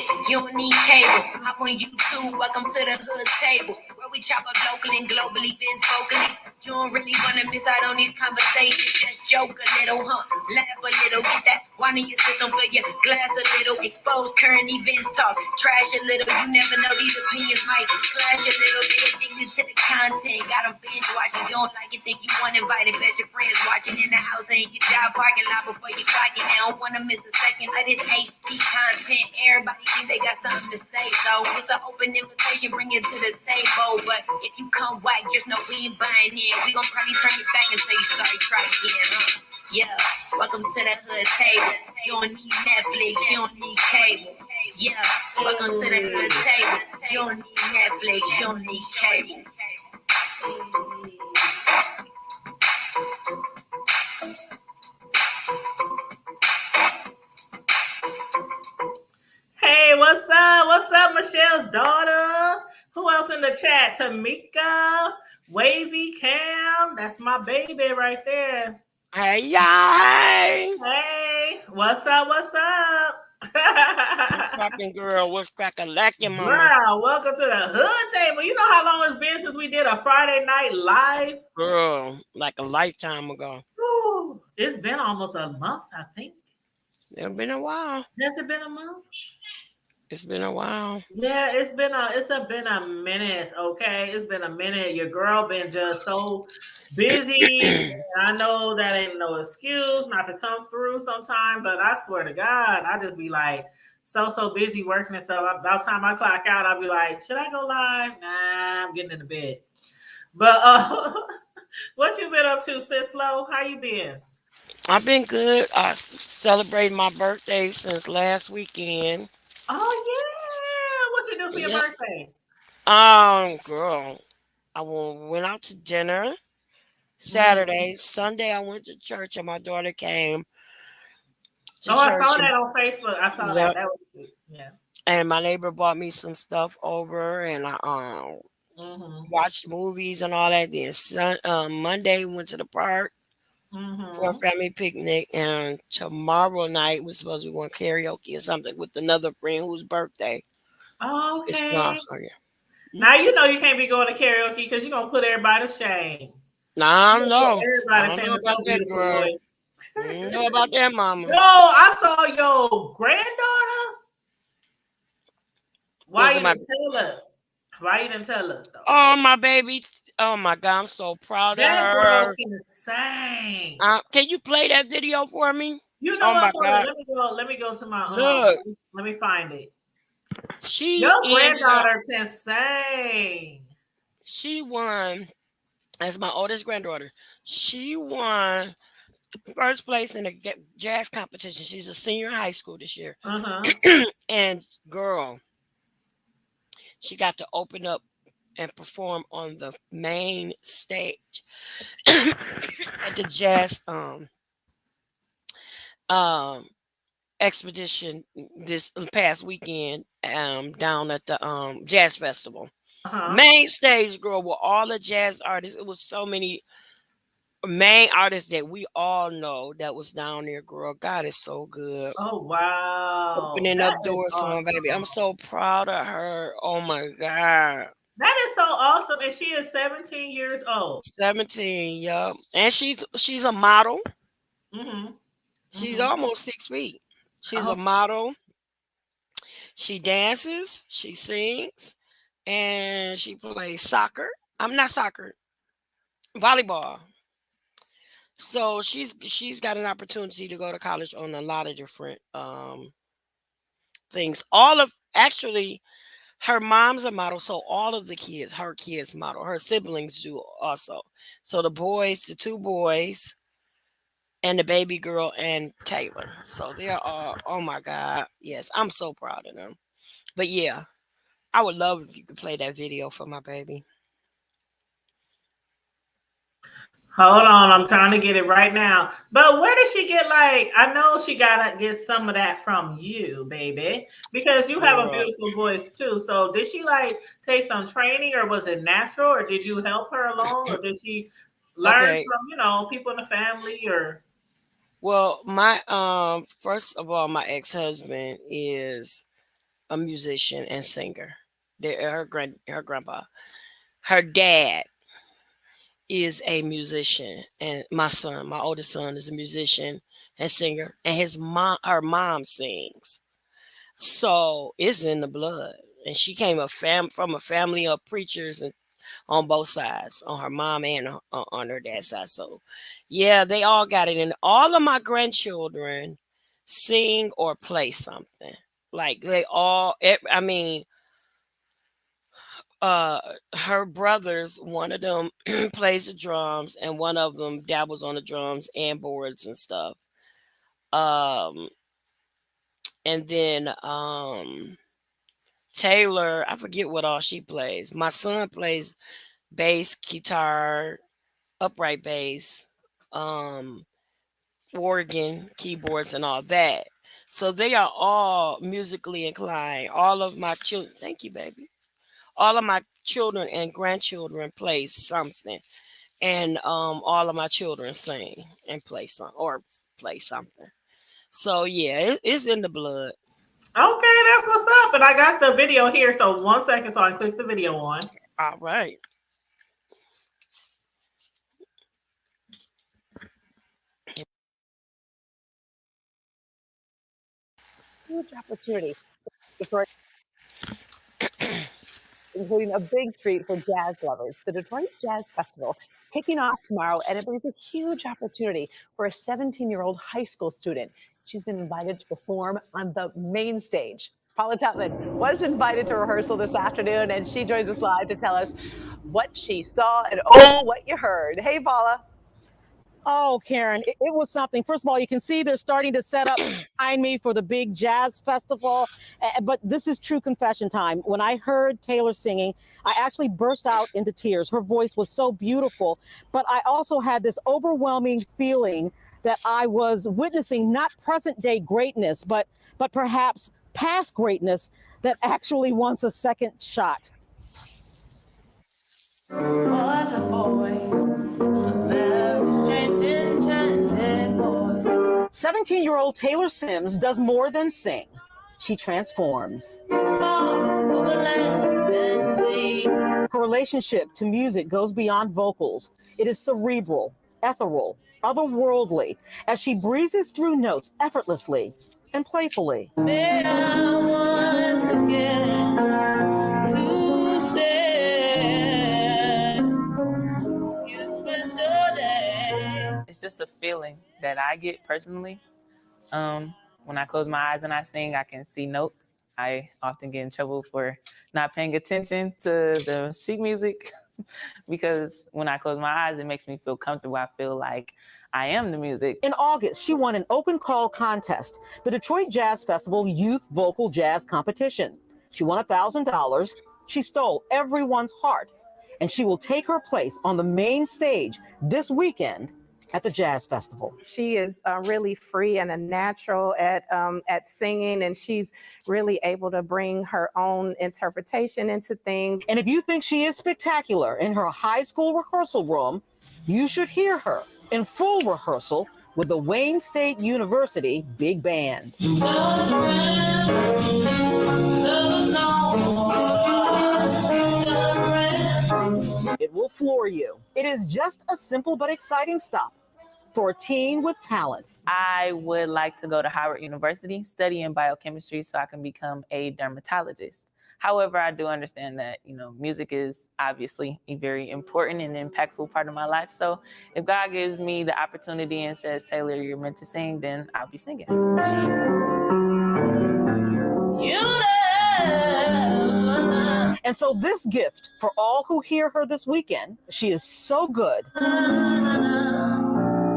Netflix, you don't need cable. Hop on YouTube, welcome to the hood table, where we chop up local and global events vocally. You don't really wanna miss out on these conversations. Just joke a little, huh? Laugh a little, get that wine in your system, fill your glass a little. Expose current events, talk trash a little. You never know, these opinions might clash a little. Get addicted to the content, got them binge watching. You don't like it, think you want invited, bet your friends watching in the house and your job parking lot before you clock it. They don't wanna miss a second of this HD content. Everybody think they got something to say, so it's an open invitation, bring it to the table. But if you come whack, just know we ain't buying in. We gon' probably turn you back until you start try again, huh? Yeah, welcome to the hood table. You don't need Netflix, you don't need cable. Yeah, welcome to the hood table. You don't need Netflix, you don't need cable. Hey, what's up? What's up, Michelle's daughter? Who else in the chat? Tamika, Wavy, Cam. That's my baby right there. Hey, y'all. Hey, what's up? What's up? What's cracking, girl? What's cracking, lacking, mama? Girl, welcome to the hood table. You know how long it's been since we did a Friday night live? Girl, like a lifetime ago. Ooh, it's been almost a month, I think. It's been a while. Has it been a month? It's been a while. Yeah, it's been a minute. Okay, it's been a minute. Your girl been just so busy. I know that ain't no excuse not to come through sometime, but I swear to God, I just be like so busy working and stuff. About the time I clock out, I'll be like, should I go live? Nah, I'm getting into bed. But what you been up to, sis Slow? How you been? I've been good. I celebrated my birthday since last weekend. Oh yeah, what you do for your birthday? Girl, I went out to dinner Saturday. Sunday, I went to church and my daughter came to church. I saw that on Facebook. I saw that. That was cute. Yeah. And my neighbor bought me some stuff over, and I watched movies and all that. Then Monday, we went to the park for a family picnic, and tomorrow night we're supposed to be going karaoke or something with another friend whose birthday. Okay. Now you know you can't be going to karaoke because you're gonna put everybody to shame. Nah, no. Everybody to shame with some beautiful voice. You know about that, mama. No, I saw your granddaughter. Why you didn't tell us? Why you didn't tell us though? Oh, my baby. Oh my God, I'm so proud of her. That girl can sing. Can you play that video for me? You know what? Let me go to my look. Let me find it. Your granddaughter can sing. She won. As my oldest granddaughter, she won first place in a jazz competition. She's a senior in high school this year. And girl, she got to open up and perform on the main stage at the jazz expedition this past weekend down at the jazz festival. Main stage, girl, with all the jazz artists. It was so many main artists that we all know that was down there, girl. God is so good. Oh wow. Opening up doors for my baby. I'm so proud of her. Oh my God. That is so awesome. And she is 17 years old. 17, yup. And she's a model. She's almost 6 feet. She's a model. She dances, she sings, and she plays soccer. I'm not soccer, volleyball. So she's got an opportunity to go to college on a lot of different things. Actually, her mom's a model, so all of her kids model. Her siblings do also. So the two boys, and the baby girl and Taylor. So they're all, oh my God. Yes, I'm so proud of them. But yeah, I would love if you could play that video for my baby. Hold on, I'm trying to get it right now. But where did she get I know she gotta get some of that from you, baby, because you have a beautiful voice too. So did she take some training, or was it natural, or did you help her along, or did she learn from people in the family, or? Well, my first of all, my ex-husband is a musician and singer. Her grandpa, her dad is a musician, and my oldest son, is a musician and singer, and her mom sings. So it's in the blood. And she came from a family of preachers and on both sides, on her mom and on her dad's side. So yeah, they all got it. And all of my grandchildren sing or play something. Like they all, I mean, uh, her brothers, one of them plays the drums, and one of them dabbles on the drums and boards and stuff. Um, and then Taylor, I forget what all she plays. My son plays bass, guitar, upright bass, um, organ, keyboards, and all that. So they are all musically inclined. All of my children, thank you, baby. All of my children and grandchildren play something, and all of my children sing and play something. So yeah, it's in the blood. Okay, that's what's up. And I got the video here. So 1 second, so I can click the video on. All right. Huge opportunity, Detroit, including a big treat for jazz lovers. The Detroit Jazz Festival kicking off tomorrow, and it brings a huge opportunity for a 17-year-old high school student. She's been invited to perform on the main stage. Paula Tutman was invited to rehearsal this afternoon, and she joins us live to tell us what she saw and what you heard. Hey, Paula. Oh, Karen, it was something. First of all, you can see they're starting to set up behind me for the big jazz festival. But this is true confession time. When I heard Taylor singing, I actually burst out into tears. Her voice was so beautiful. But I also had this overwhelming feeling that I was witnessing not present day greatness, but perhaps past greatness that actually wants a second shot. Was a boy. 17-year-old Taylor Sims does more than sing. She transforms. Her relationship to music goes beyond vocals. It is cerebral, ethereal, otherworldly, as she breezes through notes effortlessly and playfully. May I once again to say it's just a feeling that I get personally. When I close my eyes and I sing, I can see notes. I often get in trouble for not paying attention to the sheet music because when I close my eyes, it makes me feel comfortable. I feel like I am the music. In August, she won an open call contest, the Detroit Jazz Festival Youth Vocal Jazz Competition. She won $1,000. She stole everyone's heart, and she will take her place on the main stage this weekend at the Jazz Festival. She is really free and a natural at singing, and she's really able to bring her own interpretation into things. And if you think she is spectacular in her high school rehearsal room, you should hear her in full rehearsal with the Wayne State University Big Band. It will floor you. It is just a simple but exciting stop for a teen with talent. I would like to go to Howard University, study in biochemistry so I can become a dermatologist. However, I do understand that, music is obviously a very important and impactful part of my life. So if God gives me the opportunity and says, Taylor, you're meant to sing, then I'll be singing. And so this gift for all who hear her this weekend, she is so good,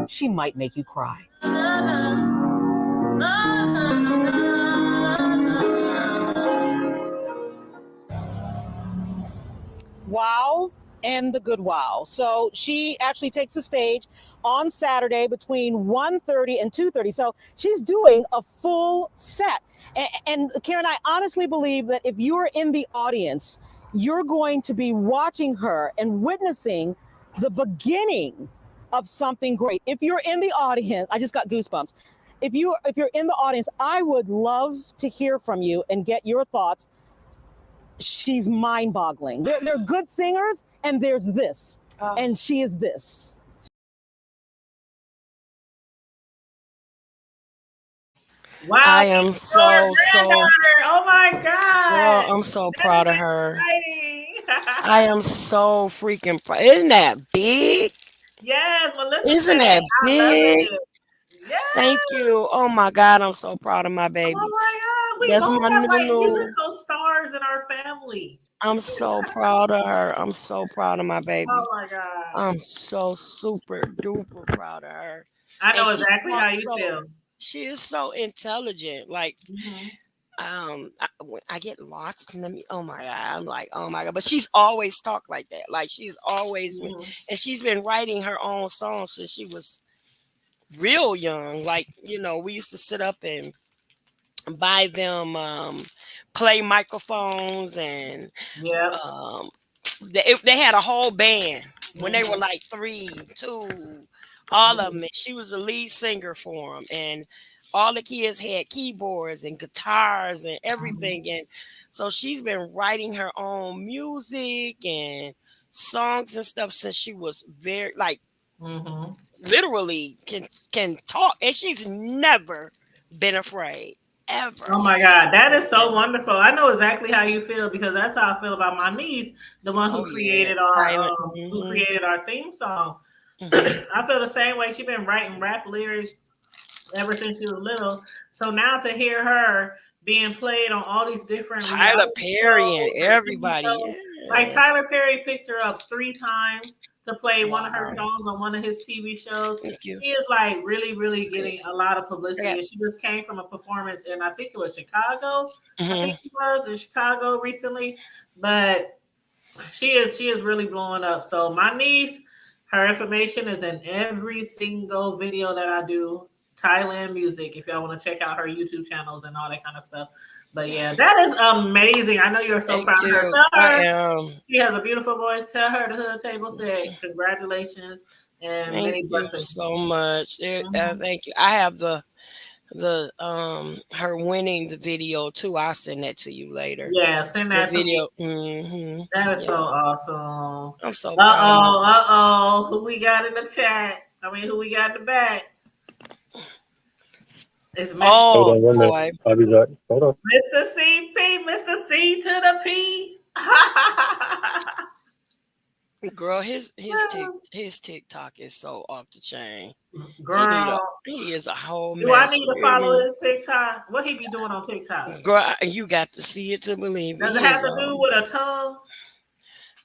she might make you cry. Wow and the good wow. So she actually takes the stage on Saturday between 1:30 and 2:30. So she's doing a full set. And Karen, I honestly believe that if you're in the audience, you're going to be watching her and witnessing the beginning of something great. If you're in the audience, I just got goosebumps. if you're in the audience, I would love to hear from you and get your thoughts. She's mind-boggling. They're good singers, and there's this, and she is this. Wow, I am so oh my God. girl, I'm so That is proud of her. exciting. I am so freaking proud. Isn't that big? Yes, Melissa Isn't said, that I love big? it. Yes. Thank you. Oh my God, I'm so proud of my Oh baby. my God. We That's all my have like new. musical stars in our family. I'm so proud of her. I'm so proud of my baby. Oh my God. I'm so super duper proud of her. I And know exactly how you feel. she is so intelligent. Like Mm-hmm. when I get lost in the oh my God, I'm like, oh my God. But she's always talked like that. Like she's always been, Mm-hmm. and she's been writing her own songs since she was real young. Like, we used to sit up and buy them play microphones, and Yep. um they had a whole band when they were Mm-hmm. like 3, 2, all of Mm-hmm. them. And she was the lead singer for them, and all the kids had keyboards and guitars and everything. And so she's been writing her own music and songs and stuff since she was very like Mm-hmm. literally can talk, and she's never been afraid ever. Oh my God, that is so wonderful. I know exactly how you feel because that's how I feel about my niece, the one Oh yeah, Tyler. who created our theme song. Hmm. I feel the same way. She's been writing rap lyrics ever since she was little. So now to hear her being played on all these different Tyler reality Perry and shows and TV everybody. shows, like Yeah. Tyler Perry picked her up 3 times to play one of her Wow. songs on one of his TV shows. Thank you. She is like really, really getting a lot of I got, publicity. And she just came from a performance in I think it was Chicago. I hmm think she was in Chicago recently, but she is really blowing up. So my niece, her information is in every single video that I do. Thailand music, if y'all want to check out her YouTube channels and all that kind of stuff. But yeah, that is amazing. I know you're so Thank proud of her. you. Tell I her am. she has a beautiful voice. Tell her the hood table said congratulations and Thank many you blessings. so much. Mhm. Thank you. I have the her winning the video too. I'll send that to you later. Yeah, send The that to me. video. That is Yeah. so awesome. I'm so proud of my Uh-oh. Who we got in the chat? I mean, who we got in the back? It's Mr. Oh Hold on 1 minute. boy. I'll be back. Hold on. Mr. CP, Mr. C to the P. Girl, his TikTok is so off the chain. Girl, He is a whole do I mess. need You to hear follow me? his TikTok? What he be doing on TikTok? Girl, you got to see it to believe it. Does it He have is to do with a tongue?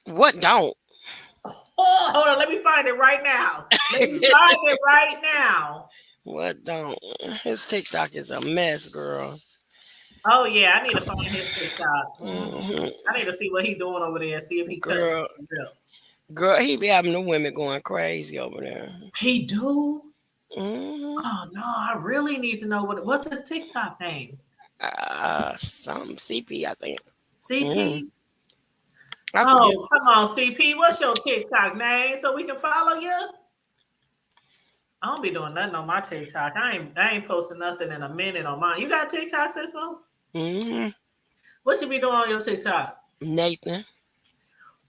what don't? Oh, hold on. Let me find it right now. Let me find it right now. What don't? His TikTok is a mess, girl. Oh yeah, I need to find his TikTok. Hmm. I need to see what he doing over there. See if he cutting. Girl, girl, he be having the women going crazy over there. He do. Hmm. Oh no, I really need to know what's his TikTok name. Some CP, I think. CP. I forget. Oh, come on, CP. What's your TikTok name so we can follow you? I don't be doing nothing on my TikTok. I ain't posting nothing in a minute on mine. You got TikTok, Cisco? Hmm. What you be doing on your TikTok? Nathan.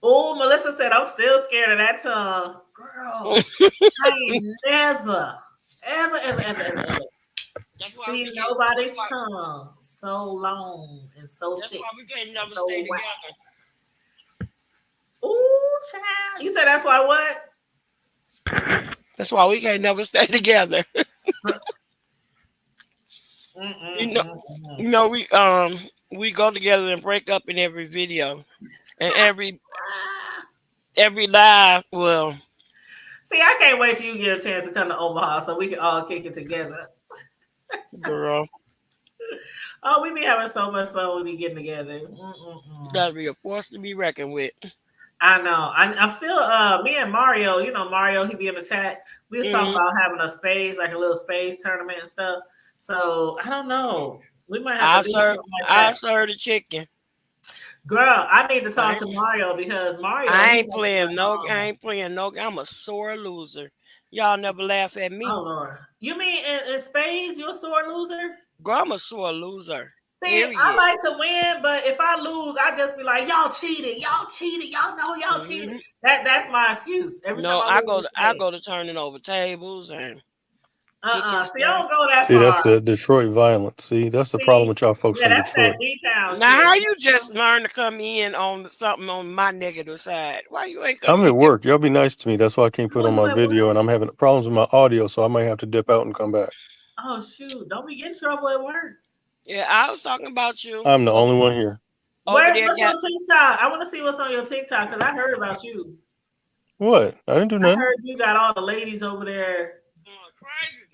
Oh, Melissa said I'm still scared of that tongue. Girl, I ain't never, ever That's why seen nobody's tongue so long and so That's thick. why we can't never so stay whack. together. Ooh, child. You said that's why what? That's why we can't never stay together. You know, we go together and break up in every video. And every live, well, See, I can't wait till you get a chance to come to Omaha so we can all kick it together. girl, Oh, we be having so much fun when we be getting together. that'll be a force to be reckoned with. I know. I'm still me and Mario, you know Mario, he be in the chat. We was talking about having a space, like a little space tournament and stuff. So I don't know. We might have to do something like that. I serve the chicken. Girl, I need to talk to Mario because Mario. I ain't playing no. I'm a sore loser. Y'all never laugh at me. Oh Lord, you mean in spades? You're a sore loser. Girl, I'm a sore loser. See, I Period. like to win, but if I lose, I just be like, y'all cheated, y'all know y'all cheated. That's my excuse. Every time No, I lose, I go to turning over tables and kicking See, I stuff. don't go that See, far. that's the Detroit violence. See, that's the problem with y'all folks Yeah, from that's that Detroit. D-town Now, shit. how you just learn to come in on something on my negative side? Why you ain't I'm coming at in? work. Y'all be nice to me. That's why I can't put Oh, on you my at video, work? and I'm having problems with my audio, so I might have to dip out and come back. Oh shoot! Don't be getting in trouble at work. Yeah, I was talking about you. I'm the only one here. Over there What's got your TikTok? I want to see what's on your TikTok because I heard about you. What? I didn't do I nothing. heard you got all the ladies over there. crazy.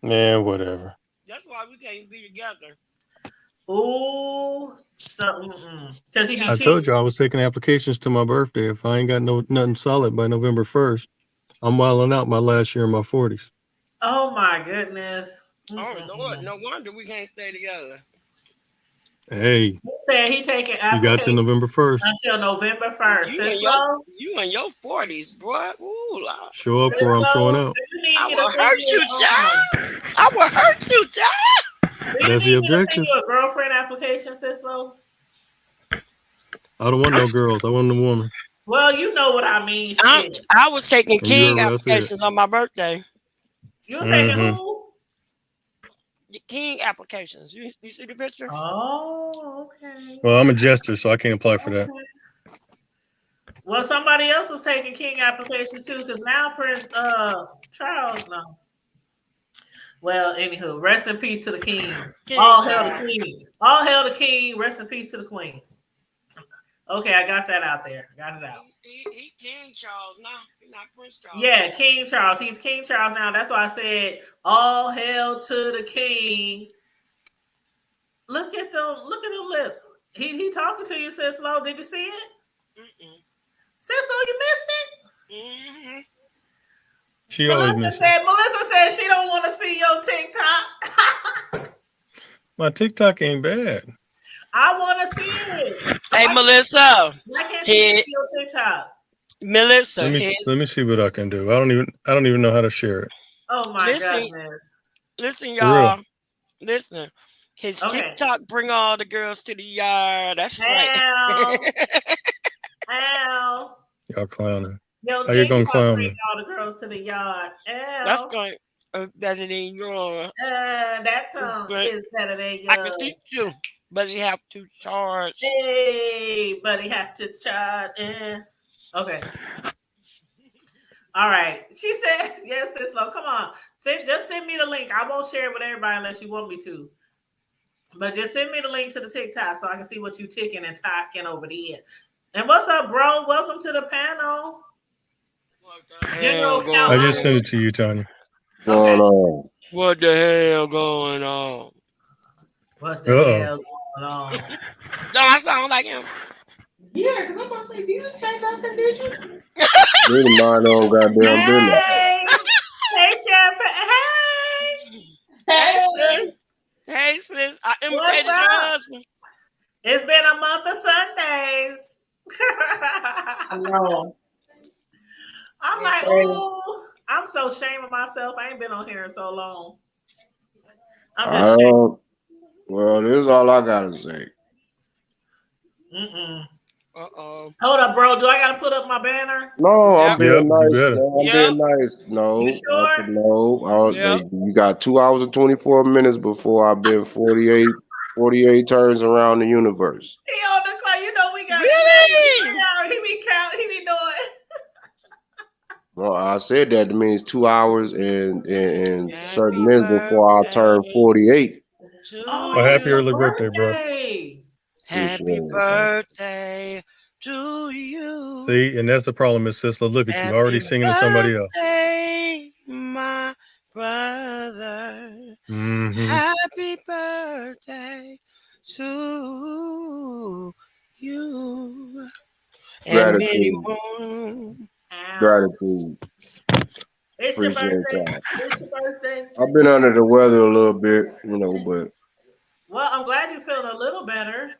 Man, whatever. That's why we can't be together. Ooh, something. Because he be I told cheating. you I was taking applications to my birthday. If I ain't got nothing solid by November 1st, I'm wilding out my last year in my 40s. Oh my goodness. Oh Lord, no wonder we can't stay together. Hey, He said he taking you got to applications November 1st. until November 1st. You in your 40s, boy. Ooh, Lord. Show up or I'm showing out. Do you need I me will to send hurt you, child. I will hurt you, child. Do you That's need the me to send objective. you a girlfriend application, Sislo? I don't want no girls. I want a woman. Well, you know what I mean. Shit. I was taking And you King heard what I said. applications on my birthday. You saying who? King applications. You see the picture? Oh, okay. Well, I'm a jester, so I can't apply for that. Well, somebody else was taking King applications too, because now Prince Charles, no. Well, anywho, rest in peace to the king. All hail the king. All hail the king. Rest in peace to the queen. Okay, I got that out there. Got it out. He King Charles now. He's not Prince Charles. Yeah, King Charles. He's King Charles now. That's why I said all hail to the king. Look at them. Look at them lips. He talking to you, Sislo. Did you see it? Sislo, you missed it? Mm-hmm. She always misses it. Melissa said she don't want to see your TikTok. My TikTok ain't bad. I want to see it. Hey, Melissa. Why can't you see your TikTok? Melissa, let me see what I can do. I don't even know how to share it. Oh my goodness! Listen, y'all. Listen. His TikTok bring all the girls to the yard. That's right. Ow. Y'all clowning. Yo, how you gonna clown bring me? all the girls to the yard. Ow. That's going better than yours. That tongue is better than yours. I can teach you, but you have to charge. Hey, but he have to charge. Okay. All right. She said, yes, Sislo, come on. Just send me the link. I won't share it with everybody unless you want me to. But just send me the link to the TikTok so I can see what you ticking and talking over there. And what's up, bro? Welcome to the panel. I just sent it to you, Tanya. Okay. What the hell going on? What the hell going on? Don't I sound like him? Yeah, because I'm about to say, did you say nothing, did you? Really mind on goddamn business. Hey, Chef. Hey, hey, sis. I imitated your husband. It's been a month of Sundays. No. I'm like, oh, I'm so ashamed of myself. I ain't been on here in so long. Well, this is all I gotta say. Hold up, bro. Do I gotta put up my banner? No, I'm being nice. I'm being nice. No, you sure? No. You got 2 hours and 24 minutes before I've been 48 turns around the universe. He on the clock. You know we got really? He be counting. He be doing. Well, I said that means 2 hours and certain minutes before I turn 48. Oh, happy early birthday, bro. Happy birthday to you. See, and that's the problem, Miss Sisla. Look at you, already singing to somebody else. Happy birthday, my brother. Happy birthday to you. Gratitude. Gratitude. It's your birthday. It's your birthday. I've been under the weather a little bit, but. Well, I'm glad you're feeling a little better.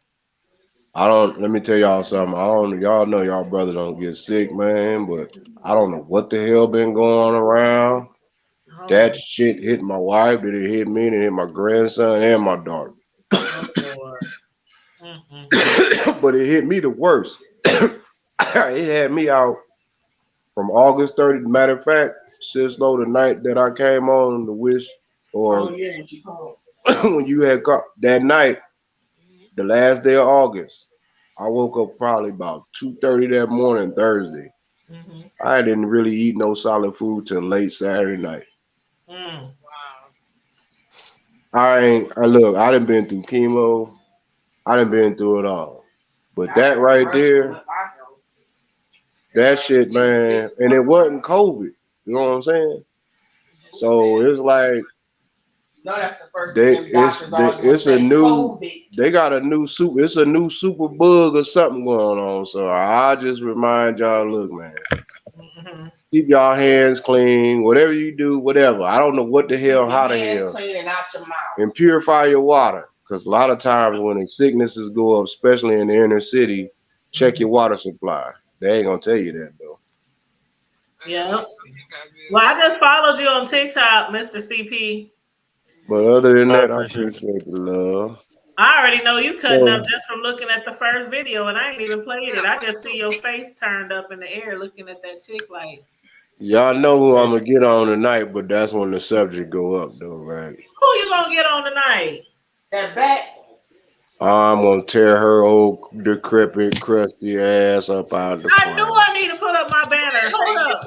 I don't. Let me tell y'all something. I don't. Y'all know y'all brother don't get sick, man. But I don't know what the hell been going around. Oh, That shit hit my wife. Did it hit me? And it hit my grandson and my daughter. oh Lord. Mm-mm-mm. But it hit me the worst. It had me out from August 30th. Matter of fact, since though the night that I came on the wish, or Oh yeah, when she called. when you had called that night, the last day of August, I woke up probably about 2:30 that morning Thursday. Mm-hmm. I didn't really eat no solid food till late Saturday night. Mm. Wow. I ain't. I look. I done been through chemo. I done been through it all. But that right there, that shit, man, and it wasn't COVID. You know what I'm saying? So it's like No, that's the first they thing them doctors always want to it's a say. new COVID. they got a new super it's a new super bug or something going on. So I just remind y'all, look, man, Mm-hmm. keep y'all hands clean. Whatever you do, whatever. I don't know what the hell, Keep how your the hands hell, clean and out your mouth. and purify your water. Because a lot of times when the sicknesses go up, especially in the inner city, check your water supply. They ain't gonna tell you that though. Yep. Well, I just followed you on TikTok, Mr. CP. But other than I that, I appreciate it. appreciate the love. I already know you cutting up So just from looking at the first video, and I ain't even played it. I just see your face turned up in the air looking at that chick like, y'all know who I'm Hey, gonna get on tonight, but that's when the subject go up though, right? who you gonna get on tonight? That back. I'm gonna tear her old decrepit, crusty ass up out the I knew frame. I need to put up my banner. Hold up.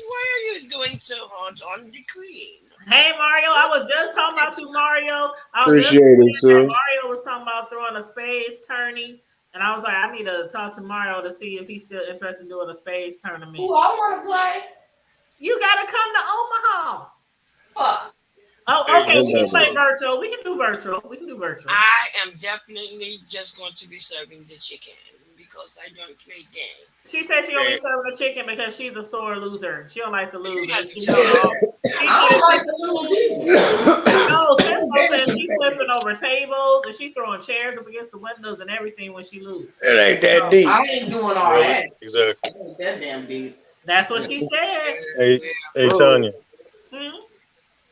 Why are you going so hard on the queen? Hey Mario, I was just talking about you, Mario. I was just Appreciate it, saying that sir. Mario was talking about throwing a spades tourney, and I was like, I need to talk to Mario to see if he's still interested in doing a spades tournament. Who I want to play? You gotta come to Omaha. Fuck. Oh, hey, okay. We can play listen. virtual. We can do virtual. We can do virtual. I am definitely just going to be serving the chicken because I don't play She games. said she only Hey, serving the chicken because she's a sore loser. She don't like to lose. You And got to she tell said her. she I said don't she like to lose either. no. Cisco said she It flipping over tables and she throwing chairs up against the windows and everything when she loses. ain't that No, deep. I ain't doing all really? that. Exactly. It ain't that damn deep. That's what she said. Hey, Yeah, hey, Tanya. Hmm?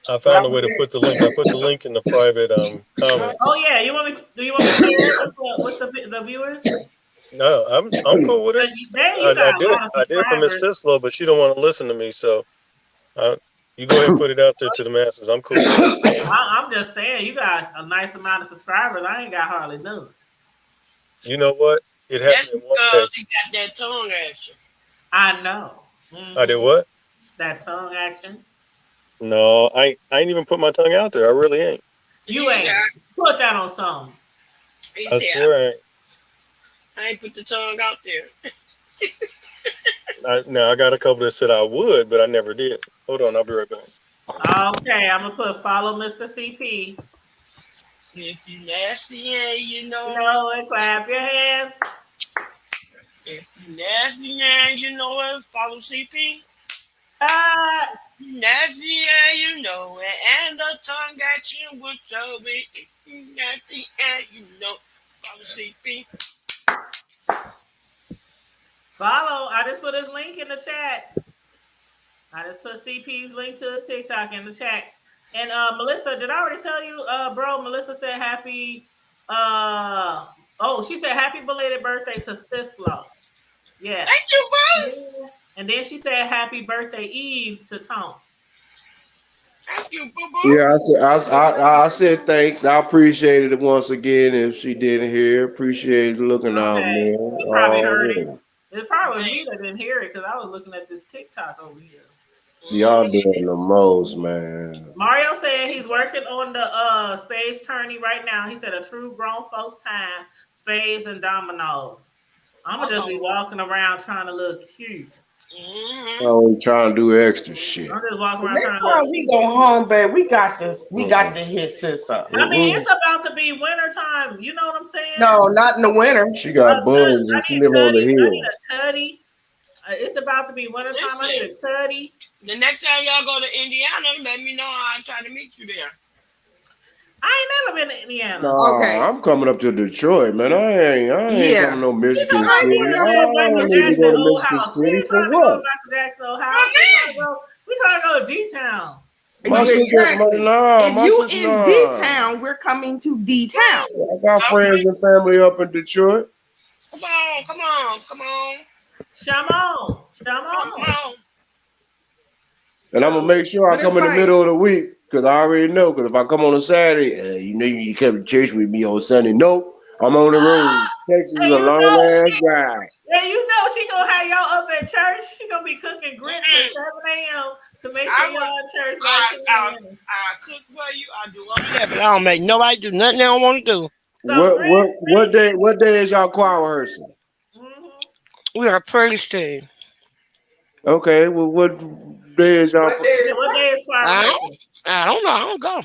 I But found I'm a way to very. put the link. I put the link in the private Oh comments. yeah, you want me? Do you want me to share it with the viewers? No, I'm cool with it. Dang, you got a lot of I did it for Miss subscribers. Sislo, but she don't want to listen to me. So you go ahead and put it out there to the masses. I'm cool with it. I'm just saying, you got a nice amount of subscribers. I ain't got hardly none. You know what? It happened that's in one day. because you got that tongue action. I know. I did Hmm. what? That tongue action. No, I ain't even put my tongue out there. I really ain't. You Yeah, ain't put that on something. he I said swear I ain't. I ain't put the tongue out there. Now I got a couple that said I would, but I never did. Hold on, I'll be right back. Okay, I'm gonna put follow Mr. CP. If you nasty and you You know it. know, and clap your hands. If you nasty and you know it, follow CP. Uh, Nasty and you know it, and the tongue action will show it. If you nasty and you know, follow CP. follow. I just put his link in the chat. I just put CP's link to his TikTok in the chat. And Melissa, did I already tell you, bro? Melissa said happy. Oh, she said happy belated birthday to Sislo. Yes. Thank you, bro. And then she said happy birthday Eve to Tone. Thank you, boo boo. Yeah, I said thanks. I appreciated it once again. If she didn't hear, appreciate looking out, Okay. man. You probably heard it. Already. It probably was Man. me that didn't hear it because I was looking at this TikTok over here. Y'all Mm-hmm. doing the most, man. Mario said he's working on the spades tourney right now. He said a true grown folks time, spades and dominoes. I'm gonna just be Uh-oh. walking around trying to look cute. Mm-hmm. Oh, trying to do extra shit. I'm just walking The around next trying to look time we cute. go home, babe, we got this. We got Mm-mm. to hit sis up. I mean, Mm-mm. it's about to be winter time. You know what I'm saying? No, not in the winter. She got buns I and she need live on the cutty. I hill. need a cutty. It's about to be winter time. I Listen, need a cutty. the next time y'all go to Indiana, let me know. I'll try to meet you there. I ain't never been to Indiana. Nah, Okay. I'm coming up to Detroit, man. I ain't coming to no He Michigan talking about City. he I want to go to Michael don't need to Jackson go to old Michigan house. We City ain't for trying to go to what? Michael Jackson old house. Come We trying to go to D-Town. My sister, Exactly. nah, If my you sister, in D nah. Town, we're coming to D Town. I got friends and family up in Detroit. Come on. Shamon. Come on. And I'm gonna So, make sure I But it's come in the like, middle of the week because I already know. Because if I come on a Saturday, you know you need to come to church with me on Sunday. Nope, I'm on the road. Texas is and a you know long ass she, drive. yeah, you know she gonna have y'all up at church. She gonna be cooking grits at 7 a.m. to make sure y'all at church by 10 a.m. I cook for you. I do all that, but I don't make nobody do nothing they don't want to do. So What grits, what what day? What day is y'all choir rehearsal? mm-hmm. We are a praise team. Okay, well, what day is y'all? What day is choir I rehearsal? I don't know. I don't go.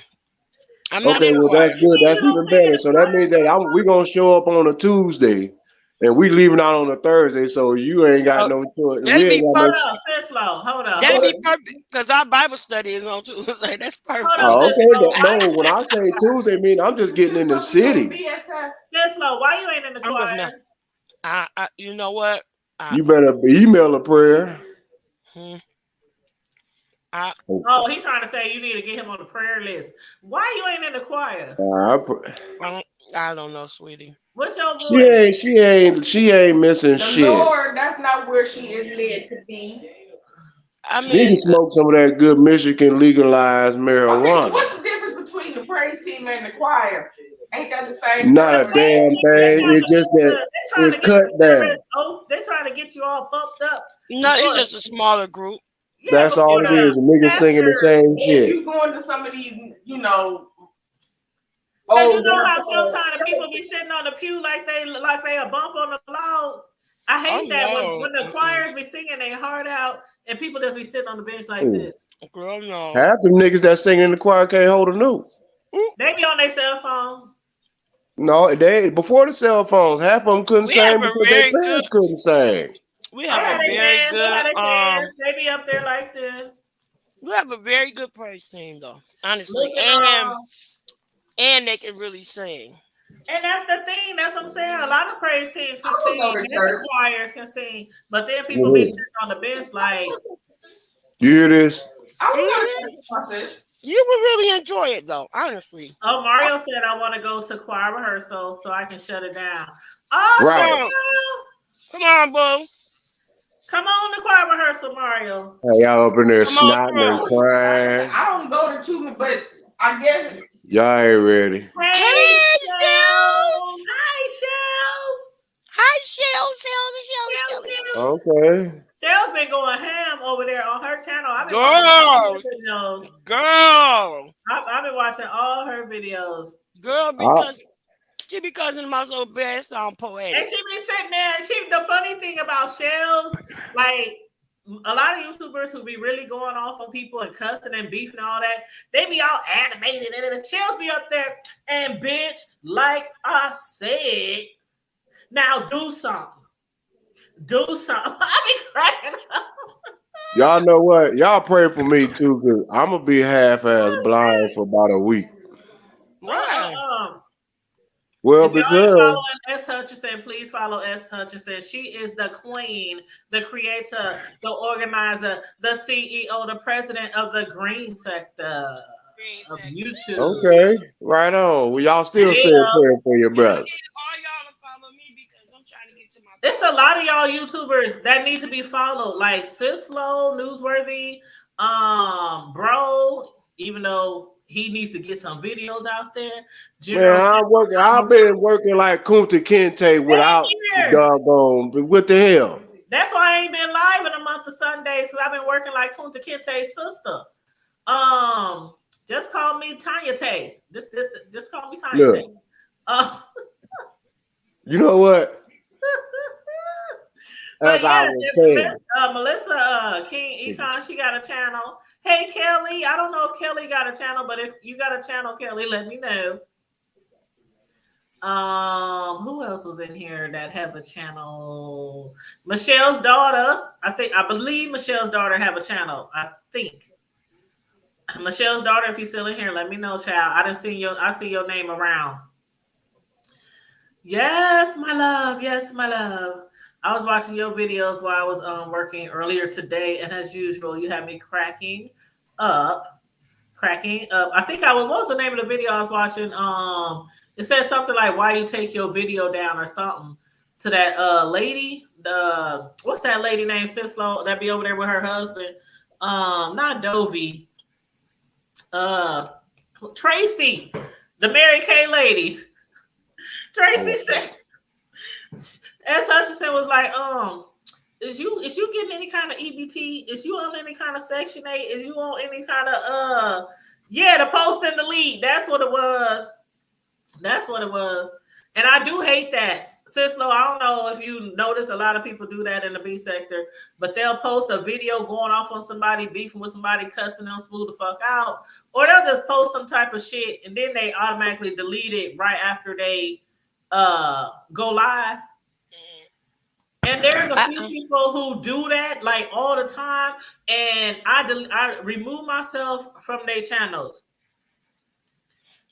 I'm not Okay, in the well choir. that's You good. mean you That's don't even sing in better. the So that means choir, that sister? we gonna show up on a Tuesday, and we leaving out on a Thursday. So you ain't got Oh, no choice. We that'd ain't be got Hold no. perfect. on, Sislo. That'd be perfect because our Bible study is on Tuesday. That's Hold on, perfect. Oh, okay. Sislo. Why No, you when I say Tuesday, I mean I'm just getting in the city. Sislo? Why you ain't in the I'm with my. choir? You know what? I, You better email a prayer. hmm, I, Oh, he trying to say you need to get him on the prayer list. Why you ain't in the choir? I don't know, sweetie. What's your She voice? ain't. She ain't missing the shit. Lord, that's not where she is led to be. I She need to mean, smoke some of that good Michigan legalized marijuana. Okay, what's the difference between the praise team and the choir? Ain't that the same Not The a thing? praise damn team, they thing. trying It's to just get that it's cut the down. service. Oh, they trying to get you all pumped up no, it's before. just a smaller group. Yeah, That's before all it the is. Niggas singing the pastor. same If shit. you go into some of these, Because you oh, know what I how call sometimes the people be churches. sitting on the pew like they a bump on the log. I Oh hate that no, when the choirs be singing their heart out and people just be sitting on the bench like Ooh. this. girl, no. Half them niggas that singing in the choir can't hold a note. Ooh, They be on their cell phone. No, they before the cell phones, half of them couldn't we have sing a because their very good. parents couldn't sing. We Look have a how they very dance. Look how good. they dance. They be up there like this, We have a very good praise team though, honestly, looking all. and they can really sing. And that's the thing. That's what I'm saying. A lot of praise teams I can would go sing, to and the church. choirs can sing, but then people be Mhm. sitting on the bench like, You hear this? I would go to Hmm. church process. You would really enjoy it though, honestly. "Oh, Mario said I want to go to choir rehearsal so I can shut it down." Oh, Come Right. on, Chanel, come on, boo. come on to choir rehearsal, Mario. Hey, y'all up in there Come on snotting and through. crying. I don't go to too many, but I guess Y'all ain't ready. Hey, Hey, Shells. Shells. Hi, Shells. Hi, Shells. Okay. Shells been going ham over there on her channel. I've been watching all Girl, her videos. girl, I've been watching all her videos. girl, I, because she be cousin my so best on And poetic. she be sitting there. The funny thing about Shells, like a lot of YouTubers who be really going off on people and cussing and beefing and all that, they be all animated. And the Shells be up there and bitch, like I said, now do something. Do something. I be cracking up. y'all know what? Y'all pray for me too, cause I'm gonna be half-ass blind for about a week. Why? Well, If y'all ain't because following S. Hutchinson, please follow S. Hutchinson. She is the queen, the creator, the organizer, the CEO, the president of the green sector of YouTube. okay, right on. Well, y'all still say a Yeah. prayer for your And I brother. need all y'all to follow me because I'm trying to get to my It's a lot of y'all YouTubers that need to be followed, like Sislo, Newsworthy, Bro, even though he needs to get some videos out there. Man, General, I've been working like Kunta Kinte same without the here. doggone. But what the hell? That's why I ain't been live in a month of Sundays because I've been working like Kunta Kinte's sister. Just call me Tanya Tay. Just call me Tanya Look, Tay. Uh, you know what? but As I yes, was if saying, Melissa King Econ, she got a channel. Hey Kelly, I don't know if Kelly got a channel, but if you got a channel, Kelly, let me know. Who else was in here that has a channel? Michelle's daughter. I believe Michelle's daughter have a channel. I think. Michelle's daughter, if you're still in here, let me know, child. I see your name around. Yes, my love. Yes, my love. I was watching your videos while I was working earlier today, and as usual, you had me cracking up. I think what was the name of the video I was watching? It said something like "Why you take your video down" or something to that lady. What's that lady named Sislo that be over there with her husband? Not Dovey. Tracy, the Mary Kay lady. Tracy said, as Hutchinson was like, is you getting any kind of EBT? Is you on any kind of Section 8? Is you on any kind of the post and delete? That's what it was. And I do hate that. Sislo, I don't know if you notice a lot of people do that in the B sector, but they'll post a video going off on somebody, beefing with somebody, cussing them smooth the fuck out, or they'll just post some type of shit and then they automatically delete it right after they go live. And there's a few people who do that like all the time, and I remove myself from their channels.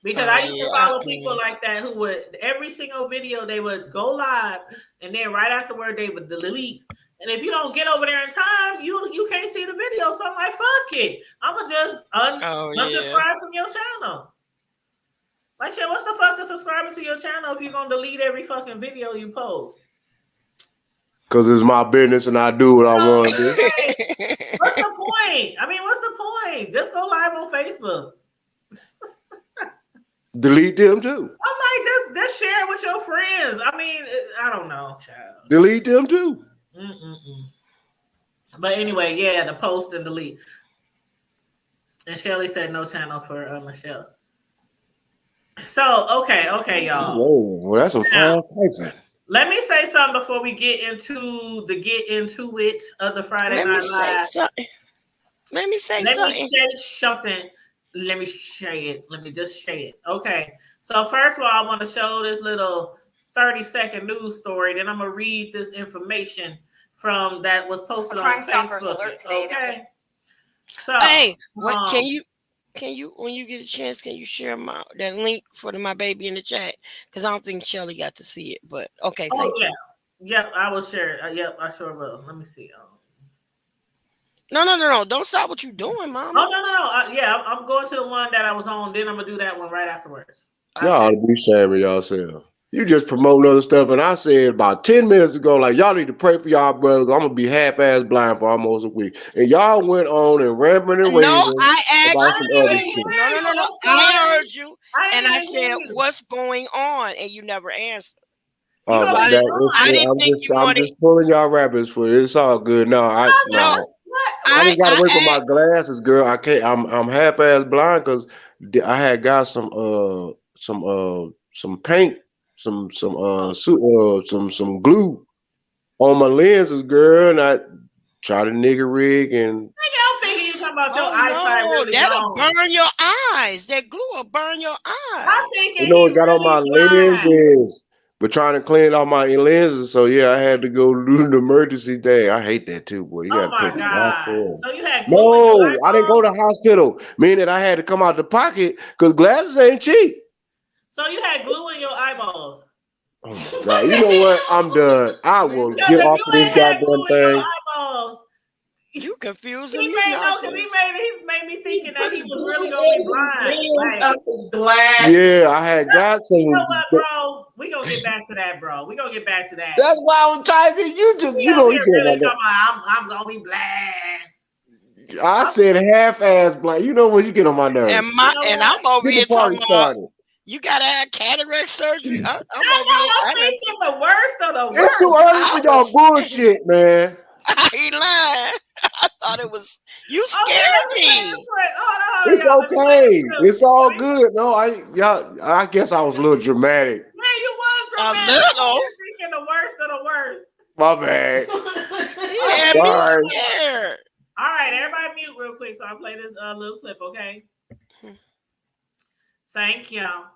Because I used to follow people like that who would, every single video, they would go live and then right afterward they would delete. And if you don't get over there in time, you can't see the video. So I'm like, fuck it. I'm going to just unsubscribe from your channel. Like, shit, what's the fuck of subscribing to your channel if you're going to delete every fucking video you post? Because it's my business and I do what I want to do. What's the point? I mean, what's the point? Just go live on Facebook. Delete them too. I'm like, just share it with your friends. I mean, I don't know, child. Delete them too. But anyway, yeah, the post and delete. And Shelly said no channel for Michelle. So, okay, y'all. Whoa, well, that's some fine typing. Let me say something before we get into it of the Friday Night Live. Let me say something. Let me share it. Let me just share it. Okay. So first of all, I want to show this little 30-second news story. Then I'm gonna read this information from that was posted on Facebook. Okay. So hey, what can you when you get a chance, can you share that link for my baby in the chat? Because I don't think Shelly got to see it. But okay, thank you. Yep, I will share it. Yep, I sure will. Let me see. No. Don't stop what you're doing, Mama. Oh, no. I'm going to the one that I was on. Then I'm going to do that one right afterwards. Y'all ought to be shaming yourself. You just promoting other stuff. And I said about 10 minutes ago, like, y'all need to pray for y'all brothers. I'm going to be half-ass blind for almost a week. And y'all went on and rambling and raving. No, I asked you. No. I heard you. And I said, what's going on? And you never answered. I'm just pulling y'all rabbits for it. It's all good. No, I just gotta wait for my glasses, girl. I can't. I'm half-ass blind because I had got some paint, some glue on my lenses, girl, and I tried to nigga rig and. I'm thinking you talking about your eyesight really that'll burn your eyes. That glue will burn your eyes. I'm thinking it got on my lenses. But trying to clean off my lenses, so yeah, I had to go do the emergency thing. I hate that too, boy. You gotta put God! So you had I didn't go to the hospital, meaning I had to come out the pocket because glasses ain't cheap. So you had glue in your eyeballs. Oh my God! You know what? I'm done. I will get off of this goddamn thing. You confusing me. He made me thinking that he was really gonna be blind. Yeah, I had got some. You know what, bro? We gonna get back to that, bro. That's why I'm trying to say you just you really talking about I'm gonna be blind. I said half-ass blind. You know what? You get on my nerves. And I'm over here talking about you gotta have cataract surgery. I'm thinking the worst of the worst. It's too early for y'all bullshit, man. I ain't lying. I thought it was you scared me. It's okay. It's all good. No, I guess I was a little dramatic. Man, you was dramatic. A little. You're thinking the worst of the worst. My bad. Yeah, me scared. All right, everybody mute real quick so I play this little clip, okay? Thank y'all.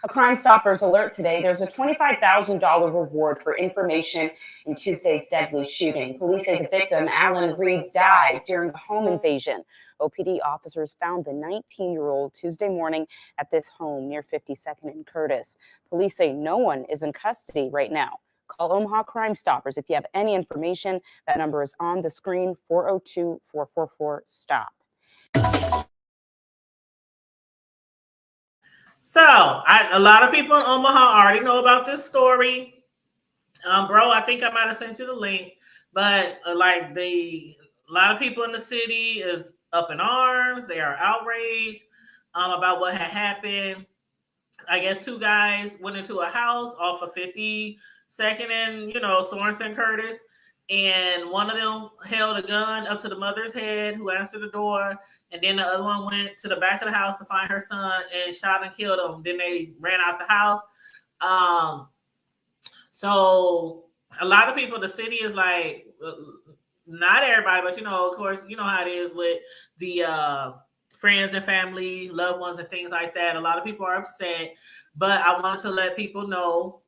A Crime Stoppers alert today. There's a $25,000 reward for information in Tuesday's deadly shooting. Police say the victim, Alan Reed, died during a home invasion. OPD officers found the 19-year-old Tuesday morning at this home near 52nd and Curtis. Police say no one is in custody right now. Call Omaha Crime Stoppers if you have any information. That number is on the screen, 402-444-STOP. So, a lot of people in Omaha already know about this story. Bro, I think I might have sent you the link, but a lot of people in the city is up in arms. They are outraged about what had happened. I guess two guys went into a house off of 52nd and Sorensen Curtis, and one of them held a gun up to the mother's head who answered the door, and then the other one went to the back of the house to find her son and shot and killed him. Then they ran out the house. So a lot of people, the city is like, not everybody, but of course, you know how it is with the friends and family, loved ones, and things like that. A lot of people are upset, but I wanted to let people know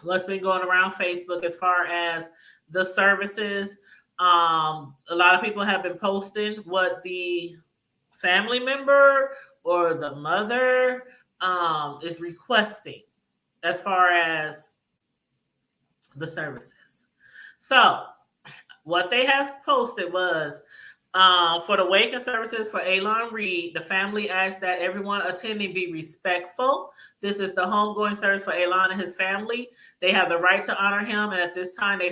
what's been going around Facebook as far as the services. A lot of people have been posting what the family member or the mother is requesting as far as the services. So what they have posted was, for the wake and services for Alon Reed, the family asked that everyone attending be respectful. This is the homegoing service for Alon and his family. They have the right to honor him, and at this time,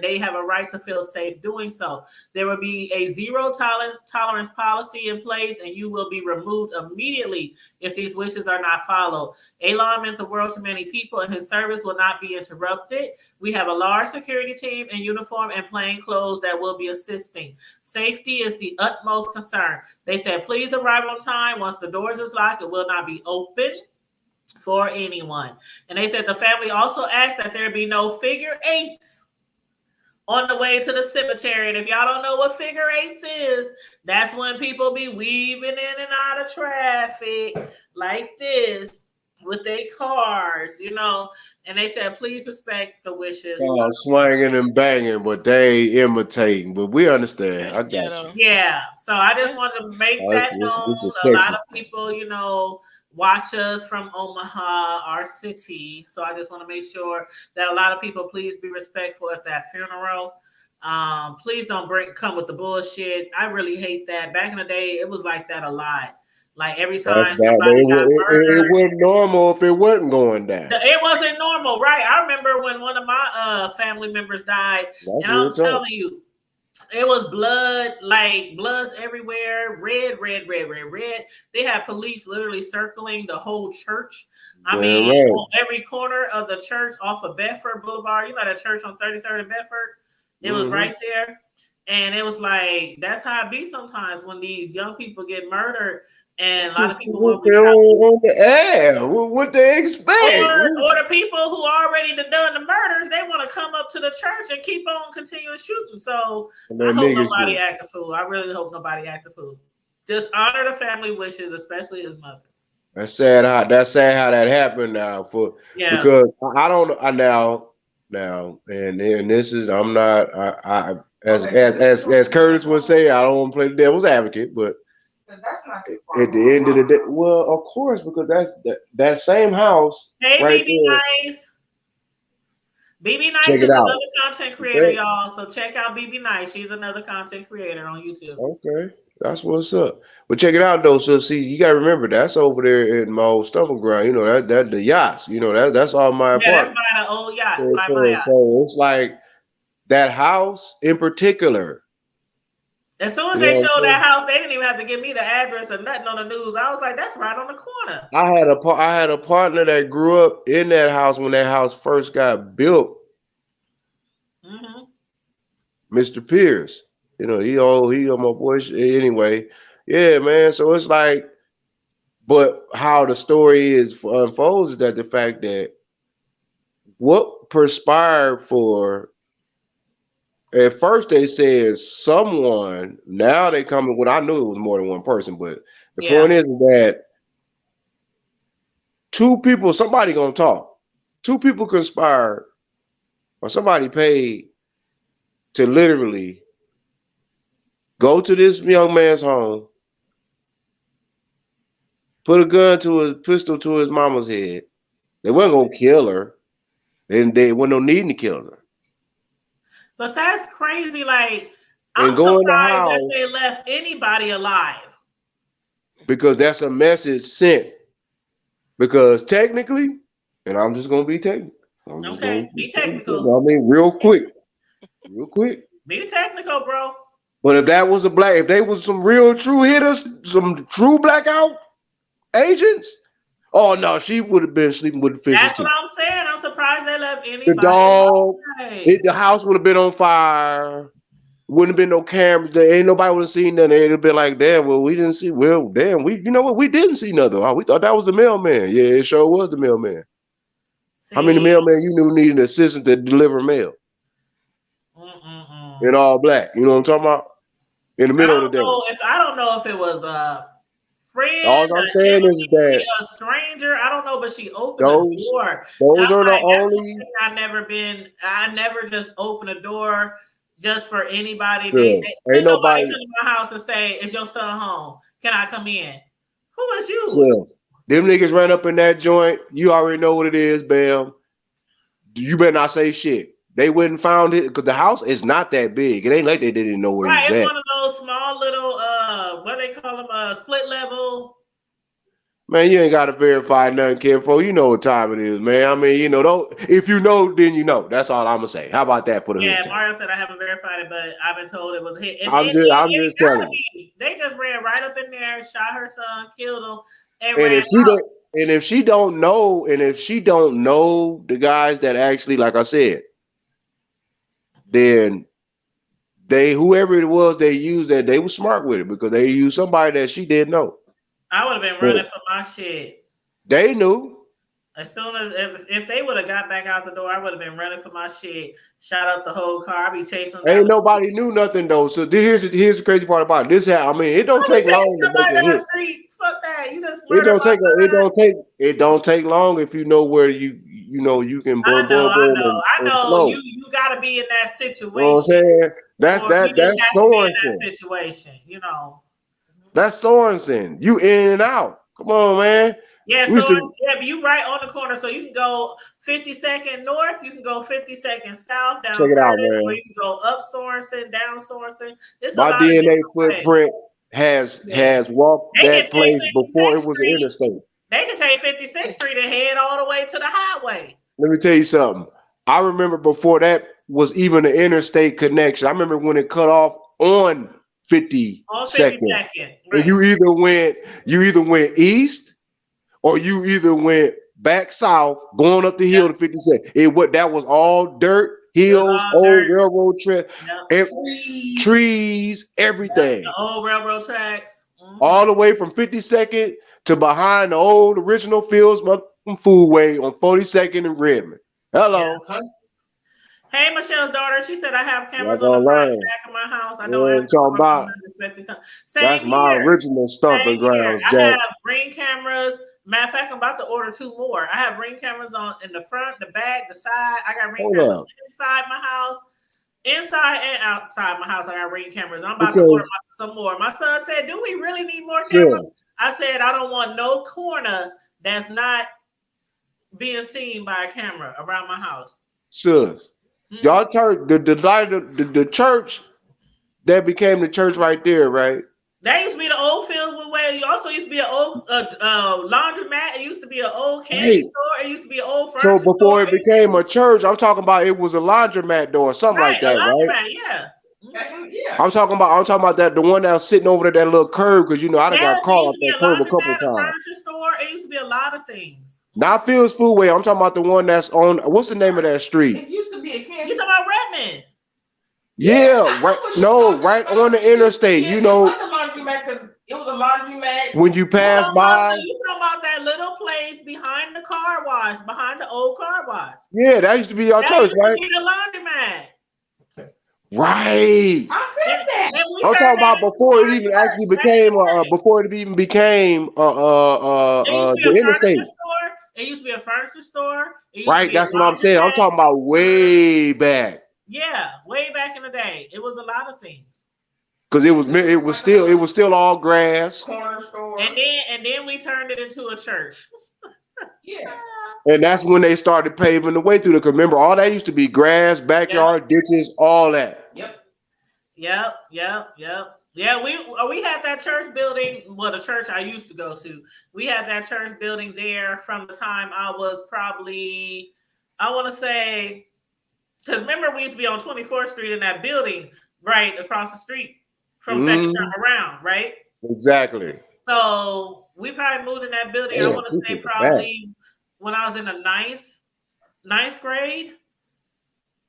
they have a right to feel safe doing so. There will be a zero tolerance policy in place, and you will be removed immediately if these wishes are not followed. Alon meant the world to many people, and his service will not be interrupted. We have a large security team in uniform and plain clothes that will be assisting. Safety is the utmost concern. They said, please arrive on time. Once the doors is locked, it will not be open for anyone. And they said the family also asked that there be no figure eights on the way to the cemetery. And if y'all don't know what figure eights is, that's when people be weaving in and out of traffic like this with their cars, and they said, please respect the wishes. Swinging and banging, but they imitating. But we understand. I got you. Yeah. So I just wanted to make that known. A lot of people, watch us from Omaha, our city. So I just want to make sure that a lot of people, please be respectful at that funeral. Please don't come with the bullshit. I really hate that. Back in the day, it was like that a lot. Like every time somebody got murdered, it wasn't normal if it wasn't going down. It wasn't normal, right? I remember when one of my family members died, and I'm telling you, it was blood, like blood's everywhere, red. They had police literally circling the whole church. On every corner of the church off of Bedford Boulevard, that church on 33rd and Bedford, it was right there. And it was like, that's how it be sometimes when these young people get murdered. And a lot of people will be on the air. What they expect? Or the people who already done the murders, they want to come up to the church and keep on continuing shooting. So I hope nobody act a fool. I really hope nobody act a fool. Just honor the family wishes, especially his mother. That's sad how that happened now. Because I don't now and this is I'm not as Curtis would say, I don't want to play the devil's advocate, but that's not too far at the end of the day, well, of course, because that's that same house. Hey, right BB Nice. BB Nice is another content creator, y'all. So check out BB Nice. She's another content creator on YouTube. Okay, that's what's up. But check it out though. So see, you gotta remember that's over there in my old stumble ground. That the yachts. That's all my apartment. That's by the old yachts. So it's like that house in particular. As soon as they showed that house, they didn't even have to give me the address or nothing on the news. I was like, that's right on the corner. I had a partner that grew up in that house when that house first got built. Mr. Pierce. He on my boy. Anyway, yeah, man. So it's like, but how the story unfolds is that the fact that what perspired for. At first they said someone, now they coming with, I knew it was more than one person, but the point is that two people, somebody gonna talk. Two people conspired, or somebody paid to literally go to this young man's home, put a gun to his pistol to his mama's head. They weren't gonna kill her. They wasn't no needing to kill her. But that's crazy. Like, And I'm go in the surprised that they house left anybody alive. because that's a message sent. Because technically, and I'm just gonna be technical. I'm just Okay, gonna be technical. I mean, real quick. Be technical, bro. But if that was if they was some real true hitters, some true blackout agents, oh no, she would have been sleeping with the fishes That's too. what I'm saying. I'm surprised they left The anybody dog, alive. the house would have been on fire. Wouldn't have been no cameras. There ain't nobody would have seen nothing. It'd have been like, damn, well, we didn't see. Well, damn, you know what? We didn't see nothing. Oh, we thought that was the mailman. Yeah, it sure was the mailman. See, How many mailmen you knew needed an assistant to deliver mail in all black? You know what I'm talking about? In the middle of the day. I don't know if it was a friend, All I'm saying is that a stranger. I don't know, but she opened the door. Those are the That's only. I never just open a door just for anybody. Ain't nobody come to my house and say, "Is your son home? Can I come in?" Who is you? Them niggas ran up in that joint. You already know what it is, Bam. You better not say shit. They wouldn't found it because the house is not that big. It ain't like they didn't know where he's at. It's one of those small little what they call them, split level. Man, you ain't got to verify nothing, Kenfo. You know what time it is, man. I mean, you know, if you know, then you know. That's all I'm gonna say. How about that for the hood? Mario said I haven't verified it, but I've been told it was a hit. I'm just telling you. They just ran right up in there, shot her son, killed him, and ran out. And if she don't know the guys that actually, like I said, then whoever it was they used that, they were smart with it because they used somebody that she didn't know. I would have been running for my shit. They knew. As soon as if they would have got back out the door, I would have been running for my shit. Shot up the whole car. I'd be chasing them. Ain't nobody knew nothing though. So here's the crazy part about it. It don't take long to make a hit. Fuck that. You just it don't take long if you know where you can boom boom. I know. You gotta be in that situation. You know what I'm saying? That's Sorensen. Situation, you know. That's Sorensen. You in and out. Come on, man. Yeah, but you right on the corner, so you can go 52nd north, you can go 52nd south, down. Check it out, man. Or you can go up Sorensen, down Sorensen. My DNA footprint has walked that place before it was an interstate. They can take 56th Street and head all the way to the highway. Let me tell you something. I remember before that was even an interstate connection. I remember when it cut off on 52nd. Right. And you either went east or you either went back south going up the hill to 52nd. That was all dirt, hills, old railroad track, trees, everything. The old railroad tracks. All the way from 52nd to behind the old original Fields Foodway on 42nd and Redmond. Hello. Yeah. Hey, Michelle's daughter. She said I have cameras on the front and back of my house. I know that's my original stomping grounds, Jack. I have Ring cameras. Matter of fact, I'm about to order 2 more. I have Ring cameras on in the front, the back, the side. I got Ring cameras inside my house. Inside and outside my house, I got Ring cameras. I'm about to order some more. My son said, "Do we really need more cameras?" I said, "I don't want no corner that's not being seen by a camera around my house." Y'all the church that became the church right there, right? That used to be the old Fieldwood way. It also used to be an old laundromat. It used to be an old candy store. It used to be an old furniture So before store. It became a church, I'm talking about it was a laundromat door or something like that, right? Yeah. I'm talking about that the one that was sitting over there, that little curb, because I done got caught off that curb a couple of times. Furniture store. It used to be a lot of things. Not Fields Foodway. I'm talking about the one that's on. What's the name of that street? It used to be a candy. You talking about Redmond? Yeah, right on the interstate. It was a laundromat because it was a laundromat. When you pass by, you talking about that little place behind the car wash, behind the old car wash? Yeah, that used to be our church, right? That used to be the laundromat. Right. I said that. I'm talking about before it even actually became the interstate. It used to be a furniture store. It used to Right, be a that's what I'm saying. I'm laundromat. talking about way back. Yeah, way back in the day. It was a lot of things. Cause it was still all grass. Corner store. And then we turned it into a church. Yeah. And that's when they started paving the way through the. Remember, all that used to be grass, backyard, ditches, all that. Yep. Yeah, we had that church building. Well, the church I used to go to, we had that church building there from the time I was probably, I want to say, because remember we used to be on 24th Street in that building right across the street from Second Turnaround, right? Exactly. So we probably moved in that building. Damn, I want to say probably when I was in the ninth grade.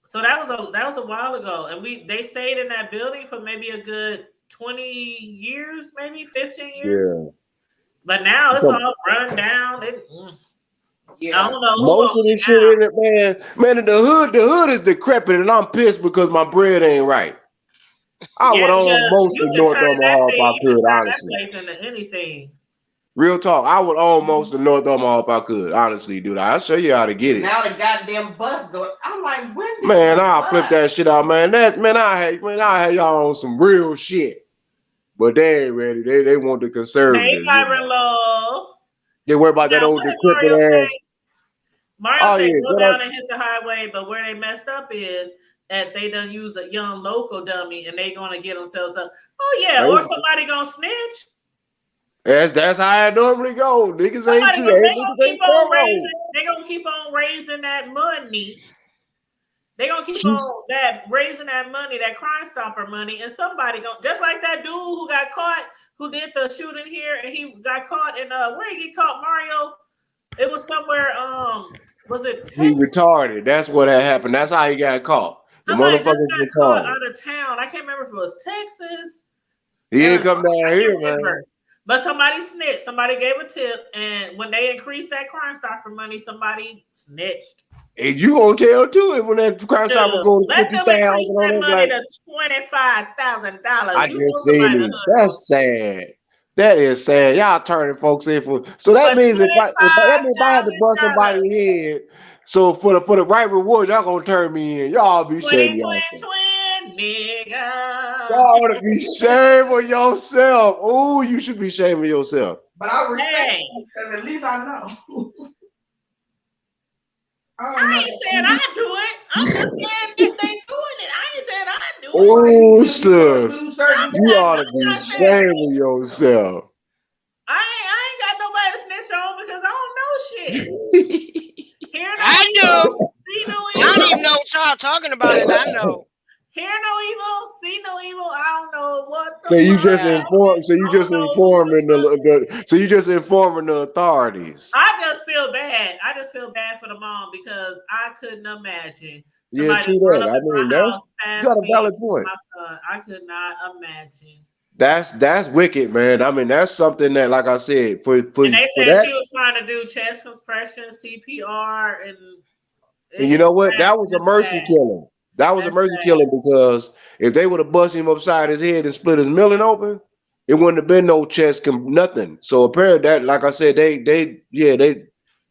So that was a while ago, and they stayed in that building for maybe a good 20 years, maybe 15 years. Yeah. But now it's all run down. Yeah. I don't know. Most of this shit in it, man. The hood is decrepit, and I'm pissed because my bread ain't right. I would own most of North Omaha if I could, honestly. That place into anything. Real talk, I would own most of North Omaha if I could, honestly, dude. I'll show you how to get it. Now the goddamn bus going. I'm like, when? Man, I'll flip that shit out, man. I had y'all on some real shit, but they ain't ready. They want the conservatives. They worry about that old decrepit ass. Mario said go down and hit the highway, but where they messed up is that they done use a young local dummy and they gonna get themselves up. Oh yeah, or somebody gonna snitch. That's how it normally go. Niggas ain't too. They gonna keep on raising that money. They gonna keep on raising that money, that Crime Stopper money, and somebody gonna, just like that dude who got caught, who did the shooting here, and he got caught in where did he get caught, Mario? It was somewhere. Was it Texas? He retarded. That's what had happened. That's how he got caught. Somebody just got caught out of town. I can't remember if it was Texas. He didn't come down here, man. But somebody snitched. Somebody gave a tip, and when they increased that Crime Stopper money, somebody snitched. And you gonna tell too when that Crime Stopper goes to 50,000 on it, money to $25,000. I just seen it. That's sad. That is sad. Y'all turning folks in for. So that means if I had to bust somebody's head, so for the right reward, y'all gonna turn me in. Y'all be shaming yourself. Nigga. Y'all ought to be shaming yourself. Oh, you should be shaming yourself. But I respect you because at least I know. I ain't saying I do it. I'm just saying that they doing it. I ain't saying I do it. Oh, sis, you ought to be shaming yourself. I ain't got nobody to snitch on because I don't know shit. I do. See no evil. I don't even know what y'all talking about, and I know. Hear no evil, see no evil. I don't know what. So you just informing the authorities. I just feel bad. I just feel bad for the mom because I couldn't imagine. Yeah, true that. I mean, you got a valid point. My son, I could not imagine. That's wicked, man. I mean, that's something that, like I said, and they said she was trying to do chest compression, CPR, and you know what? That was a mercy killing. That was a mercy killing because if they would have busted him upside his head and split his milling open, it wouldn't have been no chest, nothing. So apparently, that, like I said, they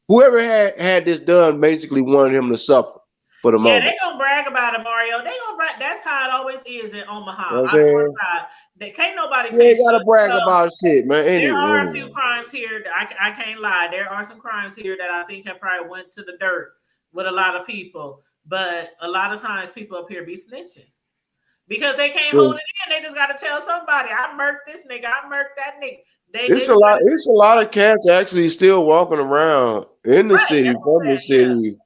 whoever had this done basically wanted him to suffer for the moment. Yeah, they gonna brag about it, Mario. They gonna brag. That's how it always is in Omaha. I swear to God, they can't nobody. You ain't gotta brag about shit, man. Anyway, there are a few crimes here. I can't lie. There are some crimes here that I think have probably went to the dirt with a lot of people. But a lot of times people up here be snitching because they can't hold it in. They just got to tell somebody, I murked this nigga, I murked that nigga. It's a lot of cats actually still walking around in the city, from the city,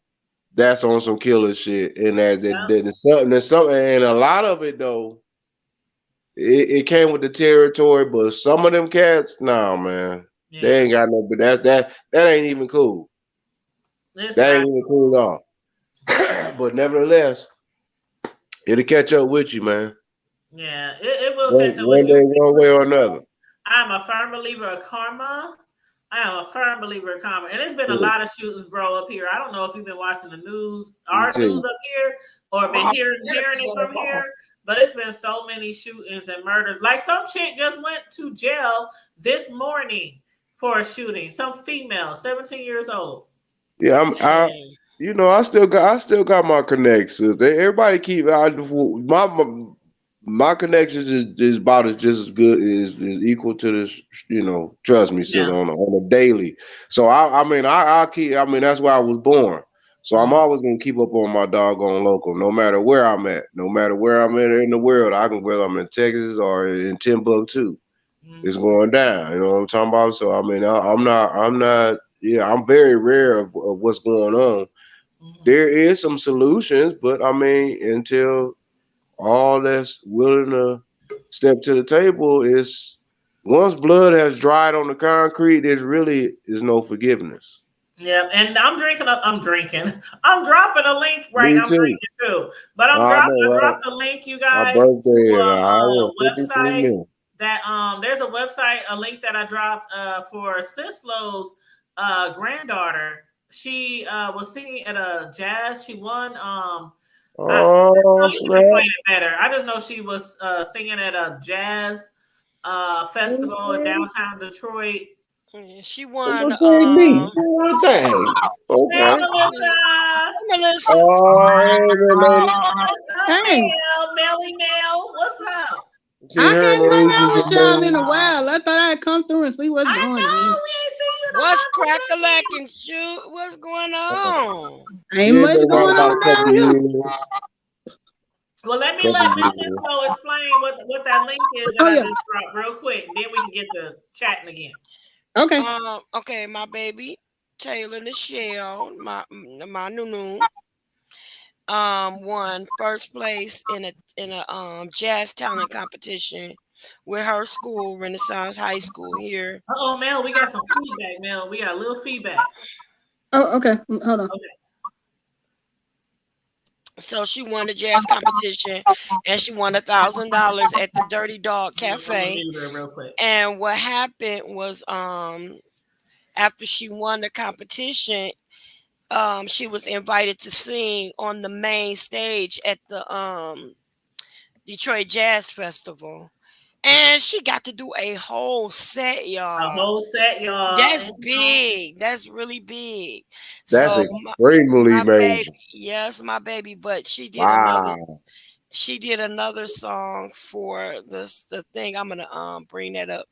that's on some killer shit. And there's something, and a lot of it though, it came with the territory, but some of them cats, nah, man. Yeah. They ain't got no, but that ain't even cool. That ain't even cool at all. But nevertheless, it'll catch up with you, man. Yeah, it will catch up with you. One way or another. I'm a firm believer of karma. And there's been a lot of shootings, bro, up here. I don't know if you've been watching the news, our news up here, or been hearing it from here, but it's been so many shootings and murders. Like some chick just went to jail this morning for a shooting. Some female, 17 years old. Yeah, Dang. I still got my connections. Everybody keep my connections is about as just as good is equal to this. Trust me, sis, Yeah. on a daily. So I keep. I mean, that's where I was born. So I'm Mhm. always gonna keep up on my doggone local, no matter where I'm at, no matter where I'm at in the world. I can whether I'm in Texas or in Timbuktu. It's Mhm. going down. You know what I'm talking about? So I mean, I'm not. Yeah, I'm very rare of what's going on. Mhm. There is some solutions, but I mean, until all that's willing to step to the table is once blood has dried on the concrete, there really is no forgiveness. Yeah, and I'm drinking. I'm drinking. I'm dropping a link right. Me I'm too. drinking too, but I know, I right? dropped a link, you My guys, to birthday in an hour and 53 website minutes. that there's a website, a link that I dropped for Sislo's granddaughter. She was singing at a jazz. She won. Oh, You can snap. explain it better. I just know she was singing at a jazz festival in Okay. downtown Detroit. Yeah, she Look won. at JD. Do her thing. Hey, Okay. Melissa. Melissa. Oh, hey, little lady. What's up, Hey, Mel? Melly Mel. What's up? See I her in hadn't the hung ages out with of y'all in man. a while. I thought I'd come through and see what's I going know on. we ain't seen you in a What's month or crack a something. lacking? Shoot, what's going on? Ain't Yeah, much been around going about a on couple down of here. years. Well, let me Couple let of Miss years. Cisco explain what that link is that Oh I yeah. just dropped real quick, and then we can get to chatting again. Okay. Okay, my baby Taylor Michelle, my nunu, won first place in a jazz talent competition with her school, Renaissance High School here. Oh, Mel, we got some feedback. Mel, we got a little feedback. Oh, okay. Hold on. Okay, So she won the jazz competition, and she won $1,000 at the Dirty Dog I'm gonna Cafe. mute her real quick. And what happened was, after she won the competition, she was invited to sing on the main stage at the Detroit Jazz Festival. And she got to do a whole set, A y'all. whole set, y'all. That's big. That's really big. That's So extremely my baby, major. yes, my baby, but Wow. she did another song for the thing. I'm gonna bring that up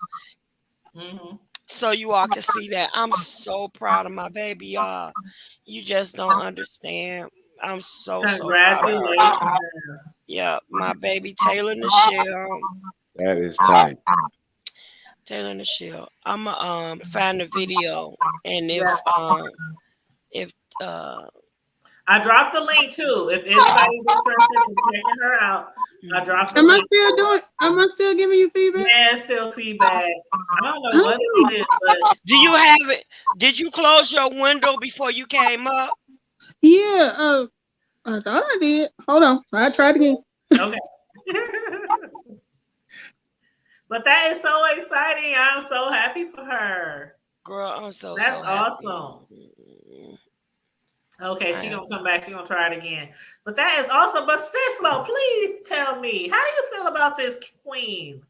Mm-hmm. so you all can see that. I'm so proud of my baby, y'all. You just don't understand. I'm so proud of her. Congratulations. Yeah, my baby Taylor Michelle. That is tight. Taylor Michelle. I'm gonna find the video, and Yeah. if I dropped the link too. If anybody's interested in checking her out, I mhm. dropped the link. Am I still giving you feedback? Yeah, it's still feedback. I don't know what Oh, it is, but Do you have it? Did you close your window before you came up? yeah. I thought I did. Hold on. I tried again. okay. But that is so exciting. I'm so happy for her. Girl, I'm so That's happy. awesome. Okay, I she am. gonna come back. She gonna try it again. But that is awesome. But Sislo, please tell me, how do you feel about this queen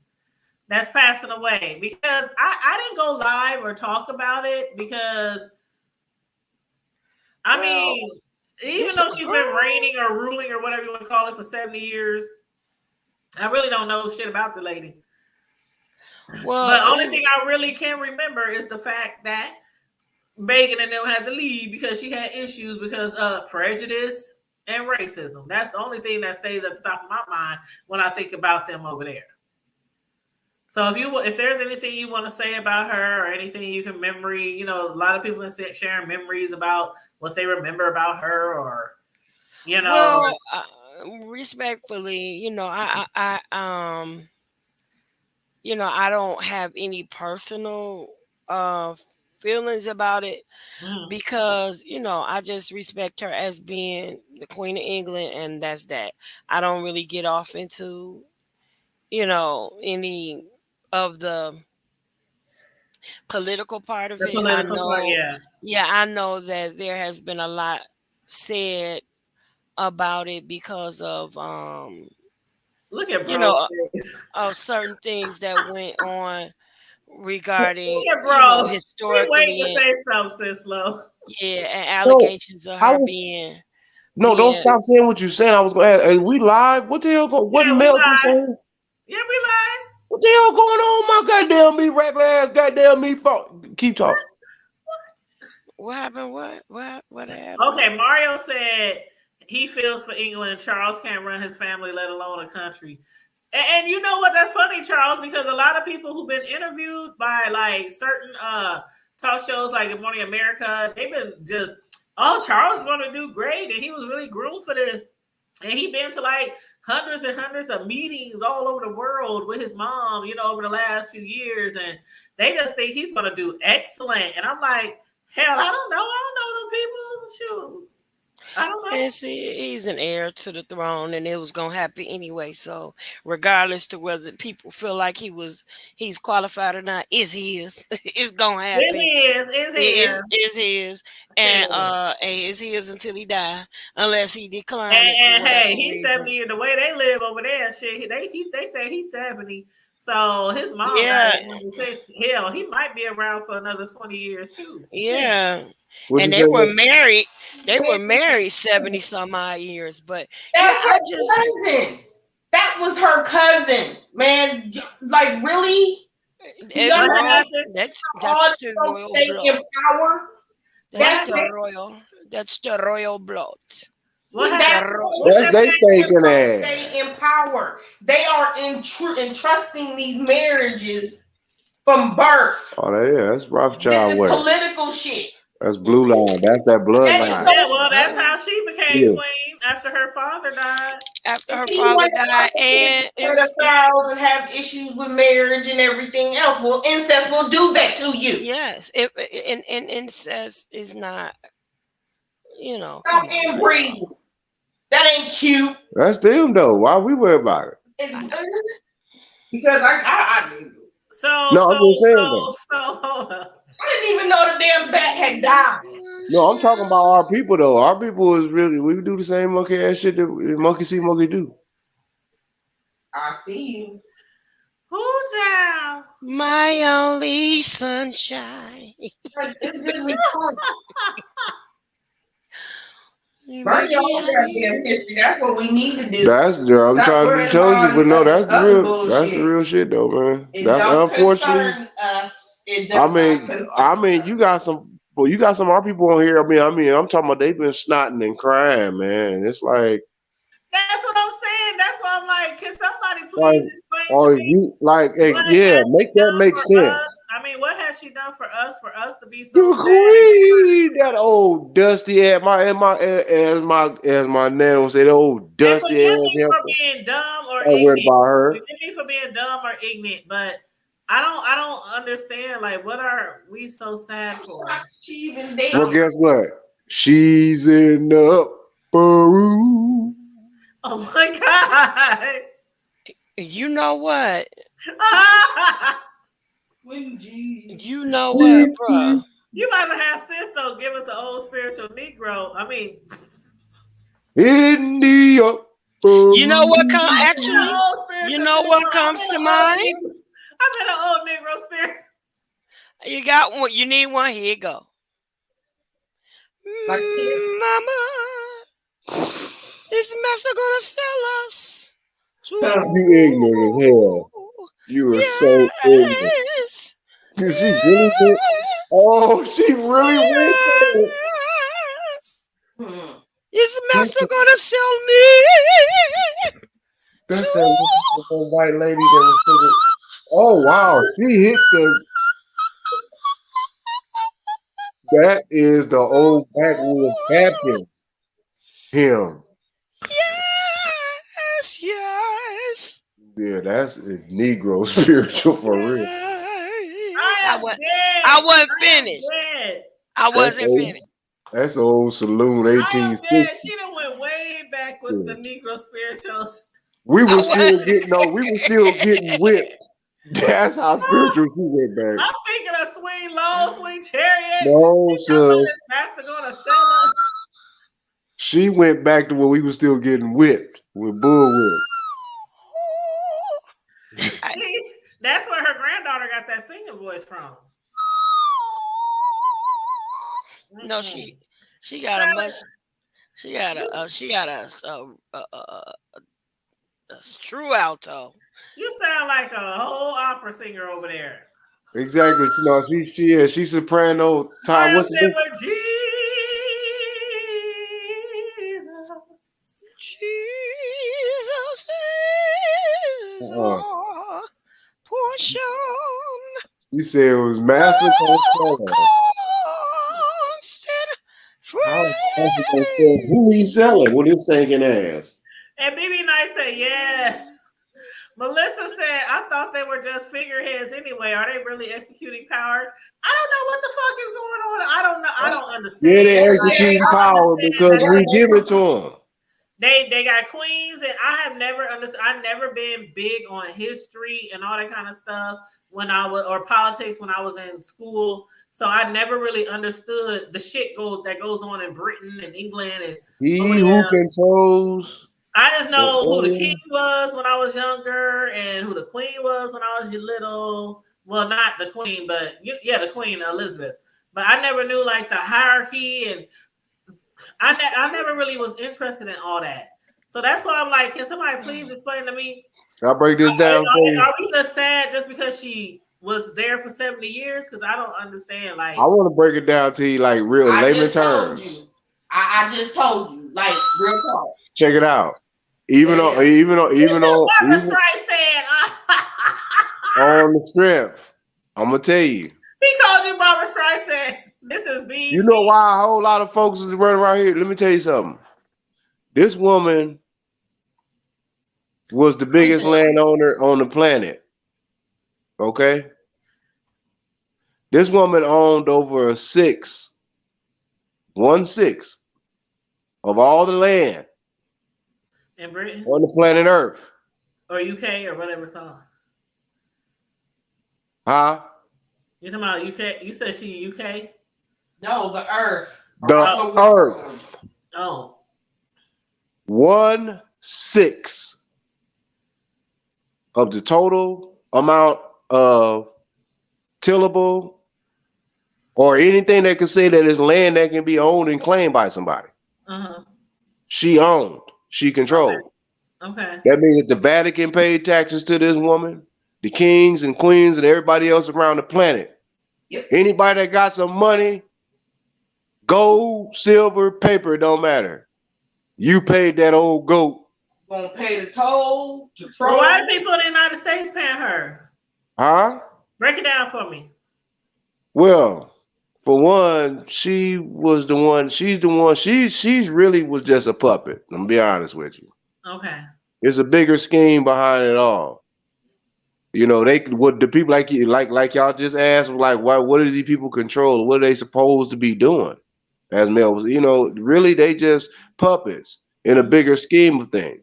that's passing away? Because I didn't go live or talk about it because I Well, mean, even this though she's been girl. reigning or ruling or whatever you want to call it for 70 years, I really don't know shit about the lady. Well, But only thing I really can remember is the fact that Megan and them had to leave because she had issues because of prejudice and racism. That's the only thing that stays at the top of my mind when I think about them over there. So if there's anything you want to say about her or anything you can memory, a lot of people are sharing memories about what they remember about her or you know. well, respectfully, I don't have any personal uh feelings about it Mhm. because I just respect her as being the Queen of England, and that's that. I don't really get off into any of the political part of The it. I political part, know, yeah. yeah, I know that there has been a lot said about it because of Look at you bro's know face. of certain things that went on regarding, bro. We waiting to historically, say something, sis Lo. and allegations of her being. No, don't stop saying what you're saying. I was going to ask, are we live? What the hell what Yeah, we Mel just live. saying? Yeah, we live. What the hell going on, my goddamn me, regular ass, goddamn me? Keep talking. What happened? What happened? Okay, Mario said he feels for England. Charles can't run his family, let alone a country. And you know what? That's funny, Charles, because a lot of people who've been interviewed by like certain talk shows like Good Morning America, they've been just, oh, Charles is going to do great, and he was really groomed for this. And he been to like hundreds and hundreds of meetings all over the world with his mom, over the last few years, and they just think he's going to do excellent. And I'm like, hell, I don't know. I don't know them people. Shoot. I don't know. And see, he's an heir to the throne, and it was gonna happen anyway. So, regardless to whether people feel like he's qualified or not, it's his. It's gonna happen. It's his, and it's his until he die, unless he declines it. And hey, he's 70. The way they live over there, shit. They say he's 70. So his mom, hell, he might be around for another 20 years too. Yeah. And they were married. They were married 70 some odd years, but cousin. That was her cousin, man. Like really? That's the royal blood. That's the royal blood. That's they thinking ass. Stay in power. They are entrusting these marriages from birth. Oh yeah, that's Rothschild way. Political shit. That's blue line. That's that bloodline. Yeah, well, that's how she became queen after her father died. And and have issues with marriage and everything else. Well, incest will do that to you. Yes, and incest is not, Stop and breathe. That ain't cute. That's them though. Why we worry about it? Because I didn't. Hold up. I didn't even know the damn bat had died. No, I'm talking about our people though. Our people is really, we do the same monkey ass shit that monkey see, monkey do. I see you. Who's down? My only sunshine. It's just retarded. Burn your own goddamn history. That's what we need to do. I'm trying to tell you, but no, that's the real shit though, man. That's unfortunately. I mean, you got some of our people on here. I mean, I'm talking about they've been snotting and crying, man. It's like. That's what I'm saying. That's why I'm like, can somebody please explain to me? You make that make sense. I mean, what has she done for us to be so sad? That old dusty ass, as my nan would say, the old dusty ass. Forgive me for being dumb or ignorant. Worried about her. Forgive me for being dumb or ignorant, but I don't understand. Like, what are we so sad for? Well, guess what? She's in the upper room. Oh my God! You know what? You know what, bro? You might have sis though give us an old spiritual Negro. I mean, in the upper you know what you know what comes to mind? I'm in an old Negro spirit. You got one. You need one. Here you go. Mama, is Master gonna sell us? You ignorant as hell. You are so ignorant. She really did. Oh, she really went. Is Master gonna sell me? That's that white lady that was singing. Oh wow, she hit the. That is the old backwoods Baptist hymn. Yes. Yeah, that's Negro spiritual for real. I wasn't finished. I wasn't finished. That's old saloon 1860. She done went way back with the Negro spirituals. We were still getting whipped. That's how spiritual she went back. I'm thinking of swing low, swing chariot. No, sis. Master gonna sell us. She went back to where we were still getting whipped with bull whip. That's where her granddaughter got that singing voice from. No, she got a much. She got a true alto. You sound like a whole opera singer over there. Exactly. You know, she's soprano. All Time. right, What's I said, the but Jesus. Jesus is our portion. You said it was Master Control. How Master Control? Who he selling with his thinking ass? And BB Knight said, yes. Melissa said, I thought they were just figureheads anyway. Are they really executing power? I don't know what the fuck is going on. I don't know. I don't understand. Yeah, they executing power because we give it to them. They got queens, and I have never understood. I've never been big on history and all that kind of stuff when I was, or politics when I was in school. So I never really understood the shit that goes on in Britain and England and He who controls. I just know who the king was when I was younger and who the queen was when I was little. Well, not the queen, but the queen, Elizabeth. But I never knew like the hierarchy, and I never really was interested in all that. So that's why I'm like, can somebody please explain to me? I'll break this down for you. Are we just sad just because she was there for 70 years? Because I don't understand. Like, I want to break it down to you like real layman terms. I just told you, like real talk. Check it out. Even on Barbra Streisand on the strength, I'm gonna tell you. He called you Barbra Streisand. This is BT. You know why a whole lot of folks is running around here? Let me tell you something. This woman was the biggest landowner on the planet. Okay? This woman owned over 1/6 of all the land in Britain on the planet Earth. Or UK or whatever song. Huh? You talking about UK? You said she UK? No, the Earth. The Earth. Oh. 1/6 of the total amount of tillable or anything that can say that is land that can be owned and claimed by somebody. Uh-huh. She owned. She controlled. Okay. That means that the Vatican paid taxes to this woman, the kings and queens and everybody else around the planet. Yep. Anybody that got some money, gold, silver, paper, it don't matter. You paid that old goat. Gonna pay the toll. Well, why are people in the United States paying her? Huh? Break it down for me. Well, for one, she was the one. She's the one. She's really was just a puppet. I'm gonna be honest with you. Okay. There's a bigger scheme behind it all. You know, what the people like y'all just asked, like, what do these people control? What are they supposed to be doing? As Mel was, really they just puppets in a bigger scheme of things.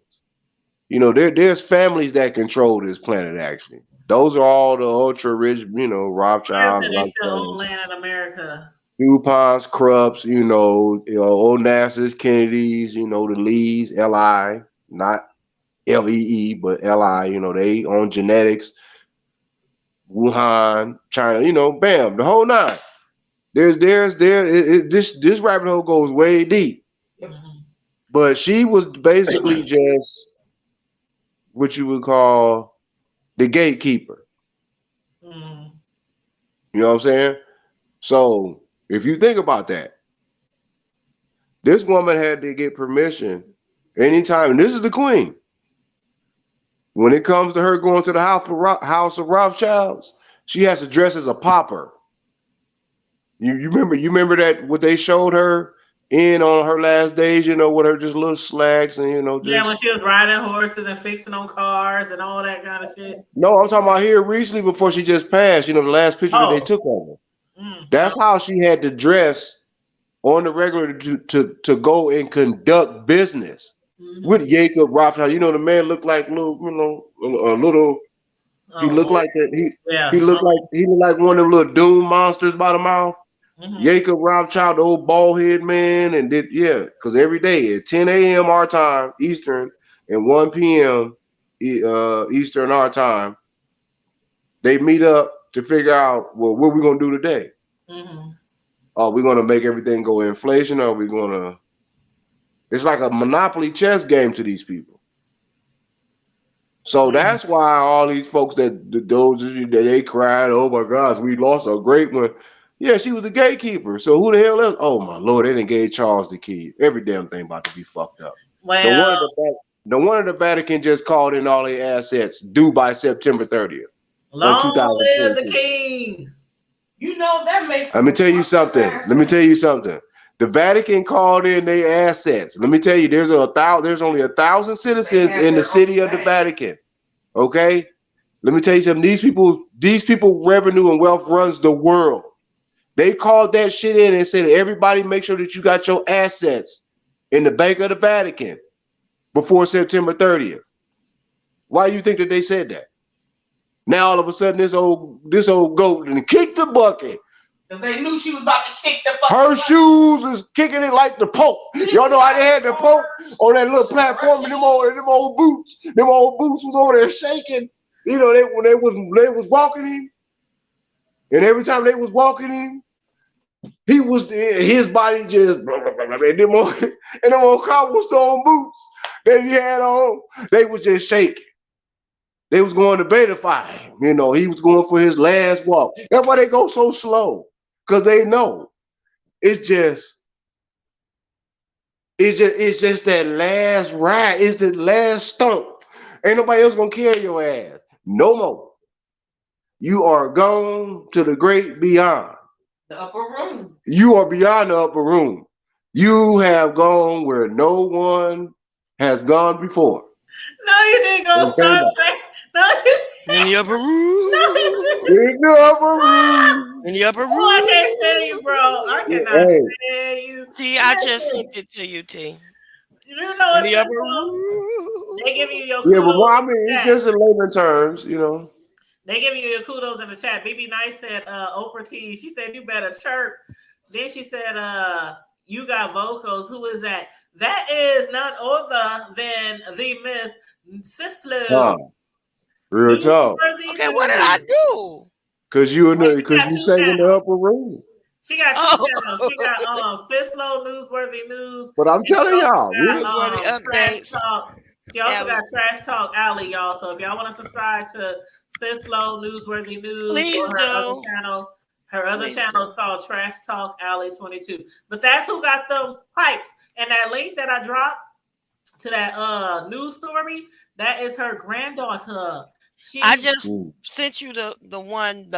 There's families that control this planet actually. Those are all the ultra rich, Rothschild, they still own land in America. DuPonts, Krupps, Onassas, Kennedys, the Lees, LI, not LEE, but LI, they own genetics, Wuhan, China, bam, the whole nine. This rabbit hole goes way deep. Mm-hmm. But she was basically just what you would call the gatekeeper. Mm-hmm. You know what I'm saying? So if you think about that, this woman had to get permission anytime, and this is the queen. When it comes to her going to the house of Rothschilds, she has to dress as a pauper. You remember that what they showed her in on her last days, with her just little slacks and just when she was riding horses and fixing on cars and all that kind of shit. No, I'm talking about here recently before she just passed. The last picture that they took of her. That's how she had to dress on the regular to go and conduct business with Jacob Rothschild. The man looked like a little. He looked like that. He looked like one of them little doom monsters by the mouth. Jacob Rothschild, the old bald head man, and because every day at 10 a.m. our time Eastern and 1 p.m. Eastern our time, they meet up to figure out, well, what we gonna do today? Mm-hmm. Are we gonna make everything go inflation? Or are we gonna? It's like a monopoly chess game to these people. So that's why all these folks those that they cried, oh my gosh, we lost a great one. Yeah, she was the gatekeeper. So who the hell else? Oh my lord, they didn't gave Charles the key. Every damn thing about to be fucked up. Well, The one in the Vatican just called in all their assets due by September 30th of long live the 2022. king. You know that makes. Let me tell you something. The Vatican called in their assets. Let me tell you, there's only 1,000 citizens in the city of the Vatican. Okay, let me tell you something. These people, revenue and wealth runs the world. They called that shit in and said, everybody, make sure that you got your assets in the Bank of the Vatican before September 30th. Why do you think that they said that? Now all of a sudden, this old goat and kicked the bucket. Because they knew she was about to kick the fucking Her shoes is kicking it like the Pope. Y'all know how they had the Pope on that little platform, and them old boots was over there shaking. You know, when they was walking him, and every time they was walking him, his body just and them old cobblestone boots that he had on, they was just shaking. They was going to baitify him. You know, he was going for his last walk. That's why they go so slow, because they know it's just that last ride. It's the last stump. Ain't nobody else gonna carry your ass no more. You are gone to the great beyond. The upper room. You are beyond the upper room. You have gone where no one has gone before. No, you didn't go Star Trek. No, in the upper room. In the upper room. In the upper room. Oh, I can't stand you, bro. I cannot stand you. T, I just sent it to you, T. You know in the upper room. They give you your kudos. Yeah, kudos. but I mean, it's just in layman terms, you know. They give you your kudos in the chat. BB Nice said, Oprah T. She said, you better chirp. Then she said, you got vocals. Who is that? That is none other than the Miss Sisler. Real talk. Okay, what did I do? Because you sang in the upper room. She got two channels. She got Sislo Newsworthy News. But I'm telling y'all, Newsworthy updates. She also got Trash Talk Alley, y'all. So if y'all want to subscribe to Sislo Newsworthy News or her other channel, is called Trash Talk Alley 22. But that's who got them pipes. And that link that I dropped to that news story, that is her granddaughter. I just sent you the one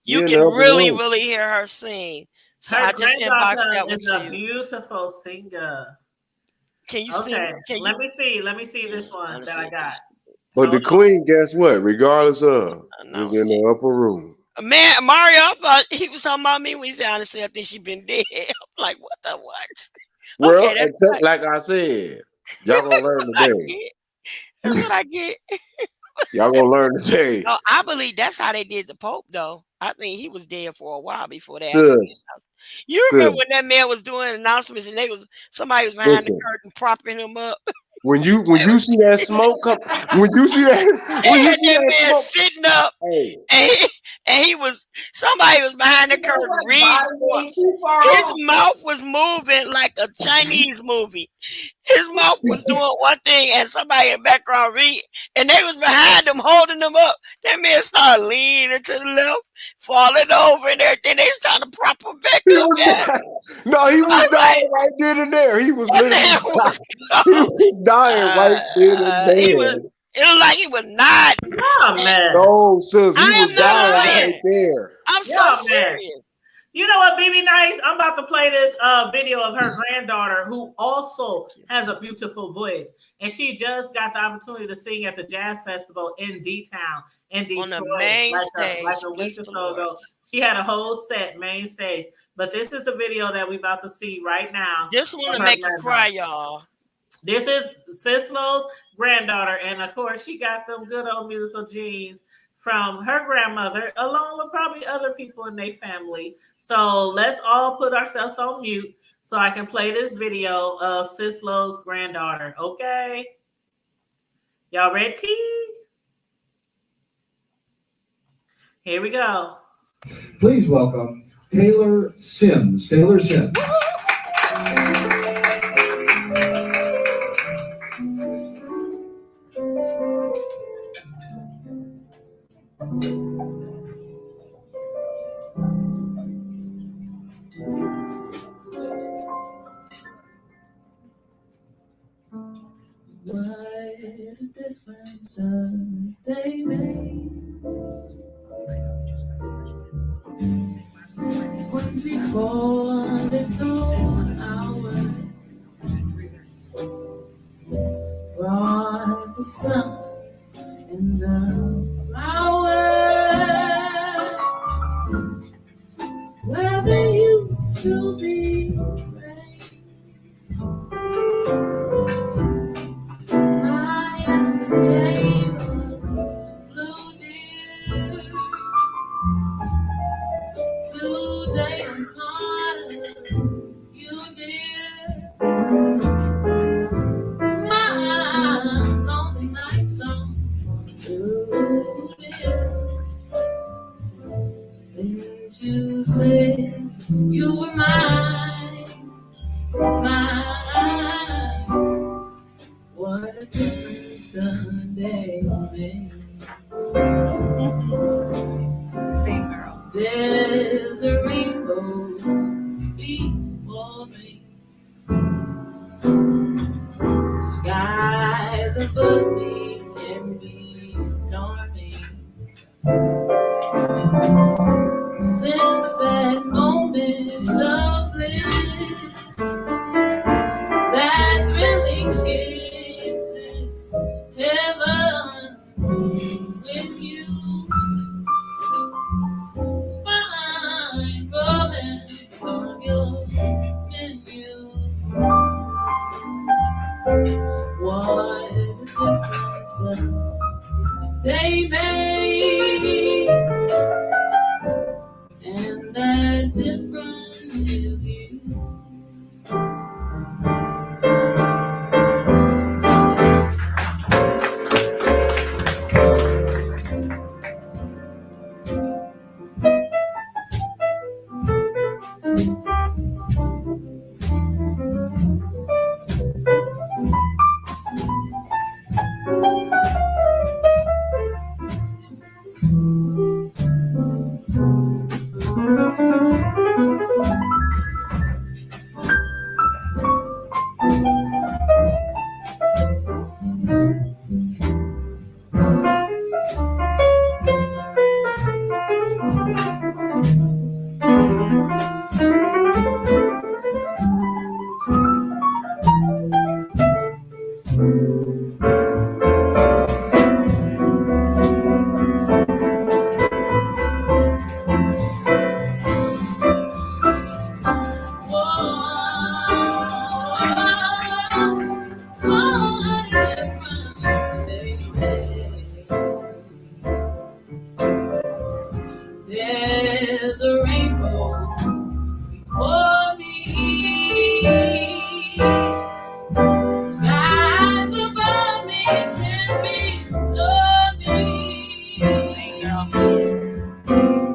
you can really hear her sing. So her I just inboxed that one is to a you. beautiful singer. Can you sing? Let me see this one that I got. But the queen, guess what? Regardless of, was in the upper room. Man, Mario, I thought he was talking about me when he said, honestly, I think she's been dead. I'm like, what the what? Well, okay, like I said, y'all gonna learn today. That's what I get. Y'all gonna learn today. No, I believe that's how they did the Pope, though. I think he was dead for a while before that. You remember when that man was doing announcements and somebody was behind the curtain propping him up? When you see that smoke come, when you see that man smoke sitting up, and somebody was behind the curtain reading. His mouth was moving like a Chinese movie. His mouth was doing one thing, and somebody in the background reading, and they was behind him holding him up. That man started leaning to the left, falling over, and everything. They was trying to prop him back up. No, he was dying right then and there. He was literally dying right then and there. It looked like he was not. No, sis, he was dying right there. I'm so serious. You know what, BB Nice? I'm about to play this video of her granddaughter, who also has a beautiful voice, and she just got the opportunity to sing at the Jazz Festival in D-Town in Detroit, on the main stage, like a week or so ago. She had a whole set main stage, but this is the video that we're about to see right now. This one to make you cry, y'all. This is Sislo's granddaughter, and of course, she got them good old musical genes from her grandmother, along with probably other people in their family. So let's all put ourselves on mute so I can play this video of Sislo's granddaughter. Okay? Y'all ready? Here we go. Please welcome Taylor Sims. Taylor Sims. What a difference they made. 24 little hours brought the sun and the flowers where there used to be rain. My yesterday was blue, dear. Today I'm part of you, dear. My lonely nights on blue, dear. Since you said you were mine, mine. What a difference a day made. Same girl. There's a rainbow before me. Skies above me can be stormy. Since that moment of bliss, that thrilling kiss, it's heaven with you. Find romance on your menu. What a difference they made, and that difference is you. There's a rainbow for me. Skies above me can be stormy.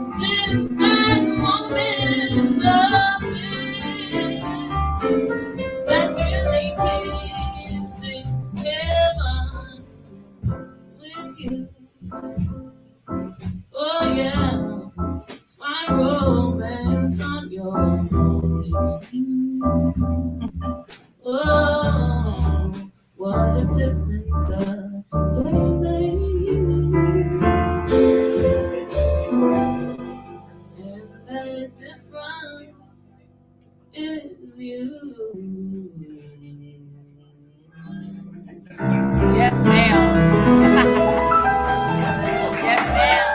Since that moment of bliss, that really kisses heaven with you. Oh yeah. My romance on your oh, what a difference a day made. And that difference is you. Yes, ma'am. Yes, ma'am.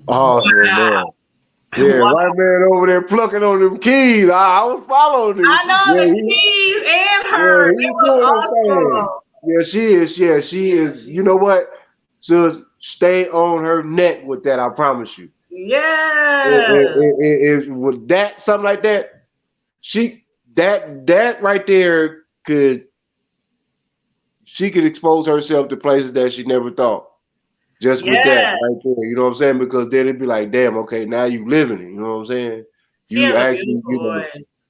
Awesome, man. Yeah, Wow. white man over there plucking on them keys. I was following this. I know Yeah, the keys and her. yeah, It he was doing his awesome. thing. Yeah, she is. Yeah, she is. You know what? Just stay on her neck with that. I promise you. Yeah. With that, something like that, that right there could she could expose herself to places that she never thought. Just with that Yes, right there, you know what I'm saying? Because then it'd be like, damn, okay, now you living it. You know what I'm saying? she You has a actually, beautiful voice.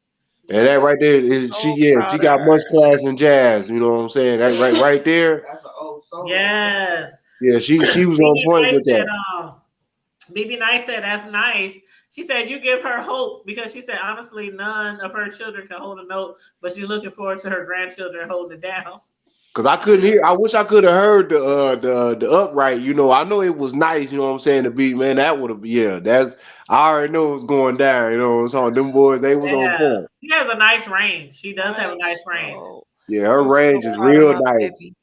and that Yes. right there is she. So Yeah, she proud of got her. much class in jazz. You know what I'm saying? That right there. That's an old soul. Yes. Yeah, she was on BB point Nice with said, that. BB Nice said, that's nice. She said, you give her hope because she said, honestly, none of her children can hold a note, but she's looking forward to her grandchildren holding it down. Cause I couldn't hear. I wish I could have heard the upright. You know, I know it was nice. You know what I'm saying? The beat, man, that would have. Yeah, that's. I already know it was going down. You know, so them boys, they was on Yeah. point. She has a nice range. She does have a I'm nice range. so Yeah, her I'm so range is proud of real my nice. baby.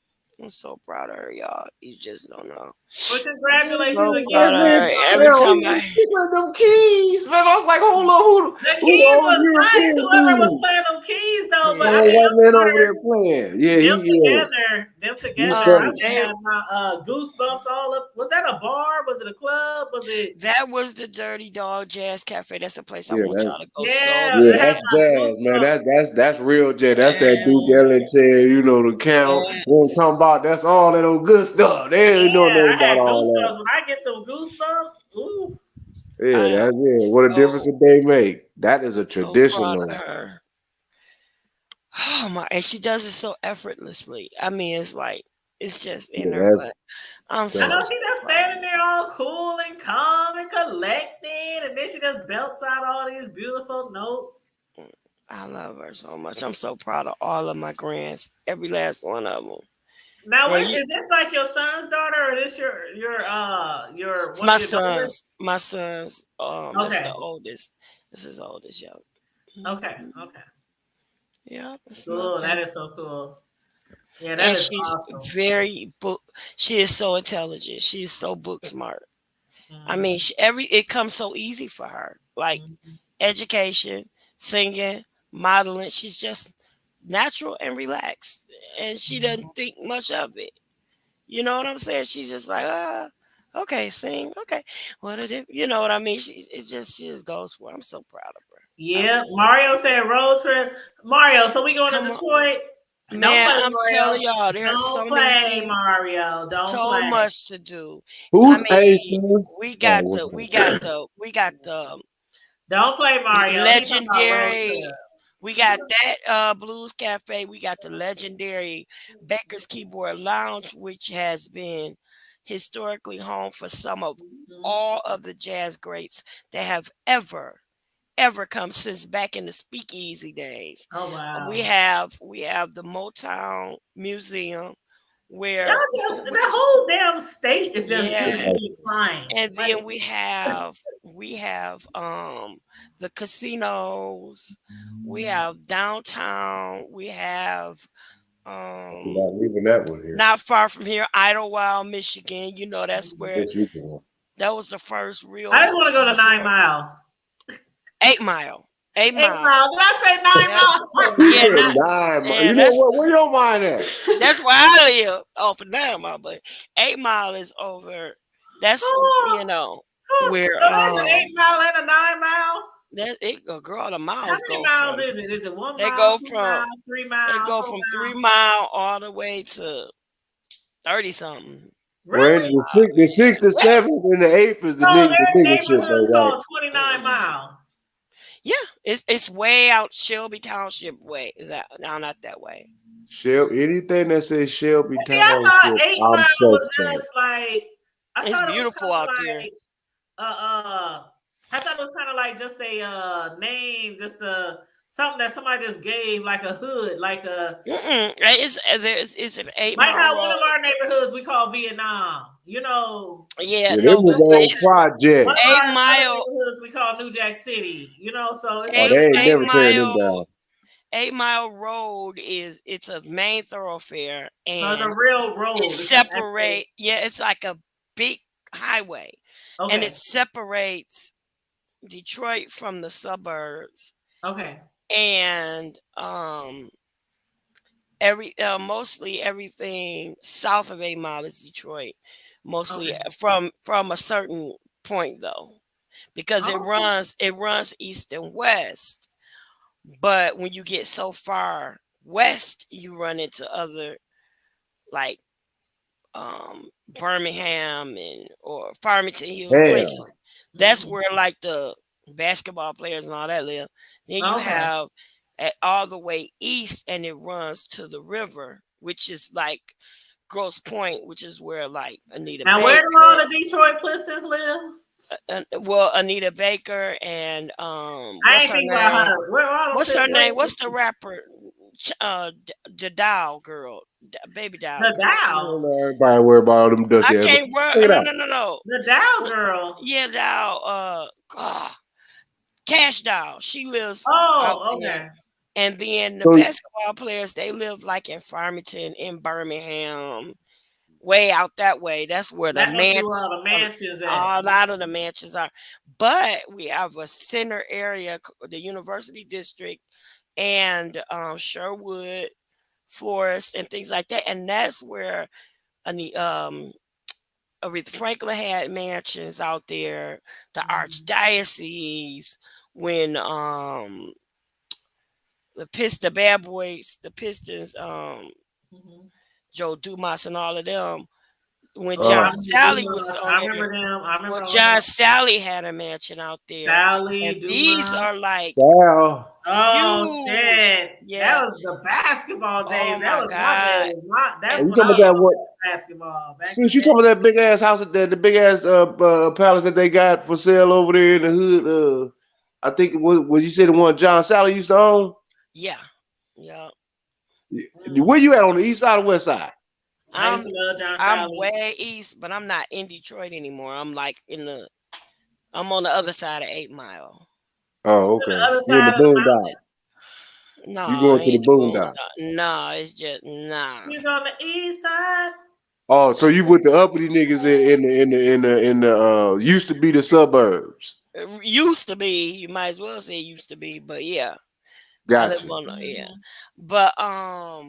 I'm so proud of her, y'all. You just don't know. Well, I'm congratulations so again. proud of her. Every time I He played them keys, man. I was like, hold on, The who the keys old was nice. European Whoever was dude? playing them keys, though, but That I yeah. old am white man over honored. there playing. Yeah, Them yeah, together, them he's together. I funny. would They have my goosebumps all up. Was that a bar? Was it a club? Was it? that was the Dirty Dog Jazz Cafe. That's a place I Yeah, want that's y'all to go so Yeah, yeah, it bad. had that's my jazz, man. goosebumps. That's real jazz. That's that Duke And Ellington, you know, the count. What I'm yes. talking about, that's all that old good stuff. They ain't know Yeah, nothing I about had all that. goosebumps. When I get them goosebumps, ooh. Yeah, I am that's yeah. What a difference so a day make. That is a so proud of traditional. her. Oh my, and she does it so effortlessly. I mean, it's like it's just in Yeah, her, that's but I'm I that. know so she just proud of standing there all cool and calm and collected, and then she just belts out all these beautiful notes. her. I love her so much. I'm so proud of all of my grands, every last one of them. Now, Girl, what is this like your son's daughter, or this your it's one of your daughters? my sons. This the Okay, oldest. This is oldest, yo. okay, Mhm. okay. Yeah, it's my Cool. That baby. is so cool. Yeah, that And is she's awesome. very book. She is so intelligent. She's so book smart. I Mhm, mean, every it comes so easy for her. Like mhm, education, singing, modeling. She's just natural and relaxed, and she doesn't mhm. think much of it. You know what I'm saying? She's just like, okay, sing, okay, what did it? You know what I mean? She just goes for it. I'm so proud of her. I Yeah, really, Mario said road trip. Mario, so we going to come on, Detroit? Don't man. play, I'm telling Mario. y'all, there's Don't so many play, things, Mario. Don't so play. much to do. I Who's mean, Aces? we Oh, got what's the, that? Don't play, Mario. He talking about road legendary. We got that blues cafe. We got the legendary Baker's Keyboard Lounge, which has been historically home for some of trip. all of the jazz greats that have ever come since back in the speakeasy days. Oh wow. We have the Motown Museum Y'all where just which that is whole damn state is just yeah, beautifully fine. and Like then we have the casinos, we have downtown, we have You're um not leaving that one here. not far from here, Idlewild, Michigan. You know that's where Yes, you can. that was the first I real just want to go to Nine resort. Mile. 8 Mile. Eight 8 Mile. Mile. Did I say Nine Yeah. Mile? He Yeah, said not nine. You and know what? Where your mind at? that's where I live off of 9 Mile, but 8 Mile is over. That's Oh, oh. where So there's an 8 mile and a 9 mile. that it a girl the How miles many go miles from is it? Is it one they mile, go two from miles, three they miles, go four from miles? 3 mile all the way to 30 something. Range Really? the sixth, the seventh, and the eighth is So the their nigga shit neighborhood is though, right? called 29 Mm. Mile. Yeah, it's way out Shelby Township way. That no, not that way. Anything that says Shelby See, I thought Township, 8 Mile I'm was suspect. just like I It's thought it was beautiful kind of out there. like uh uh I thought it was kind of like just a name, just something that somebody just gave, like a hood, like a It's an eight like mile how one road. of our neighborhoods we call Vietnam. You know, Yeah, Yeah, them no, was but on it's one of projects. eight our other mile neighborhoods we call New Jack City. You know, so it's Oh, a eight they ain't eight never tearing them mile down. 8 Mile Road it's a main thoroughfare so it's a and real it road. It's an actual separate. Yeah, it's like a big highway, and it okay, separates Detroit from the suburbs. okay, And mostly everything south of 8 Mile is Detroit. Mostly okay. from a certain point though, because it Oh, runs east and west. But when you get so far west, you run into other like Birmingham and or Farmington Hills places. Hell, That's where like the basketball players and all that live. Then you Okay. have all the way east, and it runs to the river, which is like Grosse Point, which is where like Anita Now, where Baker. do all the Detroit Pistons live? Well, Anita Baker and I what's ain't her think about name? her. Where all What's her them name? What's the rapper? The Dow girl, Baby Dow the girl. Dow, everybody worry about all them duck I ass. can't Check work. it No, out. no, no, no. the Dow girl. Yeah, Dow. Cash Doll. She lives out Oh, there. okay. And then the So basketball players, they live like in Farmington, in Birmingham, way out that way. That's where the That must be man, where all the mansions at. a lot of the mansions are. But we have a center area, the University District, and Sherwood Forest, and things like that. And that's where Aretha Franklin had mansions out there. The Archdiocese, when the Bad Boys, the Pistons, Joe Dumas and all of them. When Yeah, John uh, Sally was on I there, remember them. I well, remember all them. John Sally had a mansion out there, Sally, and these Dumas. are like Sal. Oh huge. shit! That Yeah. was the basketball Oh days. That my was my day. God. Was my, And that's You when talking I about that was what? basketball back in Since the you day. talking about that big ass house, the big ass palace that they got for sale over there in the hood. I think it was you said the one John Sally used to own. yeah, yeah. Where you at on the east side or west side? I used I'm to love John I'm Sally. way east, but I'm not in Detroit anymore. I'm on the other side of 8 Mile. Oh, To the okay. other You in the side of the mountain. boondocks. No, You I going to the ain't the moon. boondocks. No, it's just nah. He's on the east side. Oh, so you with the uppity niggas in the used to be the suburbs. It used to be, you might as well say it used to be, but yeah, I live Gotcha. on the yeah. But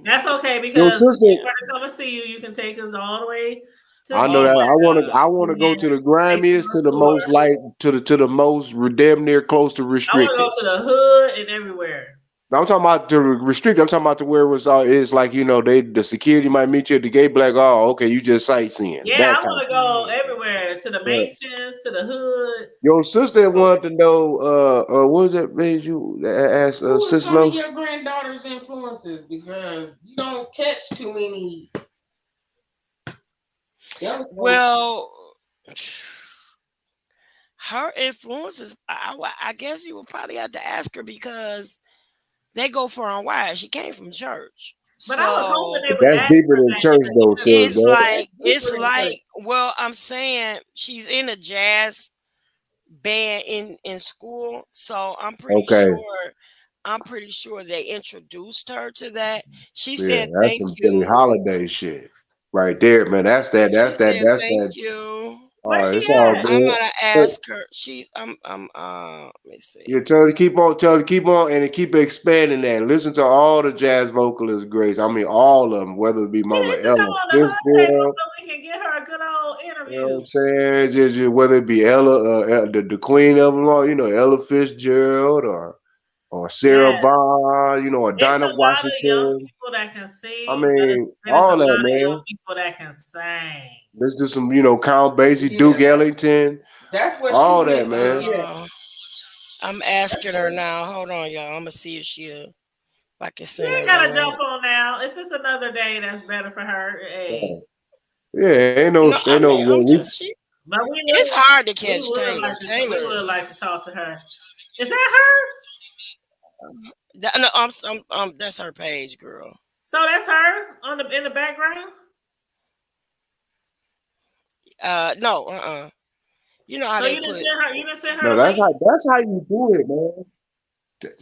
That's okay Your because sister, if we're to come and see you, you can take us all the way to I know oh that. my Detroit. god. I want to And go to the take you grimiest, on to a the tour. most light, to the most damn near close to I want to go restricted. to the hood and everywhere. I'm talking about the restricted. I'm talking about to where it was is like the security might meet you at the gate, be like, oh, okay, you just sightseeing Yeah, I that type. want to go everywhere to the Yeah. mansions, to the hood. Your sister wanted to know, what was that made you ask, Who are Sis some of Lo? your granddaughter's influences? Because you don't catch too many young folks. Well, her influences, I guess you would probably have to ask her because they go far and wide. She came from church. But I was hoping So they would That's ask deeper her than that in church the though, sis. interview. it's That, That's like deeper than church. well, I'm saying she's in a jazz band in school, so okay. I'm pretty sure they introduced her to that. She Yeah, said that's thank some Billie you. Holiday shit right there, man. That's that. She That's that. said That's thank that. you. All Where's right, she it's all at? I'm good. gonna But ask her. I'm let me see. you tell her to keep on, and to keep expanding that. Listen to all the jazz vocalists, Grace. I mean, all of them, whether it be She Mama needs to come Ella on the hood table Fitzgerald, so we can get her a good old you know what interview. I'm saying? Just whether it be Ella, the queen of them all, Ella Fitzgerald or Sarah Yes. Vaughan, or It's a Dinah lot of young Washington. people that can I sing, but mean, then it's a all that, lot of young man. people that can sing. Let's do some, Count Basie, Yeah, Duke Ellington, that's what she all that, went. man. Yeah, I'm asking her now. Hold on, y'all. I'm gonna see if I can She send ain't her the gotta jump link. on now. If it's another day that's better for her, hey. Yeah, No, I ain't no. mean I'm Well, just she. But It's hard to catch Taylor. we Taylor. would like to talk to her. Is that her? No, that's her page, girl. So that's her on in the background. No, You know how So they you didn't put. send her. You didn't send her no, the link. that's how you do it, man.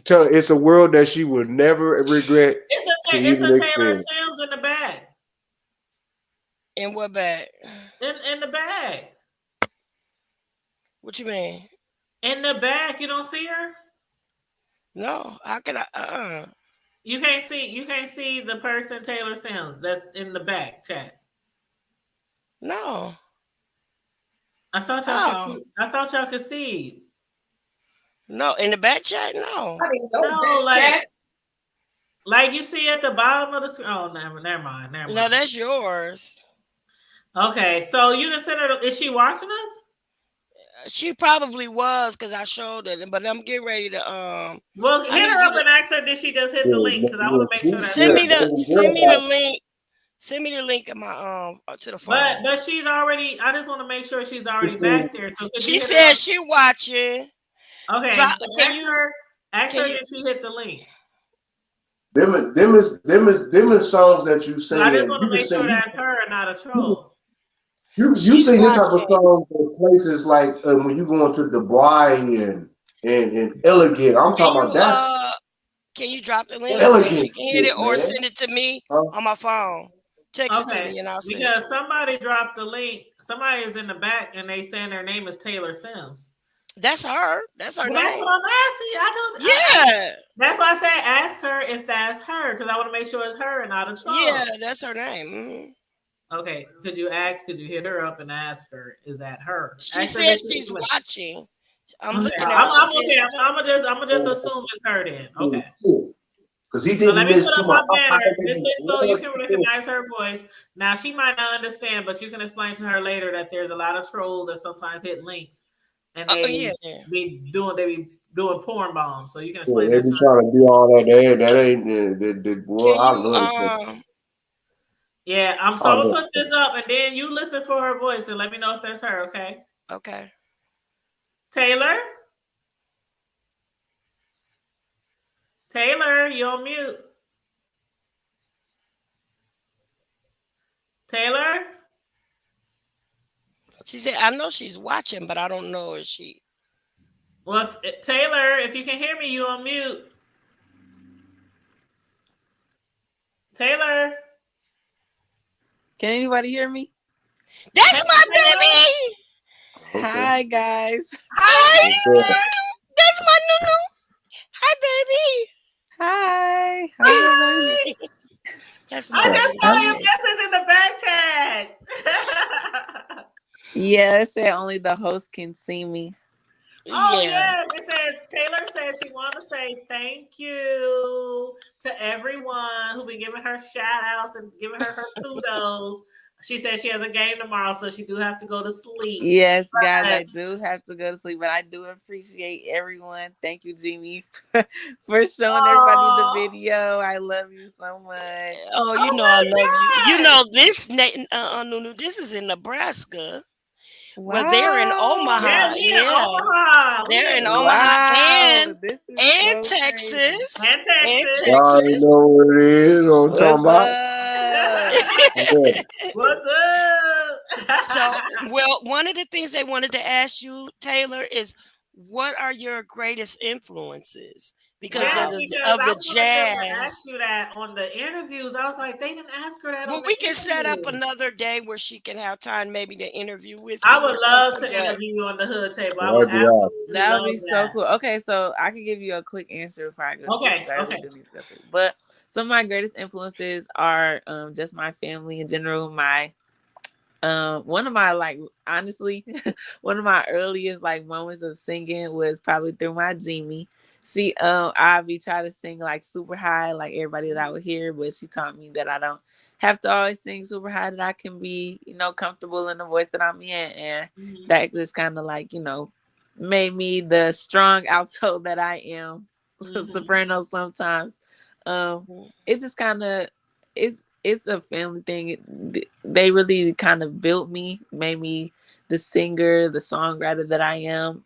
Tell her it's a world that she would never regret to It's even a Taylor experience. Sims in the bag. In what bag? In the bag. What you mean? In the bag. You don't see her. No, how can I? You can't see. You can't see the person Taylor Sims that's in the back chat. No. I thought y'all could How? see. I thought y'all could see. No, in the back chat, no. I didn't know No, that like chat. Like you see at the bottom of the screen. Oh, never mind. No, that's yours. Okay, so you didn't send her. Is she watching us? She probably was because I showed it, but I'm getting ready to Well, I hit need her you up to and ask her. Did she just hit the link? Because I want to make sure that's send her. me the link. Send me the link in my to the phone. But she's already. I just want to make sure she's already back there. So could you She hit her said up? she watching. Okay, Drop. so Can ask you? her. Ask Can her. you? Did she hit the link? Them is songs that you So I just singing. want You to can make sure sing. that's her and not a troll. You She's sing this type of watching. song in places like when you go into Dubai and Elegant. I'm Can talking you about that's can you drop the link so elegant she can hit shit, it or man. send it to me Huh? on my phone? Text it to Okay, me and I'll send it to because her. somebody dropped the link. Somebody is in the back and they saying their name is Taylor Sims. That's her. That's her Well, that's what name. I'm asking. I don't. Yeah. That's why I said ask her if that's her because I want to make sure it's her and not a troll. Yeah, that's her name. Okay, could you ask? Could you hit her up and ask her? Is that her? She Ask her. said she's watching. I'm Okay, looking at her. She I'm says okay. she's I'm gonna just assume it's her then. Okay. Because he So let didn't me miss put too up my much. banner, Mrs. So you can recognize her voice. Now she might not understand, but you can explain to her later that there's a lot of trolls that sometimes hit links, and oh yeah. be doing porn bombs. So you can Yeah, explain they that to be her. trying to do all that. That ain't the boy. Can I you love it. Yeah, so I I'm love gonna put this up, and then you listen for her voice and let me know if that's her. Okay. Okay. Taylor. Taylor, you on mute. Taylor. She said, I know she's watching, but I don't know if she. Well, Taylor, if you can hear me, you on mute. Taylor. Can anybody hear me? That's my baby. Okay. Hi guys. Hi. Okay. That's my Nunu. Hi, baby. Hi. How's everybody? That's I my just baby. saw your message in the back chat. Yeah, it said only the host can see me. Oh Yeah. yes, it says Taylor says she want to say thank you to everyone who been giving her shout outs and giving her kudos. She said she has a game tomorrow, so she do have to go to sleep. Yes, guys, But I do have to go to sleep, but I do appreciate everyone. Thank you, Jamie, for showing everybody the video. I love you so much. Oh, you oh know I my love you. You God. know this, Nunu. This is in Nebraska. Well, they're in Wow. Yeah, Omaha. we in Yeah, Omaha. they're in Omaha Wow. This is and so crazy. Texas And and Texas. Y'all already Texas. know what it is. What I'm talking What's about. up? Yeah. What's up? So, well, one of the things they wanted to ask you, Taylor, is what are your greatest influences because Yes, Wow. because of I the wanted them to ask jazz? you that on the interviews. I was like, they didn't ask her that Well, on the we can set up interview. another day where she can have time, maybe to interview with I you or would love something. to But interview you on the hood table. I would That'd be awesome. absolutely That would love be so that. cool. Okay, so I can give you a quick answer before I go to sleep because I really Okay. do need to go to sleep. But some of my greatest influences are just my family in general. My one of my like honestly one of my earliest like moments of singing was probably through my Jamie. She I be trying to sing like super high like everybody that I would hear, but she taught me that I don't have to always sing super high, that I can be, comfortable in the voice that I'm in, and that just kind of like, made me the strong alto that I am. Soprano sometimes. It just kind of it's a family thing. They really kind of built me, made me the singer, the songwriter that I am.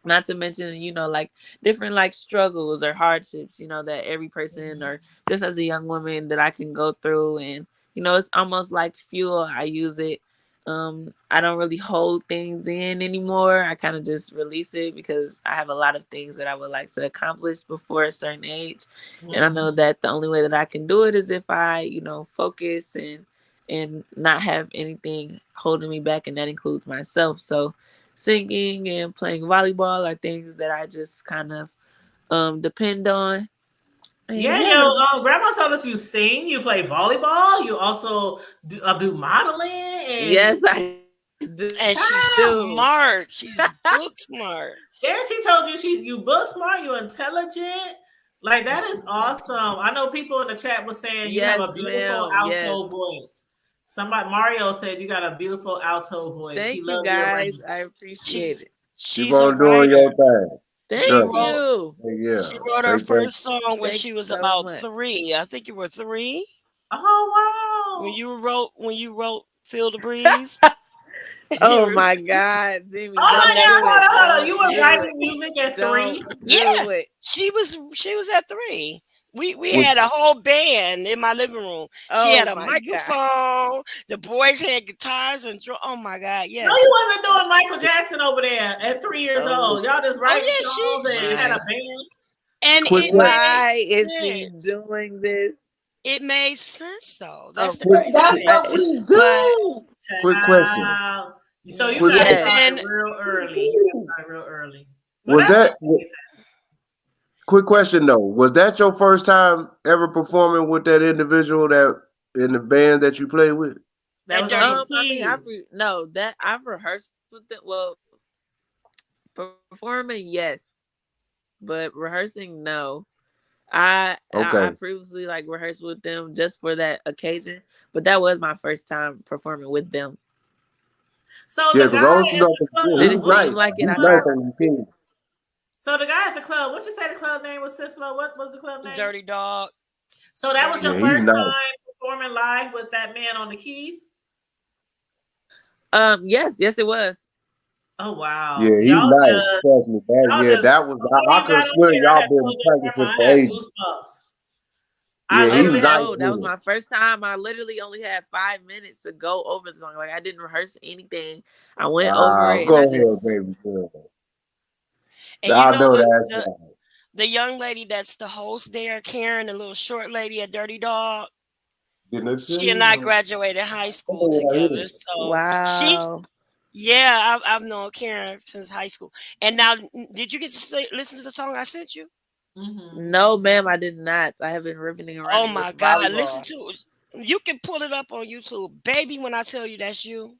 Not to mention, like different like struggles or hardships, that every person or just as a young woman that I can go through. And, it's almost like fuel. I use it. I don't really hold things in anymore. I kind of just release it because I have a lot of things that I would like to accomplish before a certain age. And I know that the only way that I can do it is if I, focus and not have anything holding me back, and that includes myself. So singing and playing volleyball are things that I just kind of depend on. And Yeah, yeah, yo, grandma told us you sing, you play volleyball, you also do modeling, and yes, I do. and she's smart. She's book smart. yeah, she told you you book smart, you intelligent. Like that is awesome. I know people in the chat was saying you have a beautiful ma'am. alto Yes. voice. Somebody Mario said you got a beautiful alto voice. He Thank you loved your guys. range. I appreciate She's it. Keep she's a on doing your writer. thing. She Thank Trust me. wrote you. Yeah. she wrote her Take that. first song when Thank she you was so about much. 3. I think you were 3 Oh when wow. you wrote "Feel the Breeze." Oh my God, Jimmy, Oh I'll my don't never God, do hold it. on, hold on. Don't You were do writing it. music at Don't 3? Yeah, do it. she was at 3. We Was, had a whole band in my living room. She had Oh a my God. microphone. The boys had guitars and oh my God, No, you yes. wasn't doing Michael Jackson over there at 3 years Oh old. Y'all just Oh writing yeah, songs and had a my. band. and quick it question. made Why is she sense. doing this? It made sense though. Oh That's the my Quick, crazy That's thing. what God. we But do. quick question. Child. So you yeah, Quick guys question. and Yes. started then real early. You guys started real early. But Was that's that amazing. quick question though? Was that your first time ever performing with that individual that in the band that you play with? That was on Dirty. those I mean, keys. no, that I've rehearsed with them. Well, performing, yes, but rehearsing, no. I Okay. previously like rehearsed with them just for that occasion, but that was my first time performing with them. So Yeah, the because guy I was at the yeah, Did he club, it was what seem nice. like it? He's I club? nice thought. on the team. So the guy at the club, what you say the club name was, Sisla? What was the club name? Dirty Dog. So that was Dirty your Yeah, Dog. he's first nice. time performing live with that man on the keys? Yes, it was. Oh wow. Yeah, he's nice. Trust me. That Y'all yeah, just that was as soon as I you could got have on swear here, I y'all had been told your practicing grandma, for I had ages. goosebumps. I Yeah, he Oh was literally nice had no, that was with it. my first time. I literally only had 5 minutes to go over the song. Like I didn't rehearse anything. I went over it and Go I ahead, just. baby girl. And you I know know the that's the the young lady that's the host there, Karen, the little short lady at Dirty Dog. didn't it She say? and I graduated high school Oh, together. So Wow. I've known Karen since high school. And now, did you get to listen to the song I sent you? No, ma'am, I did not. I have been riveting and Oh running with my God, listen volleyball. to it. You can pull it up on YouTube, baby. When I tell you that's you,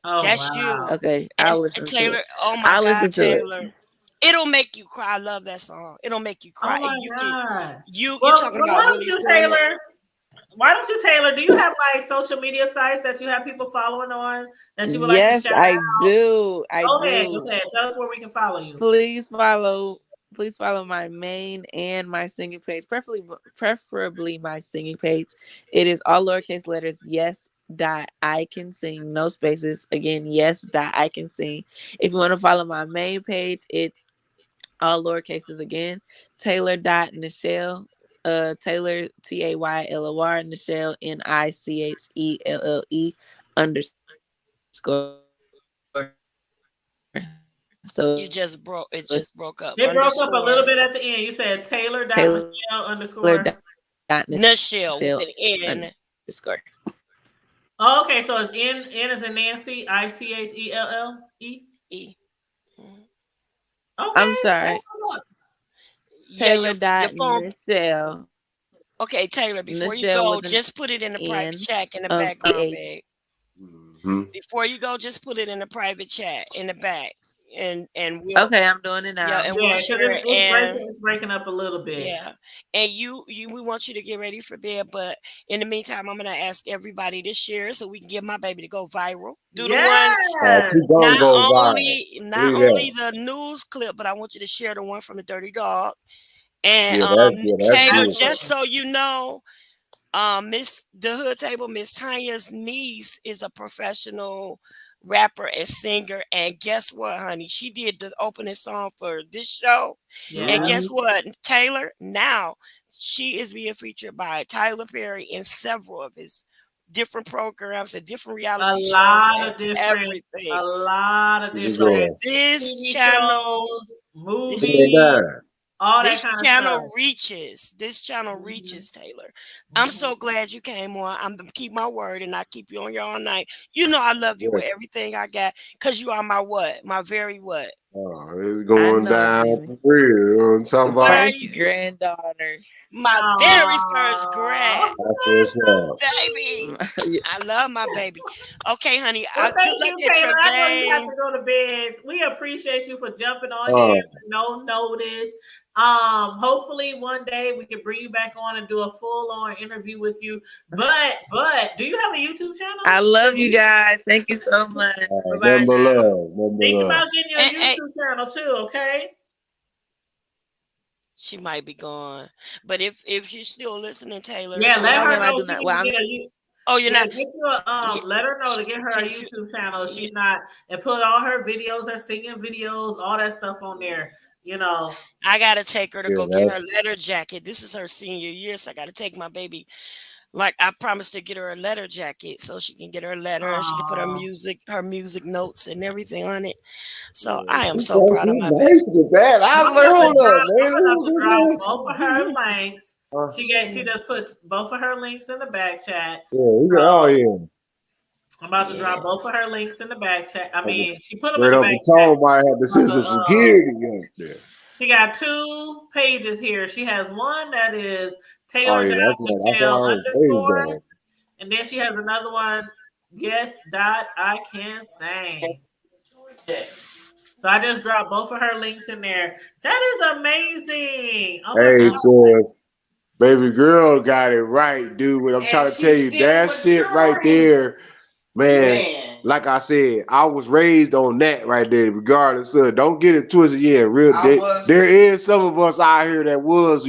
Oh that's you. wow. Okay, And, I'll and listen to Taylor, it. oh my I'll God, listen to it. Taylor, it'll make you cry. I love that song. It'll make you cry. Oh my You can, God. you're Well, talking why about don't really you, feeling it. Taylor? Why don't you, Taylor? Do you have like social media sites that you have people following on that you would like to Yes, shout I out? do. I Go ahead. do. Okay. Tell us where we can follow you. Please follow my main and my singing page, preferably my singing page. It is all lowercase letters. Yes. Dot I can sing, no spaces. Again, yes. Dot I can sing. If you want to follow my main page, it's all lowercases again. Taylor dot Nichelle. Taylor Taylor Nichelle Nichelle You So just broke. It it's just broke up. It broke up a little Underscore bit at the end. You said Taylor Taylor.Michelle dot underscore. Nichelle with an N. underscore. Oh, okay. So it's N is in Nancy, Ichelle. E. Mhm. I'm Okay. sorry. That's what's up. Yeah, Taylor your dot phone. Nichelle. Okay, Taylor. Before you Nichelle go, with an just put it in the private N chat in the P background, H. babe. Mm-hmm. Before you go, just put it in the private chat in the back, and we'll Okay, I'm doing it yeah, now. and we'll Yeah, because share it. And it's breaking up a little bit. yeah, and we want you to get ready for bed. But in the meantime, I'm gonna ask everybody to share so we can get my baby to go viral. Do the one Yes. She gonna not go viral. not Believe only that. the news clip, but I want you to share the one from the Dirty Dog. And That's Taylor, good. just Absolutely. so you know, Miss the Hood Table, Miss Tanya's niece is a professional rapper and singer. And guess what, honey? She did the opening song for this show. And Yeah. guess what, Taylor? Now she is being featured by Tyler Perry in several of his different programs and different A reality shows lot and of different, everything. a lot of Good So different girl. this TV channel, shows, this Put that movies, down. all that this kind of channel stuff. reaches. This channel Mhm. reaches, Taylor. I'm Mhm. so glad you came on. I'm gonna keep my word and I keep you on here all night. You know I love you Yeah. with everything I got because you are my what? My very what? Oh, it's I going know, down Jimmy. for real. You know what I'm talking What about? are First you? granddaughter. My very first grad. That's what's up. Baby. I love my baby. Okay, honey. Well, Good thank luck you, at Taylor. your I know you have game. to go to bed. We appreciate you for jumping on here. Oh, No notice. Hopefully one day we can bring you back on and do a full-on interview with you. But do you have a YouTube channel? I love you guys. Thank you so much. Bye-bye number now. love. Number Think love. about getting your YouTube channel too, okay? She might be gone. But if she's still listening, Taylor. Yeah, let No, her ma'am, I know do she not. can Well, I'm get a Oh, you're yeah, not. get you a let her know to get her a Get you- YouTube channel. yeah. She's not and put all her videos, her singing videos, all that stuff on there. You know, I gotta take her to Yeah, go get her letter jacket. This is her senior year, so I gotta take my baby. Like I promised to get her a letter jacket so she can get her letter and she can put her music notes and everything on it. So I am so proud of Be my baby. nice with that. I I'm learned gonna up, man. drop Who's both of her links. this? She just put both of her links in the back chat. Oh yeah. I'm about to drop both of her links in the back chat. I mean, she put them in Right the up back the chat. tone might have to send some security up there. She got 2 pages here. She has one that is Oh Taylor yeah, that's Michelle our underscore, page. and then she has another one. Yes, I can sing. So I just dropped both of her links in there. That is amazing. Oh my Hey, god. sis, baby girl got it right, dude. What I'm trying to tell you, that shit right there, man. Like I said, I was raised on that right there. Regardless of, don't get it twisted. Yeah, there is some of us out here that was,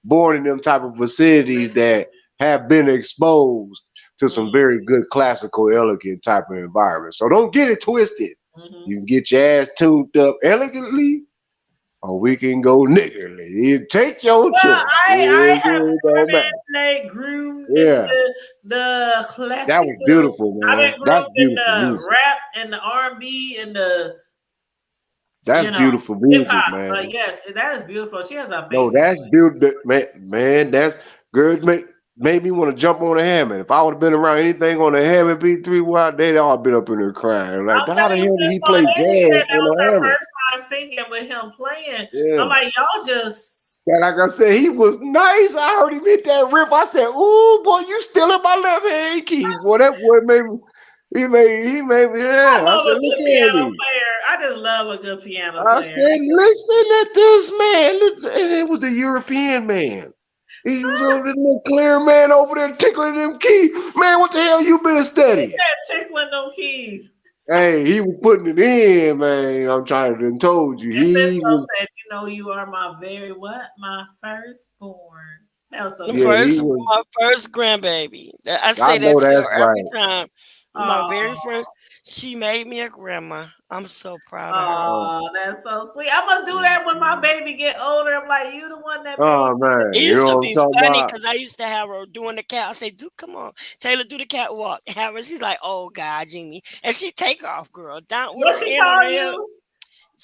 born in them type of facilities that have been exposed to some very good classical, elegant type of environment. So don't get it twisted. You can get your ass tuned up elegantly, or we can go niggerly. You take your choice. I have It don't matter. groomed Yeah, in the classical. that was beautiful, I've man. been That's groomed in beautiful the music. rap and the R&B and the That's beautiful hip music, hop. man. But yes, that is beautiful. She has an No, amazing. that's beautiful, man. Man, that's good. Made me want to jump on a Hammond. If I would have been around anything on the Hammond B3, well, they'd all been up in there crying. Like, I'm how the telling you, hell did sis, he play then she said jazz that on was the her Hammond? first time singing with him playing. Yeah. I'm like, y'all just. Yeah, like I said, he was nice. I heard him hit that riff. I said, "Ooh, boy, you still in my left hand keys." Boy, that boy made me. He made me. I Yeah. I love said, a "Look good at piano him." player. I just love a good piano I player. said, "Listen at this man." And it was the European man. He was over the little clear man over there tickling them keys. Man, what the hell you been He studying? said tickling them keys. Hey, he was putting it in, man. I'm trying to told you. And He Cisco was. said, you are my my firstborn. That was so Yeah, cute. he was. My first grandbaby. I I say that know to that's her every right. time. My very Oh, first. She made me a grandma. I'm so proud of her. oh, that's so sweet. I must do that when my baby get older. I'm like, you the one that made. Oh man, It you used know to what I'm be talking funny about? because I used to have her doing the cat. I say, "Dude, come on, Taylor, do the catwalk." Have her. She's like, "Oh God, Jimmy," and she take off, girl, down with What her she hand on call her hip. you?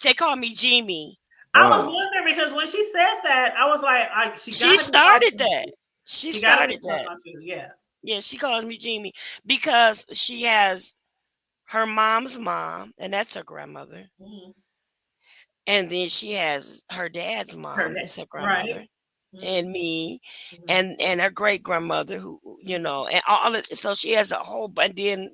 They call me Jimmy. I was wondering because when she said that, I was like, she She gotta be started talking. that. She She gotta be started talking that. about you. Yeah. Yeah, she calls me Jimmy because she has her mom's mom, and that's her grandmother. Mhm. And then she has her dad's Her mom, dad, it's her right? grandmother, Mhm. and me, Mhm. and her great grandmother, who and all of, so she has a whole. But then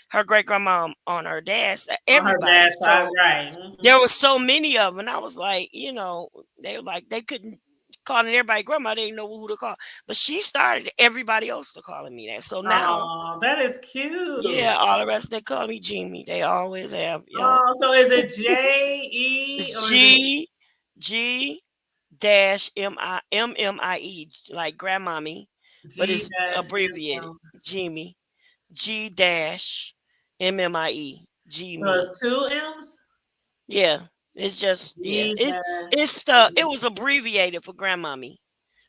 her great grandma on her dad's, On her everybody. dad's side, So right? Mhm. there was so many of them, and I was like, they were like they couldn't calling everybody grandma. They didn't know who to call, but she started everybody else to calling me that. So now, Oh, that is cute. yeah, all the rest they call me Jimmy. They always have, Oh, so is it J-E It's or is it G dash MMIE, like grandmommy, but G it's dash abbreviated. M? Jimmy. G dash MMIE. G So me. it's 2 M's? Yeah. It's just G dash. it was abbreviated for grandmommy.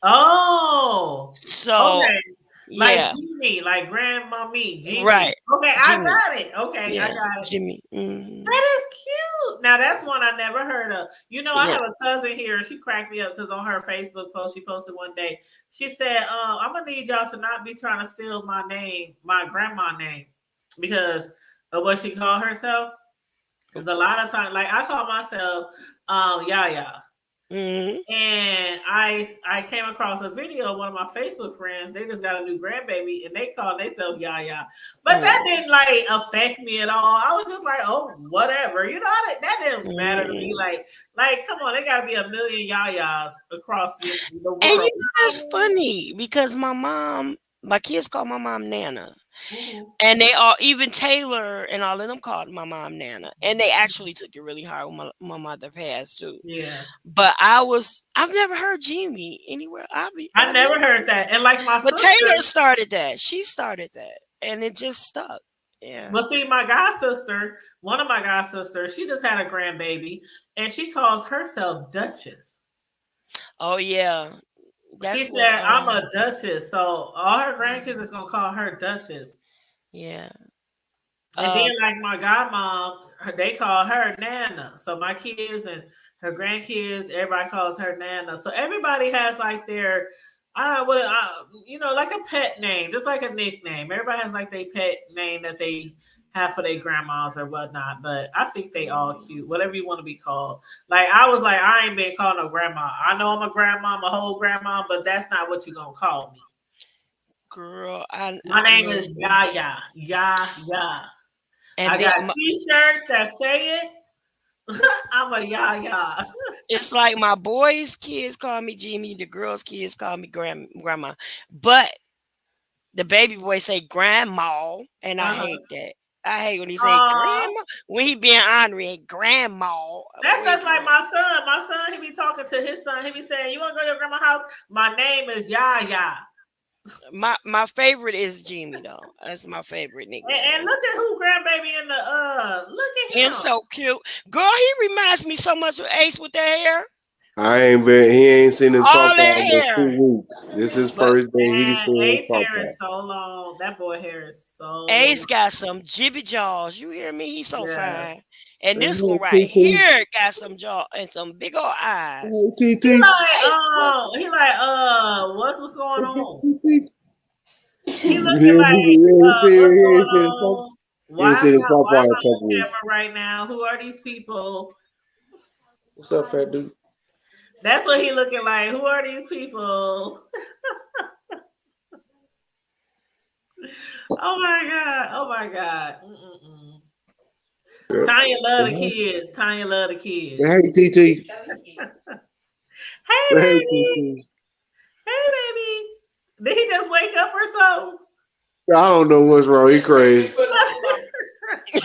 Oh, So okay. Like yeah. Jimmy, like grandmommy, Jimmy. Right. Okay, I Jimmy. got it. Okay, I Yeah. got it. Jimmy. That is cute. Now that's one I never heard of. I Yeah. have a cousin here. She cracked me up because on her Facebook post, she posted one day. She said, "I'm gonna need y'all to not be trying to steal my name, my grandma name, because of what she called herself. Because a lot of times, like I call myself Yaya, And I came across a video of one of my Facebook friends. They just got a new grandbaby, and they called themselves Yaya. But that didn't like affect me at all. I was just like, oh, whatever. You know, that didn't matter to me. Like, come on, there got to be a million Yayas across the world. And you know, it's funny because my kids call my mom Nana. And they all, even Taylor and all of them called my mom Nana. And they actually took it really hard when my mother passed too. Yeah. But I've never heard Jimmy anywhere. I never heard that. And like my But sister, Taylor started that. She started that. And it just stuck. Yeah. But see, my god sister, one of my god sisters, she just had a grandbaby, and she calls herself Duchess. Oh yeah. She said, I'm a Duchess. So all her grandkids is gonna call her Duchess. Yeah. And then like my godmom, they call her Nana. So my kids and her grandkids, everybody calls her Nana. So everybody has like their like a pet name, just like a nickname. Everybody has like their pet name that they have for their grandmas or whatnot. But I think they all cute, whatever you want to be called. Like I was like, I ain't been called no grandma. I know I'm a grandma, I'm a whole grandma, but that's not what you gonna call me. Girl, my name is Yaya. Yaya. And I got t-shirts that say it. I'm a Yaya. It's like my boys' kids call me Jimmy, the girls' kids call me grandma. But the baby boy say grandma, and I hate that. I hate when he say grandma. When he being honorary, grandma. That's just like my son. My son, he be talking to his son. He be saying, "You want to go to your grandma's house? My name is Yaya." My favorite is Jimmy though. That's my favorite nickname. And look at who grandbaby in the look at him. So cute. Girl, he reminds me so much of Ace with the hair. He ain't seen his papa in 2 weeks. This is first day he's seen his papa. Ace hair is so long. That boy hair is so Ace got some jibby jaws. You hear me? He's so fine. And this one right here got some jaw and some big old eyes. He like, what's going on? He looking like, what's going on? Why am I on camera right now? Who are these people? What's up, fat dude? That's what he looking like. Who are these people? Oh my god! Oh my god! Tanya love the kids. Tanya love the kids. Hey, TT. Hey, baby. Hey, baby. Did he just wake up or so? I don't know what's wrong. He crazy.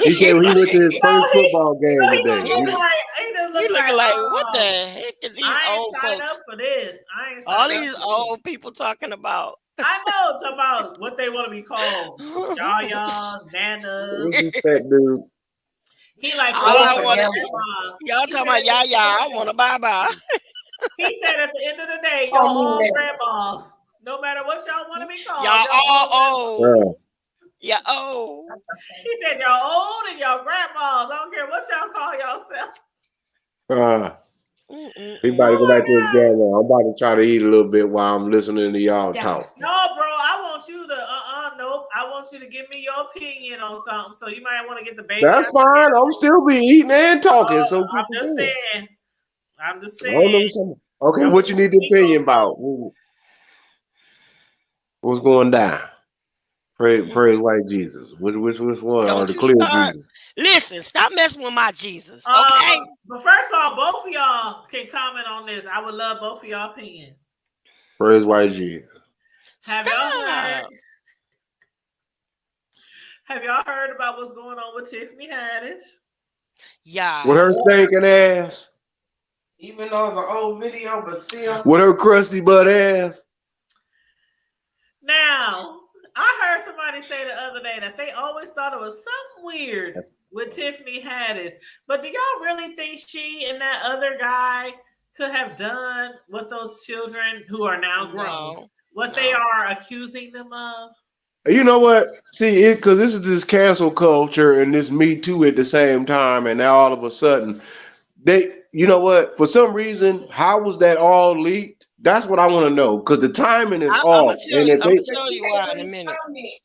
He went to his first football game today. He looking like, what the heck is these old folks? I ain't signed up for this. All these old people talking about. I know it's about what they want to be called. Yayas, nanas. What's this fat dude? He like, y'all talking about Yaya. I want to bye-bye. He said at the end of the day, y'all all grandmas. No matter what y'all want to be called. Y'all all old. Yeah, old. He said y'all old and y'all grandmas. I don't care what y'all call yourself. He about to go back to his grandma. I'm about to try to eat a little bit while I'm listening to y'all talk. No, bro, I want you to nope. I want you to give me your opinion on something. So you might want to get the baby. That's fine. I'm still be eating and talking. So I'm just saying. Okay, what you need the opinion about? What's going down? Praise white Jesus. Which one? Or the clear Jesus? Listen, stop messing with my Jesus. Okay. But first of all, both of y'all can comment on this. I would love both of y'all opinion. Praise white Jesus. Have y'all heard about what's going on with Tiffany Haddish? Yeah. With her stinking ass. Even though it's an old video, but still. With her crusty butt ass. Now, I heard somebody say the other day that they always thought it was something weird with Tiffany Haddish. But do y'all really think she and that other guy could have done what those children who are now grown, they are accusing them of? You know what? See, because this is this cancel culture and this Me Too at the same time, and now all of a sudden, you know what? For some reason, how was that all leaked? That's what I want to know, because the timing is off. I'm gonna tell you why in a minute.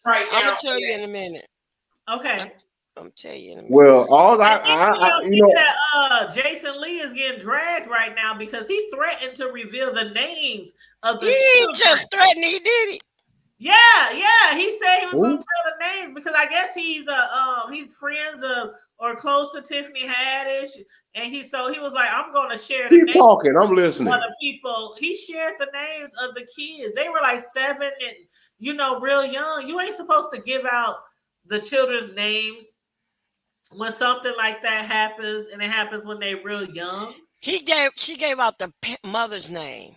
I'm gonna tell you in a minute. Okay. I'm telling you in a minute. Well, all And then I y'all you see know, that Jason Lee is getting dragged right now because he threatened to reveal the names of He the ain't children. just threatened, he did it. Yeah. He said he was Who? gonna tell the names because I guess he's friends of or close to Tiffany Haddish, and he was like, I'm gonna share the Keep names talking. I'm of listening. the people. He shared the names of the kids. They were like 7 and real young. You ain't supposed to give out the children's names when something like that happens, and it happens when they're real young. She gave out the mother's name.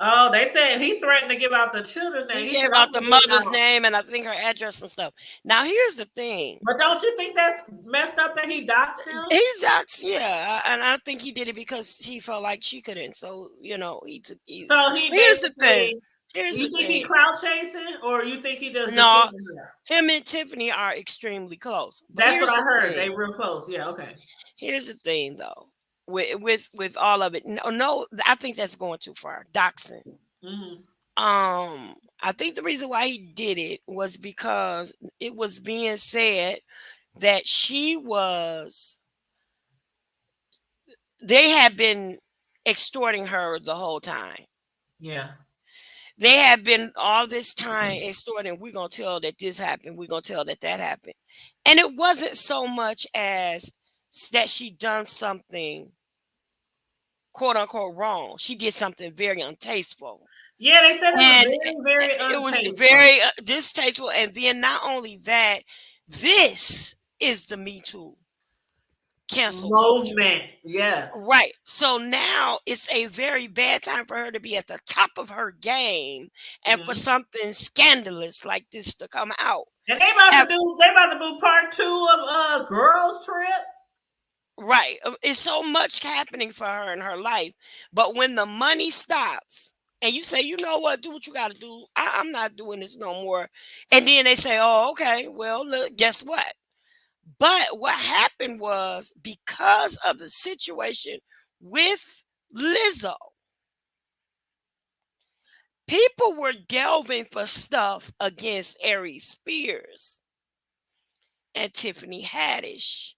Oh, they said he threatened to give out the children's name. He He said, gave I'm out the gonna give mother's out. name and I think her address and stuff. Now here's the thing. But don't you think that's messed up that he doxed him? He's yeah, and I think he did it because he felt like she couldn't. So he took. So he Here's the thing. basically. Here's You the think he thing. clout chasing, or you think he just No, defending her? him and Tiffany are extremely close. But That's what here's I the heard. They thing. real close. Yeah. Okay. Here's the thing, though. With all of it, no, I think that's going too far. Doxing. Mm-hmm. I think the reason why he did it was because it was being said that they had been extorting her the whole time. Yeah. They have been all this time extorting. We're gonna tell that this happened. We're gonna tell that happened, and it wasn't so much as that she done something quote unquote wrong. She did something very untasteful. Yeah, they said it was And very, very it was untasteful. very distasteful. And then not only that, this is the Me Too cancel culture. Movement. Yes. Right. So now it's a very bad time for her to be at the top of her game and for something scandalous like this to come out. And they about to do part 2 of Girls Trip. Right. It's so much happening for her in her life. But when the money stops and you say, you know what, do what you got to do. I'm not doing this no more. And then they say, oh, okay, well, look, guess what? But what happened was because of the situation with Lizzo, people were delving for stuff against Aries Spears, and Tiffany Haddish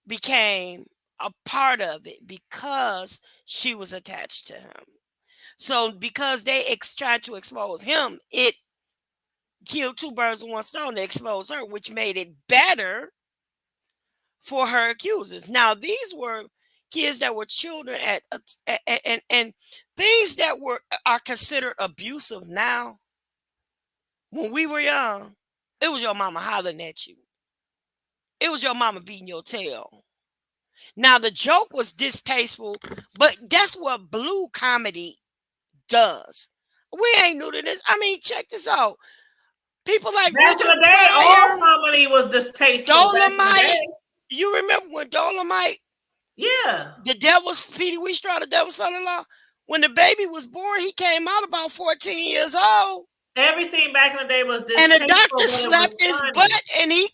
became a part of it because she was attached to him. So because they tried to expose him, it killed 2 birds with 1 stone to expose her, which made it better for her accusers. Now, these were kids that were children and things that are considered abusive now. When we were young, it was your mama hollering at you. It was your mama beating your tail. Now, the joke was distasteful, but that's what blue comedy does. We ain't new to this. I mean, check this out. People like Back Richard in the day, all comedy was distasteful. Dolomite. You remember when Dolomite? Yeah. The devil's Petey Wheatstraw, the devil's son-in-law. When the baby was born, he came out about 14 years old. Everything back in the day was distasteful. And the doctor slapped his butt, and the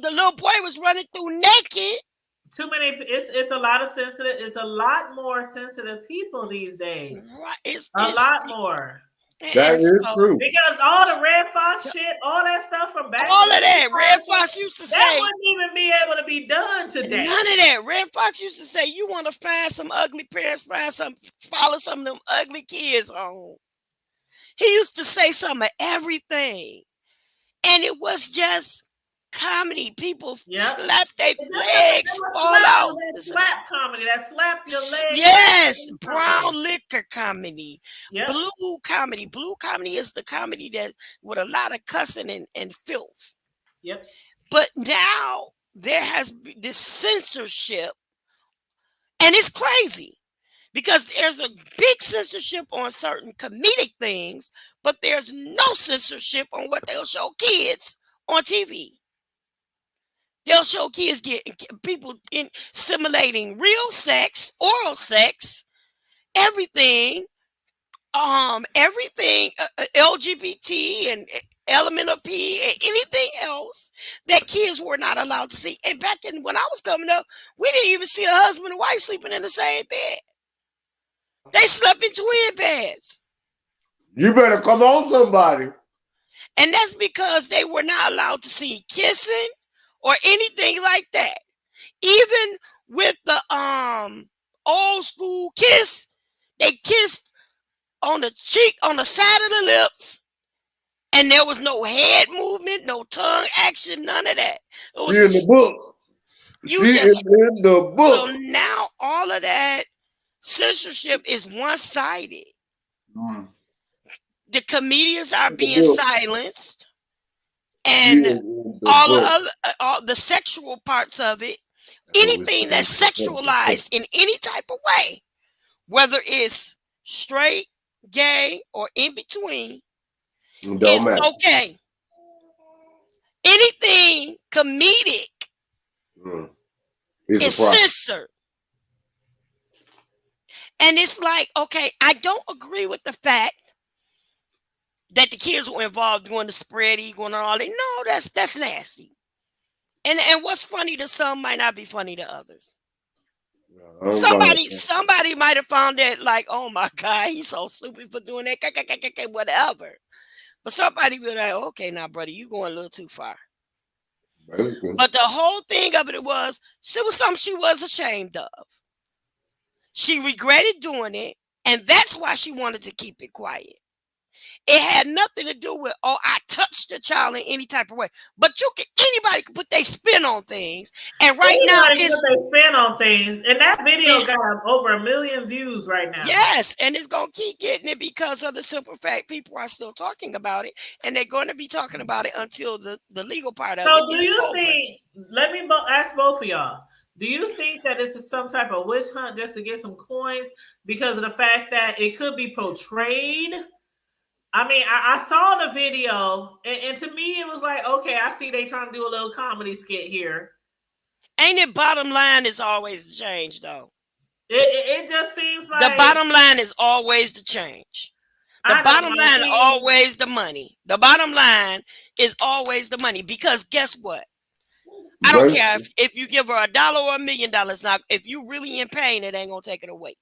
little boy was running through naked. Too many. It's a lot of sensitive. It's a lot more sensitive people these days. Right. It's a lot more. That is true. Because all the Red Fox shit, all that stuff from back. All of that. Red Fox used to say. That wouldn't even be able to be done today. None of that. Red Fox used to say, you want to find some ugly parents, follow some of them ugly kids home. He used to say some of everything. And it was just comedy. People slap their legs, fall out. That slap comedy, that slap your legs. Yes, brown liquor comedy. Yep. Blue comedy. Blue comedy is the comedy that with a lot of cussing and filth. Yep. But now there has been this censorship, and it's crazy because there's a big censorship on certain comedic things, but there's no censorship on what they'll show kids on TV. They'll show kids people simulating real sex, oral sex, everything, LGBT and element of P, and anything else that kids were not allowed to see. And back when I was coming up, we didn't even see a husband and wife sleeping in the same bed. They slept in twin beds. You better come on, somebody. And that's because they were not allowed to see kissing. or anything like that. Even with the old school kiss, they kissed on the cheek, on the side of the lips, and there was no head movement, no tongue action, none of that. It was She in the book. you She just in the so book. now all of that censorship is one-sided. The comedians are being silenced, and all the other, all the sexual parts of it, anything that's sexualized in any type of way, whether it's straight, gay, or in between, Don't is matter. okay. Anything comedic is censored. And it's like, okay, I don't agree with the fact that the kids were involved doing the spread eagle and all that. No, that's nasty. And what's funny to some might not be funny to others. Somebody might have found that like, oh my God, he's so stupid for doing that, whatever. But somebody be like, okay, now, brother, you going a little too far. But the whole thing of it was something she was ashamed of. She regretted doing it, and that's why she wanted to keep it quiet. It had nothing to do with, oh, I touched the child in any type of way. But anybody can put their spin on things. And right now it's put their spin on things. And that video got over 1 million views right now. Yes, and it's gonna keep getting it because of the simple fact people are still talking about it, and they're going to be talking about it until the legal part of it. So do you think? Let me ask both of y'all. Do you think that this is some type of witch hunt just to get some coins because of the fact that it could be portrayed? I mean, I saw the video, and to me, it was like, okay, I see they trying to do a little comedy skit here. Ain't it bottom line is always the change, though? It just seems like the bottom line is always the change. The bottom line is always the money. The bottom line is always the money because guess what? I don't care if you give her $1 or $1 million. Now, if you really in pain, it ain't gonna take it away.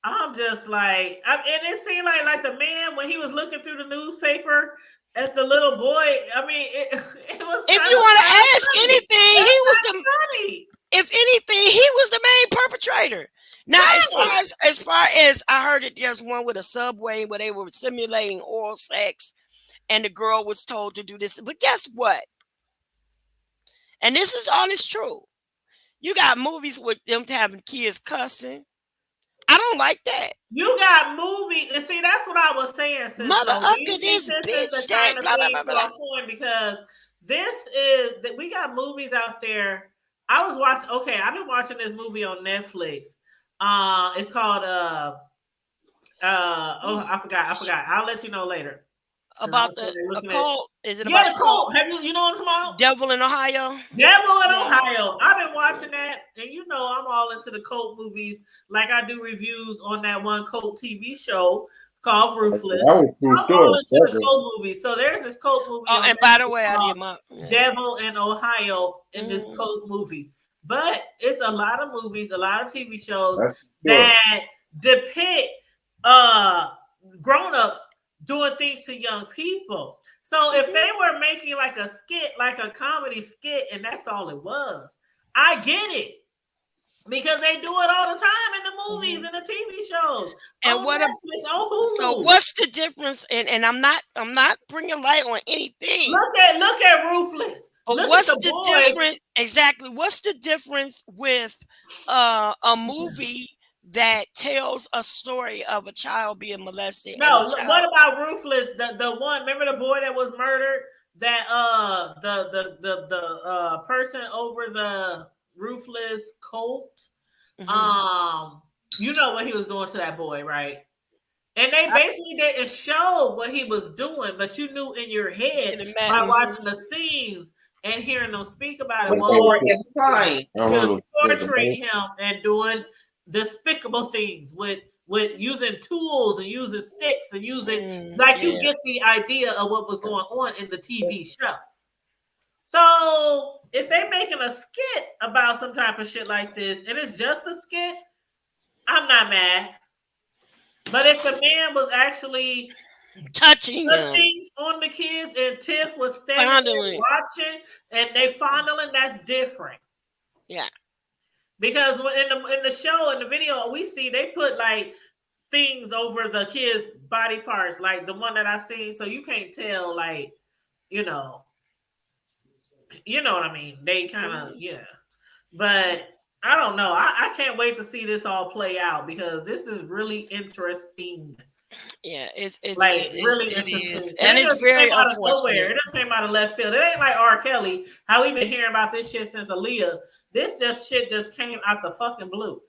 I'm just like, and it seemed like the man when he was looking through the newspaper at the little boy. I mean, it was. If you want to ask anything, he was the. If anything, he was the main perpetrator. Now, as far as I heard it, there's one with a subway where they were simulating oral sex, and the girl was told to do this. But guess what? And this is honest true. You got movies with them having kids cussing. I don't like that. You got movies, and see, that's what I was saying. Mother ucker this bitch. That blah, blah, blah, blah. Point because this is that we got movies out there. I was watching. Okay, I've been watching this movie on Netflix. It's called oh, I forgot. I'll let you know later. About the cult? Is it about the cult? Have you know what I'm talking about? Devil in Ohio. Devil in Ohio. I've been watching that, and you know I'm all into the cult movies. Like I do reviews on that one cult TV show called Ruthless. I'm all into the cult movies. So there's this cult movie. Oh, and by the way, I did my Devil in Ohio in this cult movie. But it's a lot of movies, a lot of TV shows that depict grown-ups doing things to young people. So if they were making like a skit, like a comedy skit, and that's all it was, I get it. Because they do it all the time in the movies and the TV shows. And what so what's the difference? And I'm not bringing light on anything. Look at Ruthless. But what's the difference? Exactly. What's the difference with a movie that tells a story of a child being molested? No, what about Ruthless? The one, remember the boy that was murdered? That the person over the Ruthless cult. You know what he was doing to that boy, right? And they basically didn't show what he was doing, but you knew in your head by watching the scenes and hearing them speak about it. Well, torturing him and doing despicable things with using tools and using sticks and using you get the idea of what was going on in the TV show. So if they're making a skit about some type of shit like this and it's just a skit, I'm not mad. But if the man was actually touching him, on the kids, and Tiff was standing there fondling. watching, and they fondling. That's different. Yeah. Because in the show, in the video, we see they put like things over the kids' body parts, like the one that I seen, so you can't tell, like, you know what I mean. They kind of but I don't know. I can't wait to see this all play out because this is really interesting. Yeah, Really it is, interesting. And and it it's just came very out of nowhere. unfortunate. It just came out of left field. It ain't like R. Kelly, how we been hearing about this shit since Aaliyah. This shit just came out the fucking blue.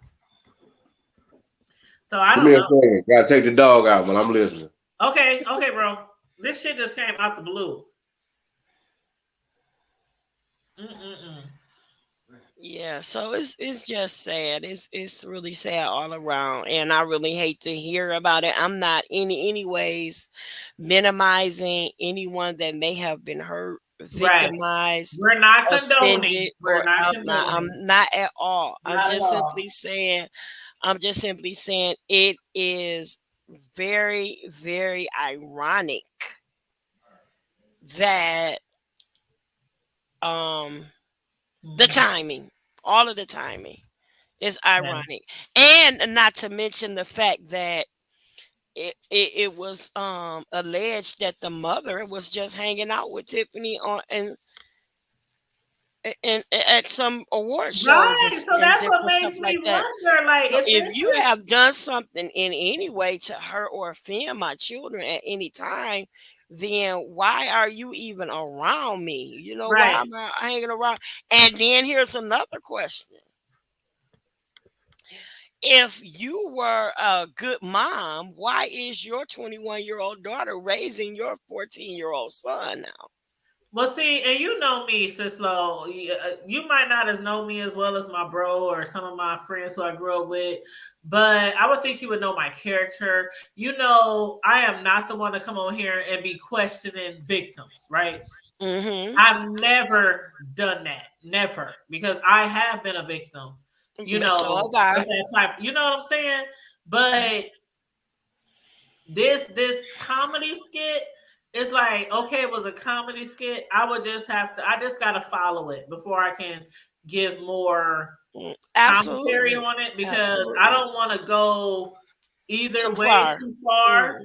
So I Give don't me a know. second. Gotta take the dog out when I'm listening. Okay, bro. This shit just came out the blue. Yeah, so it's just sad. It's really sad all around, and I really hate to hear about it. I'm not any ways minimizing anyone that may have been hurt, Right. victimized, We're not condoning. offended, We're or not I'm not. condoning. I'm not at all. Not at all. I'm just simply saying it is very, very ironic that the timing, all of the timing is ironic. And not to mention the fact that it was alleged that the mother was just hanging out with Tiffany on and at some award shows Right. So and that's what different stuff makes me like that. wonder, like, So if if this you is have done something in any way to hurt or offend my children at any time, then why are you even around me? You know, why right. am I hanging around? And then here's another question. If you were a good mom, why is your 21-year-old daughter raising your 14-year-old son now? Well, see, and you know me, Sislo. You might not as know me as well as my bro or some of my friends who I grew up with, but I would think you would know my character. You know, I am not the one to come on here and be questioning victims, right? I've never done that, never, because I have been a victim. You But so know, have I. that type. You know what I'm saying? But this comedy skit, it's like, okay, it was a comedy skit. I just gotta follow it before I can give more commentary Absolutely. on it, because I Absolutely. don't want to go either Too way far. too far.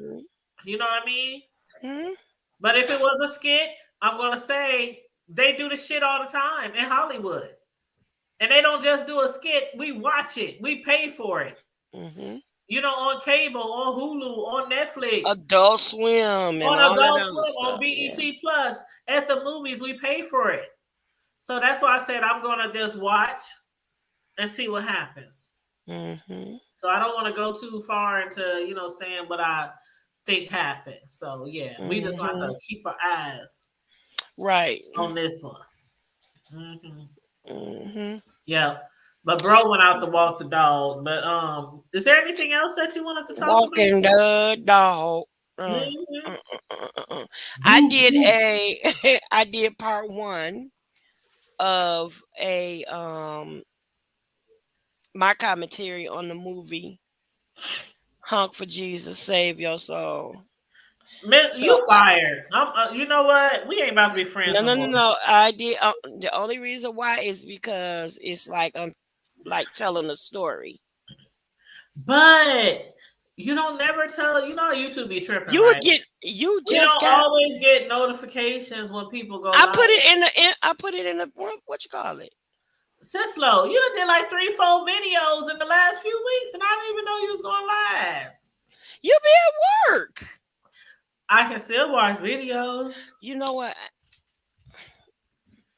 You know what I mean? But if it was a skit, I'm gonna say they do the shit all the time in Hollywood. And they don't just do a skit, we watch it, we pay for it. You know, on cable, on Hulu, on Netflix, Adult Swim and on all that Adult other Swim, on stuff. Yeah. BET Plus, at the movies, we pay for it. So that's why I said I'm gonna just watch and see what happens. So I don't want to go too far into, saying what I think happened. So yeah, we just want to keep our eyes on this one. Yeah. But bro went out to walk the dog. But is there anything else that you wanted to talk Walking about? the dog. I did part 1 of a my commentary on the movie Honk for Jesus, Save Your Soul. Man, So you fired. You know what? We ain't about to be friends no more. No. I did. The only reason why is because it's like telling a story. But you don't never tell. You know, YouTube be tripping. You right? would get. You we just don't got. always get notifications when people go. I live. put it in the. I put it in the. What you call it? Sislo, you done did like 3-4 videos in the last few weeks, and I didn't even know you was going live. You be at work. I can still watch videos. You know what?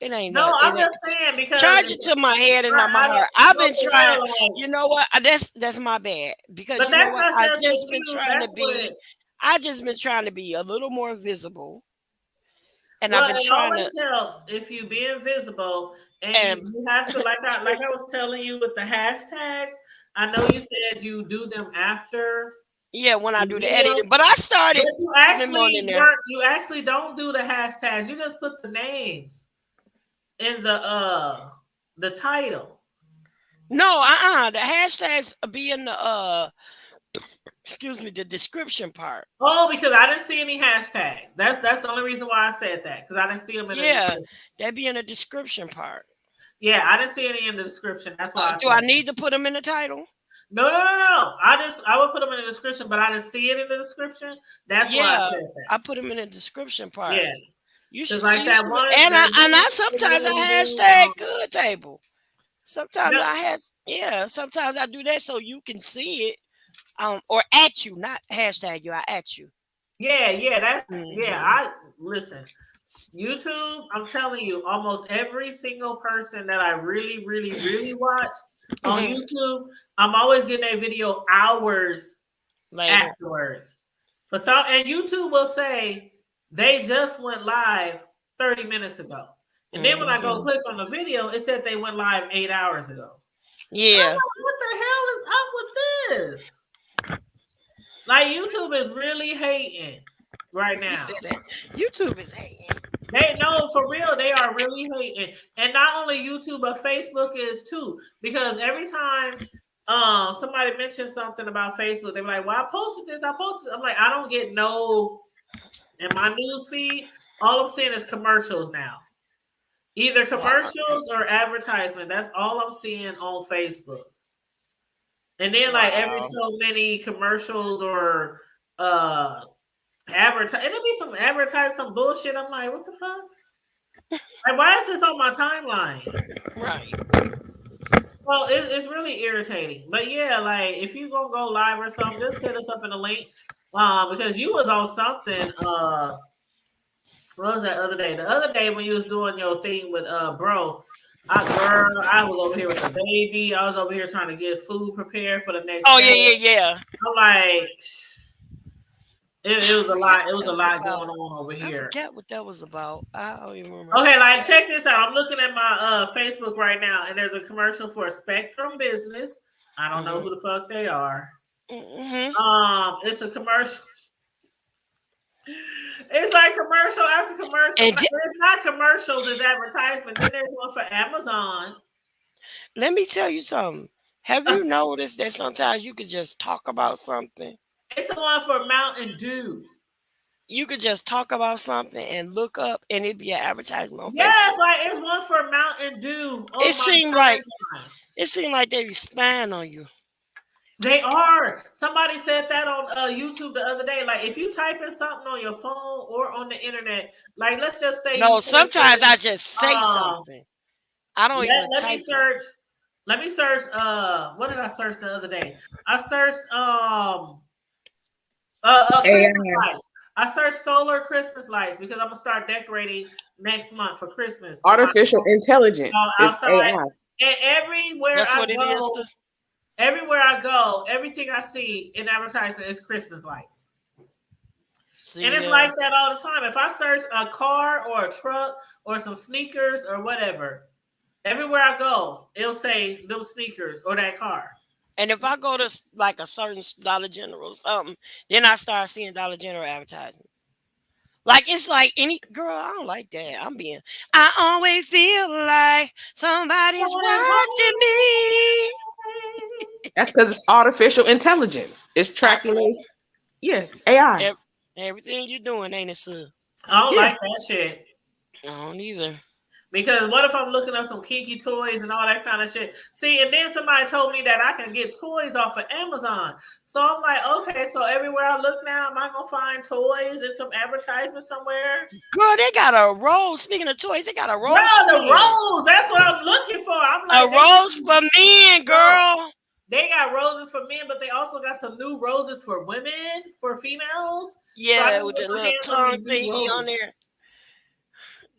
It ain't no. I'm just saying because charge it to my head and not my heart. I've been trying. You know what? That's my bad because you know what? I just been trying to be. I just been trying to be a little more visible. And I've been trying to helps if you be invisible and you have to like I was telling you with the hashtags. I know you said you do them after. Yeah, when I do the editing, but I started. But you actually don't do the hashtags. You just put the names in the title. No, the hashtags be in the Excuse me, the description part. Oh, because I didn't see any hashtags. That's the only reason why I said that, because I didn't see them in the description. That'd be in the description part. Yeah, I didn't see any in the description. That's why. Do I need to put them in the title? No. I would put them in the description, but I didn't see it in the description. That's why I said that. I put them in the description part. Yeah, you should like that one. And I sometimes I hashtag good table. Sometimes sometimes I do that so you can see it. Or at you, not hashtag you. I at you. Yeah. That's I listen. YouTube, I'm telling you, almost every single person that I really, really, really watch on YouTube, I'm always getting a video hours later afterwards. And YouTube will say they just went live 30 minutes ago. And then when I go click on the video, it said they went live 8 hours ago. Yeah. Like, what the hell is up with this? Like, YouTube is really hating right now. YouTube is hating. They know, for real, they are really hating. And not only YouTube, but Facebook is too. Because every time somebody mentions something about Facebook, they're like, well, I posted this. I'm like, I don't get no, in my news feed, all I'm seeing is commercials now. Either commercials or advertisement. That's all I'm seeing on Facebook. And then like every so many commercials or advertise, it'll be some bullshit. I'm like, what the fuck? Like, why is this on my timeline? Right. Well, it's really irritating. But yeah, like if you gonna go live or something, just hit us up in the link. Because you was on something. What was that other day? The other day when you was doing your thing with bro. I was over here with the baby. I was over here trying to get food prepared for the next day. Yeah. I'm like, it was a lot. It was a lot going on over here. I forget what that was about. I don't even remember. Okay, like check this out. I'm looking at my Facebook right now, and there's a commercial for Spectrum Business. I don't know who the fuck they are. It's a commercial. It's like commercial after commercial. It's not commercials, it's advertisement. Then there's one for Amazon. Let me tell you something. Have you noticed that sometimes you could just talk about something? It's the one for Mountain Dew. You could just talk about something and look up, and it'd be an advertisement on yes, Facebook. Like it's one for Mountain Dew. It seemed like they be spying on you. They are. Somebody said that on YouTube the other day. Like, if you type in something on your phone or on the internet, like, let's just say. No, sometimes I just say something. I don't even type it. Let me search. What did I search the other day? I searched Christmas lights. I searched solar Christmas lights because I'm gonna start decorating next month for Christmas. Artificial intelligence. Outside. And everywhere That's I what go, it is. Everywhere I go, everything I see in advertisement is Christmas lights. And it's like that all the time. If I search a car or a truck or some sneakers or whatever, everywhere I go, it'll say those sneakers or that car. And if I go to like a certain Dollar General or something, then I start seeing Dollar General advertisements. Like, it's like any girl, I don't like that. I always feel like somebody's watching me. That's because it's artificial intelligence. It's tracking. AI. Everything you're doing, ain't it, sir? I don't like that shit. I don't either. Because what if I'm looking up some kinky toys and all that kind of shit? See, and then somebody told me that I can get toys off of Amazon. So I'm like, okay, so everywhere I look now, am I going to find toys and some advertisement somewhere? Girl, they got a rose. Speaking of toys, they got a rose. Girl, the rose. That's what I'm looking for. I'm like, a rose for men, girl. They got roses for men, but they also got some new roses for women, for females. Yeah, so with the little tongue thingy on there.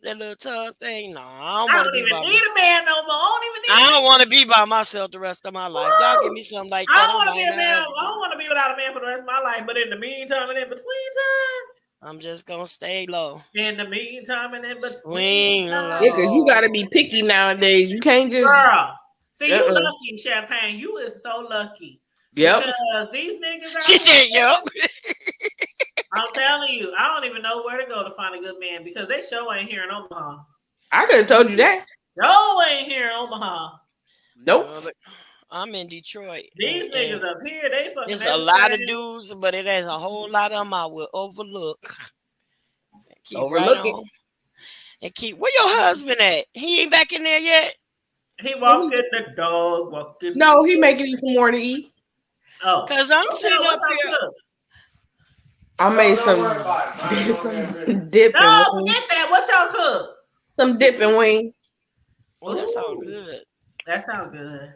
That little tongue thing. No, I don't even need a man no more. I don't want to be by myself the rest of my life. Y'all give me something like that. I don't want to be a man. I don't want to be without a man for the rest of my life. But in the meantime and in between time, I'm just gonna stay low. In the meantime and in between, swing low. Yeah, because you gotta be picky nowadays. You can't just. Girl, see, you lucky, Champagne. You is so lucky. Yep. Because these niggas. She said, "Yep." I'm telling you, I don't even know where to go to find a good man because they show ain't here in Omaha. I could have told you that. No, ain't here in Omaha. Nope. I'm in Detroit. These niggas up here, they fucking. There's a lot of dudes, but it has a whole lot of them I will overlook. Keep Overlook right it. on. And keep. Where your husband at? He ain't back in there yet. He walking the dog, walking. No, he making you some more to eat. Oh, cause I'm sitting up here. I made some dip No, and wings. forget that. What y'all cook? Some dip and wings. Oh, that sounds good. That sounds good.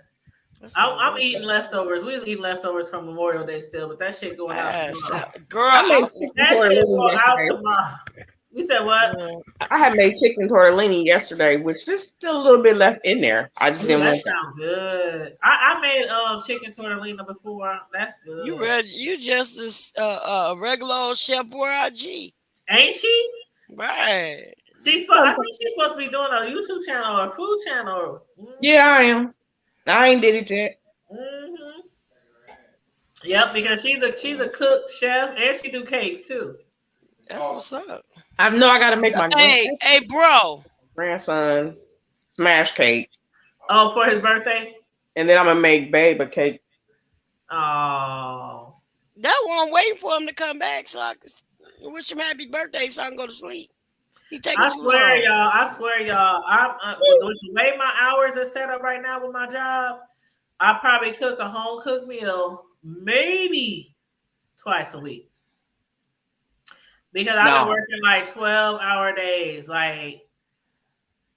I'm eating leftovers. We was eating leftovers from Memorial Day still, but that shit going out tomorrow. Girl, that shit going out tomorrow. You said what? I had made chicken tortellini yesterday, which there's still a little bit left in there. I just didn't want that. Sounds good. I made chicken tortellini before. That's good. You just a regular old Chef Boyardee. Ain't she? Right. I think she's supposed to be doing a YouTube channel or a food channel. Yeah, I am. I ain't did it yet. Mm-hmm. Yep, because she's a cook, chef, and she do cakes too. That's what's up. I know I gotta make my hey bro. Grandson smash cake. Oh, for his birthday? And then I'm gonna make babe a cake. Oh. That's why I'm waiting for him to come back so I can wish him happy birthday so I can go to sleep. I swear, y'all. I'm with the way my hours are set up right now with my job, I probably cook a home cooked meal maybe twice a week. Because I've been working like 12-hour days. Like,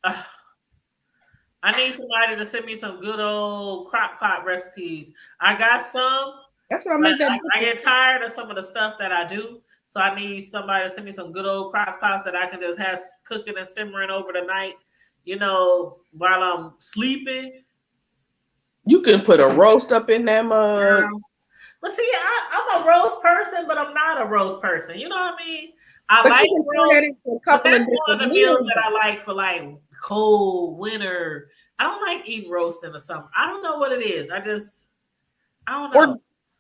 I need somebody to send me some good old crock pot recipes. I got some. That's what I make. I get tired of some of the stuff that I do. So I need somebody to send me some good old crock pots that I can just have cooking and simmering over the night, while I'm sleeping. You can put a roast up in that mug. But see, I'm a roast person, but I'm not a roast person. You know what I mean? I like roast, but that's one of the meals that I like for like cold winter. I don't like eating roast in the summer. I don't know what it is. I don't know. Or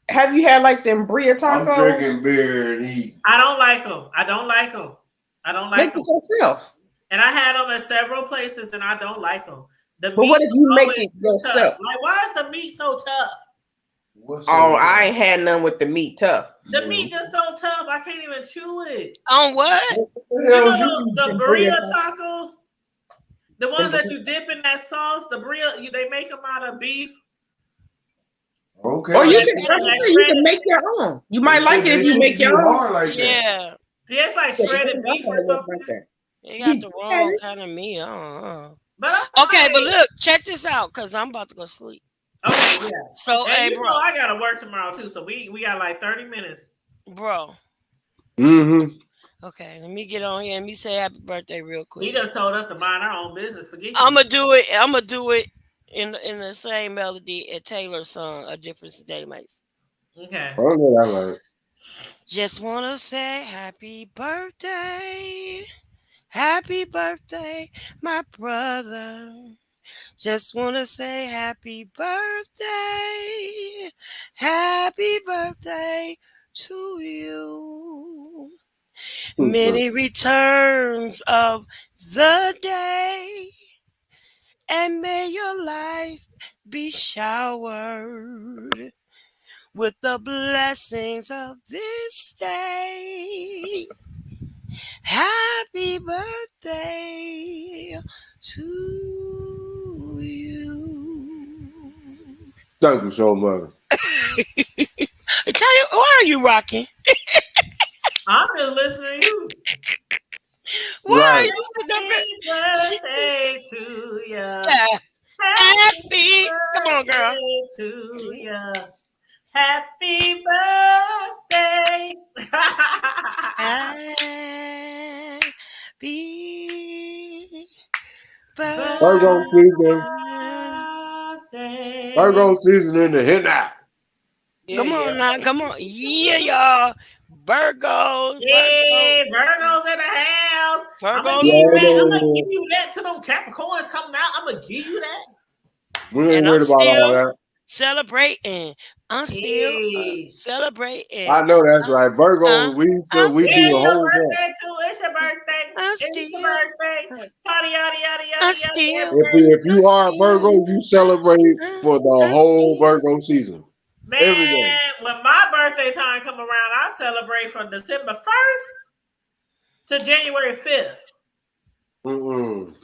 have you had like them bria tacos? I'm drinking beer and eat. I don't like them. Make it yourself. And I had them at several places, and I don't like them. But what if you make it yourself? Like, why is the meat so tough? I ain't had none with the meat tough. The meat is so tough, I can't even chew it. On what? The bria tacos? The ones that you dip in that sauce, the bria, they make them out of beef. Okay. Or you can make your own. You might like it if you make your own. Like yeah, it's like shredded beef or something. They got the wrong kind of meat. Okay, but look, check this out, because I'm about to go sleep. Okay, yeah. So, and hey, you bro, know I gotta work tomorrow too, so we got like 30 minutes, bro. Mm-hmm. Okay, let me get on here. Let me say happy birthday real quick. He just told us to mind our own business. Forget you. I'm gonna do it in the same melody as Taylor's song, "A Difference Today Makes." Okay. Oh, I like it. Just wanna say happy birthday, my brother. Just want to say happy birthday to you. Many returns of the day, and may your life be showered with the blessings of this day. Happy birthday to you. Thank you so much. Tanya, why are you rocking? I'm just listening to you. Why are you Happy birthday to you. Yeah. Happy. Come on, girl. To you. Happy birthday. Happy Virgo season in the hit now. Come on now, come on. Yeah, y'all. Virgo. Yeah, Virgo's in the house. I'm gonna give you that to them Capricorns coming out. I'm gonna give you that. We ain't worried about all that. celebrating. I'm still Hey. celebrating. I know that's right. Uh, Virgo, we I'm we Yeah, do it's a still, your whole bunch. birthday too. It's your birthday. I'm It's your still, birthday. Yada yada yada I'm yada yada. still, If Every day. if I'm you are a Virgo, still, you celebrate for the I'm whole still. Virgo season every day. Man, when my birthday time come around, I celebrate from December 1st to January 5th. Mm-mm.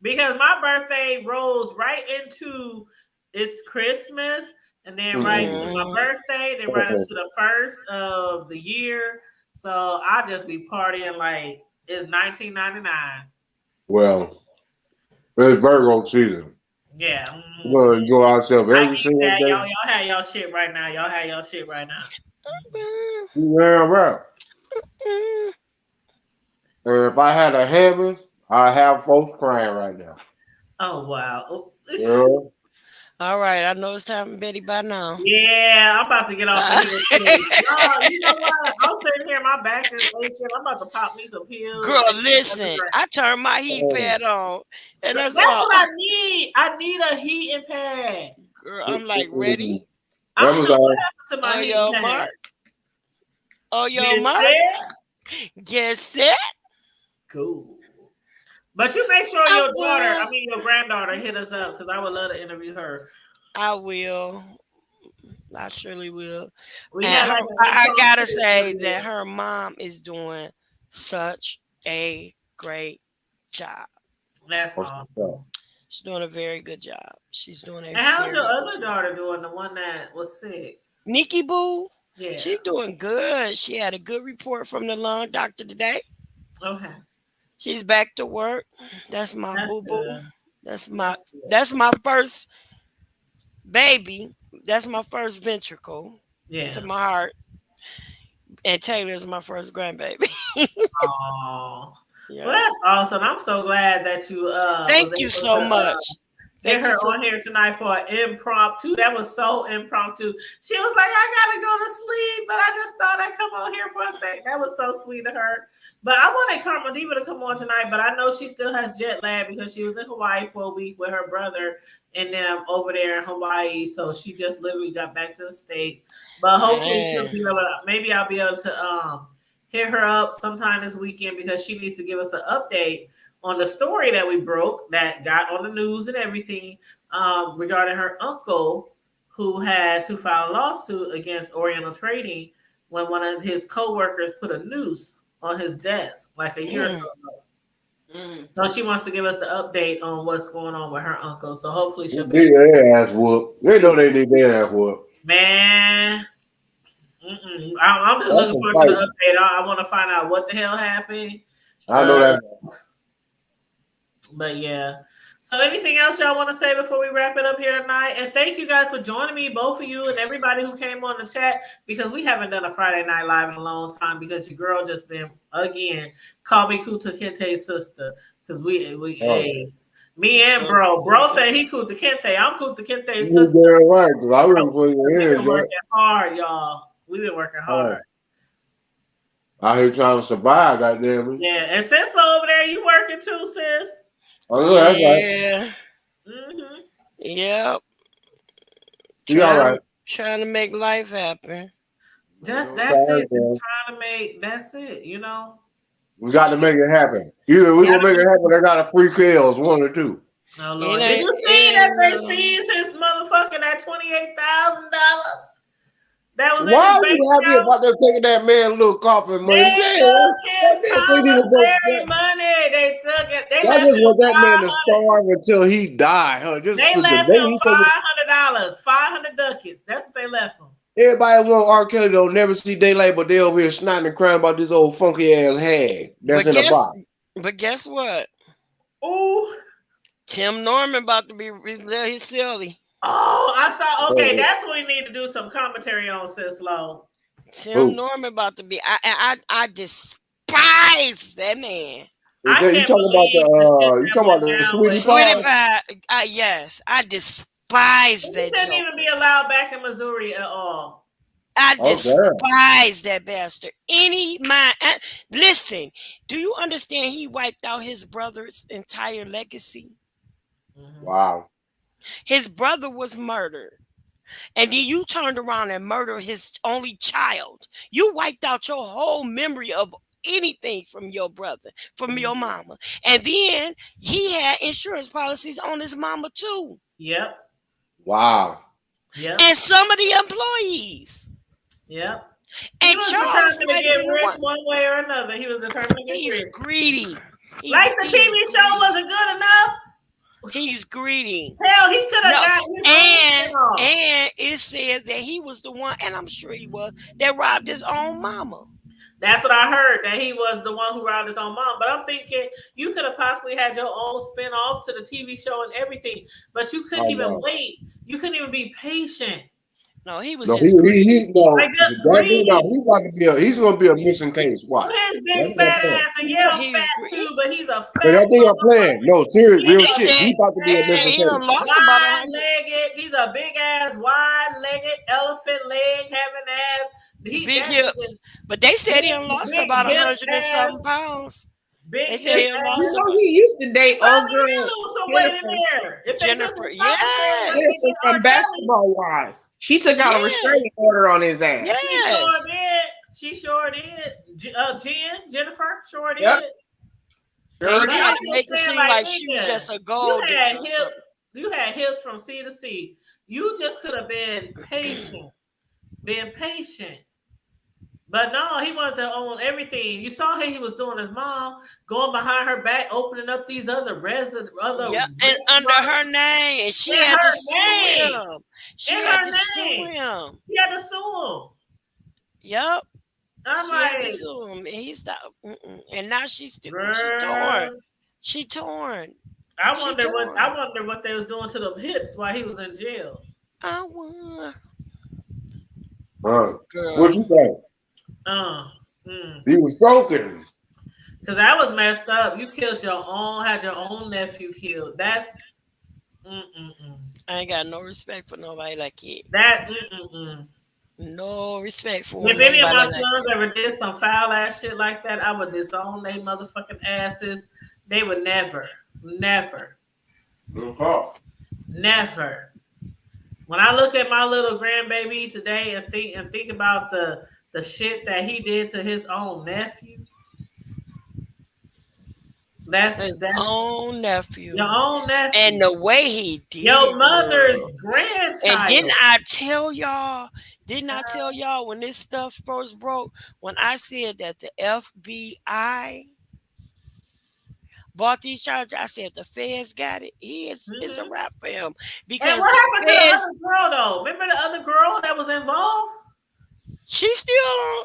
Because my birthday rolls right into it's Christmas and then right into Mm-mm. my Mhm. birthday, then right into the first of the year. So I just be partying like it's 1999. Well, it's Virgo season. Yeah. We're gonna enjoy ourselves I every get single that. day. Y'all have y'all shit right now. Y'all have y'all shit right now. Yeah, right. Mm. And if I had a heaven, I have folks crying right now. Oh wow. Yeah. All right, I know it's time for Betty by now. Yeah, I'm about to get off of here too. Y'all, you know what? I'm sitting here, my back is aching. I'm about to pop me some pills Girl, and a listen, drink. I turned my heat Oh, pad on, and That's that's all. what I need. I need a heating pad. Girl, I'm like ready. I don't know what Amazon. happened to my On heating your pad. mark. On your Get mark. set, Get set. go. But you make sure I your daughter, will. I mean your granddaughter, hit us up because I would love to interview her. I will. I surely will. We And had her, like an I gotta impromptu say that interview. her mom is doing such a great job. That's What's up? awesome. She's doing a very good job. She's doing a And how's your very good other job. daughter doing? The one that was sick? Nikki Boo, Yeah. she's doing good. She had a good report from the lung doctor today. Okay. She's back to work. That's my That's boo boo. good. That's my That's good. that's my first baby. That's my first ventricle to Yeah. my heart. And Taylor is my first grandbaby. Oh. Well, Yeah. that's awesome. I'm so glad that you was Thank you able so to much. get Thank her you for on here tonight for an impromptu. That was so impromptu. She was like, I gotta go to sleep, but I just thought I'd come on here for a second. That was so sweet of her. But I wanted Karma Diva to come on tonight, but I know she still has jet lag because she was in Hawaii for a week with her brother and them over there in Hawaii. So she just literally got back to the States. But hopefully she'll man. be able to, maybe I'll be able to hit her up sometime this weekend because she needs to give us an update on the story that we broke that got on the news and everything regarding her uncle who had to file a lawsuit against Oriental Trading when one of his co-workers put a noose on his desk like a year or so Mm. ago. So she wants to give us the update on what's going on with her uncle. So hopefully They she'll be able need their ass whooped. They know they need their ass whooped. man. I'm just That's looking some forward to the fighting. update. I want to find out what the hell happened. I know Uh, that. But yeah. So anything else y'all want to say before we wrap it up here tonight? And thank you guys for joining me, both of you and everybody who came on the chat because we haven't done a Friday Night Live in a long time because your girl just been again call me Kuta Kente's sister because we Oh, hey me and So bro sweet. said he Kuta Kente. I'm Kuta Kente's you sister, damn right, because I bro. wouldn't put your We've hands been up. working hard, y'all. We've been working hard. Oh, out here trying to survive, goddamn it. Yeah, and sis over there, you working too, sis? I know that's right. Yeah. Mm-hmm. Yep. She all Trying right. to trying to make life happen. Just Try that's her, it. Just girl. trying to make that's it. You know. We got to make it happen. Either we gonna make it happen, I got a free kills, one or two. Oh It Lord, did ain't you see it that ain't they seized his motherfucking that $28,000 that was in Why his are bank you happy account? about them taking that man little coffin money? They Damn, took his that man ain't even go. commissary money. They took it. They Y'all left just him want that man to 500. starve until he die, huh? Just They so the left day him he take it. $500. 500 ducats. That's what they left him. Everybody want R. Kelly don't never see daylight, but they over here snotting and crying about this old funky ass hag that's but in a guess box. but guess what? Ooh. Tim Norman about to be he's silly. Oh, I saw. Okay, Oh, that's what we need to do some commentary on, Sis Low. Tim who? Norman about to be I despise that man. Is I that can't believe the shit you that talking went about the down with sweetie Sweetie pie? him. Pie, yes, I despise He that shouldn't even joker. be allowed back in Missouri at all. I Oh damn. despise that bastard. Listen, do you understand he wiped out his brother's entire legacy? Mm-hmm. Wow. His brother was murdered. and then you turned around and murdered his only child. You wiped out your whole memory of anything from your brother, from your mama. And then he had insurance policies on his mama too. Yep. Wow. Yep. And some of the employees. Yep. And He was Charles determined to might get have been rich one way or another. He was determined to get He's rich. greedy. Like the TV show wasn't good enough. He's greedy. Hell, he could have gotten his own spinoff. And it said that he was the one, and I'm sure he was, that robbed his own mama. That's what I heard, that he was the one who robbed his own mom. But I'm thinking you could have possibly had your own spinoff to the TV show and everything, but you couldn't even wait. You couldn't even be patient. No, he was No, just he's gonna be a greedy. missing case. Watch. His big fat ass, and fat too, but he's a fat. But I think I'm playing. No, serious, real shit. He's about to be a missing case. Wide-legged. He's a big ass, wide-legged, elephant leg having ass. Big hips. But they said he lost about 100 and something pounds. Big they said he lost. He used to date old girl. Lose some weight in there. Jennifer, from Basketball Wives. She took out a restraining order on his ass. Yes. She sure did. Jennifer sure did. Yep. They tried to make it seem like she was just a gold. You had hips from sea to sea. You just could have been patient. But no, he wanted to own everything. You saw how he was doing his mom, going behind her back, opening up these other and under her name, and she had to sue him. She had to sue him. Yep. I'm like, had to sue him, and he stopped. And now she's torn. She torn. I wonder what they was doing to them hips while he was in jail. I wonder. What you think? He was stroking. Cause that was messed up. You killed had your own nephew killed. That's I ain't got no respect for nobody like it. No respect for if any of my sons ever did some foul ass shit like that, I would disown they motherfucking asses. They would never. When I look at my little grandbaby today and think about the shit that he did to his own nephew. That's own nephew. Your own nephew. And the way he did your mother's grandchild. And didn't I tell y'all when this stuff first broke, when I said that the FBI bought these charges, I said the feds got it. It's a wrap for him. Because and what happened to the other girl though? Remember the other girl that was involved? She's still on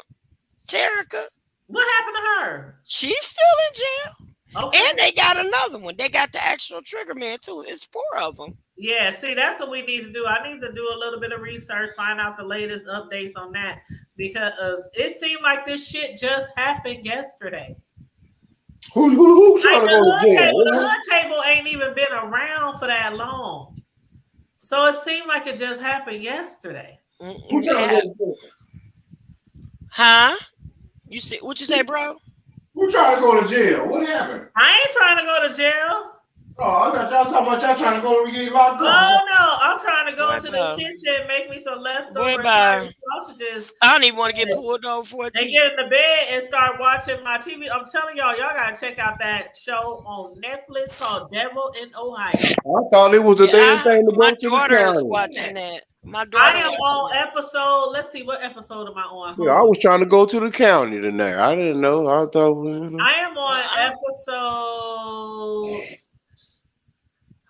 Terica. What happened to her? She's still in jail. Okay. And they got another one. They got the actual trigger man too. It's 4 of them. Yeah, see, that's what we need to do. I need to do a little bit of research, find out the latest updates on that, because it seemed like this shit just happened yesterday. Who trying to go to jail? The hood table ain't even been around for that long. So it seemed like it just happened yesterday. Who trying to go to jail? Huh? You say what you say, bro? Who trying to go to jail? What happened? I ain't trying to go to jail. Oh, I thought y'all talking about y'all trying to go to get locked up. Oh no, I'm trying to go into the kitchen and make me some leftover sausages. I don't even want to get pulled over for it. And get in the bed and start watching my TV. I'm telling y'all gotta check out that show on Netflix called Devil in Ohio. I thought it was a damn thing to go to the county. My daughter is watching that. I am on episode. Let's see, what episode am I on? Yeah, I was trying to go to the county tonight. I didn't know. I thought. I am on episode.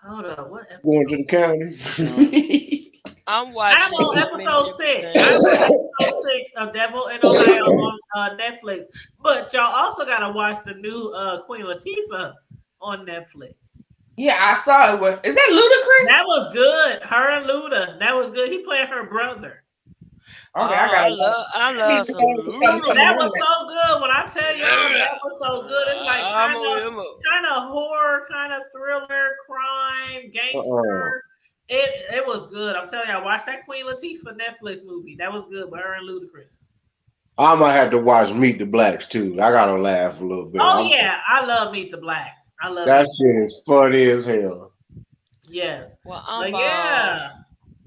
Hold up, what episode? Going to the county. I'm watching. I'm on episode 6. I'm on episode 6 of Devil in Ohio on Netflix. But y'all also gotta watch the new Queen Latifah on Netflix. Yeah, I saw it. Is that Ludacris? That was good. Her and Luda. That was good. He played her brother. Okay, I love some Luda. That was so good. When I tell you that was so good, it's like kind of horror, kind of thriller, crime, gangster. It was good. I'm telling you, I watched that Queen Latifah Netflix movie. That was good with her and Ludacris. I might have to watch Meet the Blacks too. I gotta laugh a little bit. Yeah, I love Meet the Blacks. I love that shit is funny as hell. Yes. Well,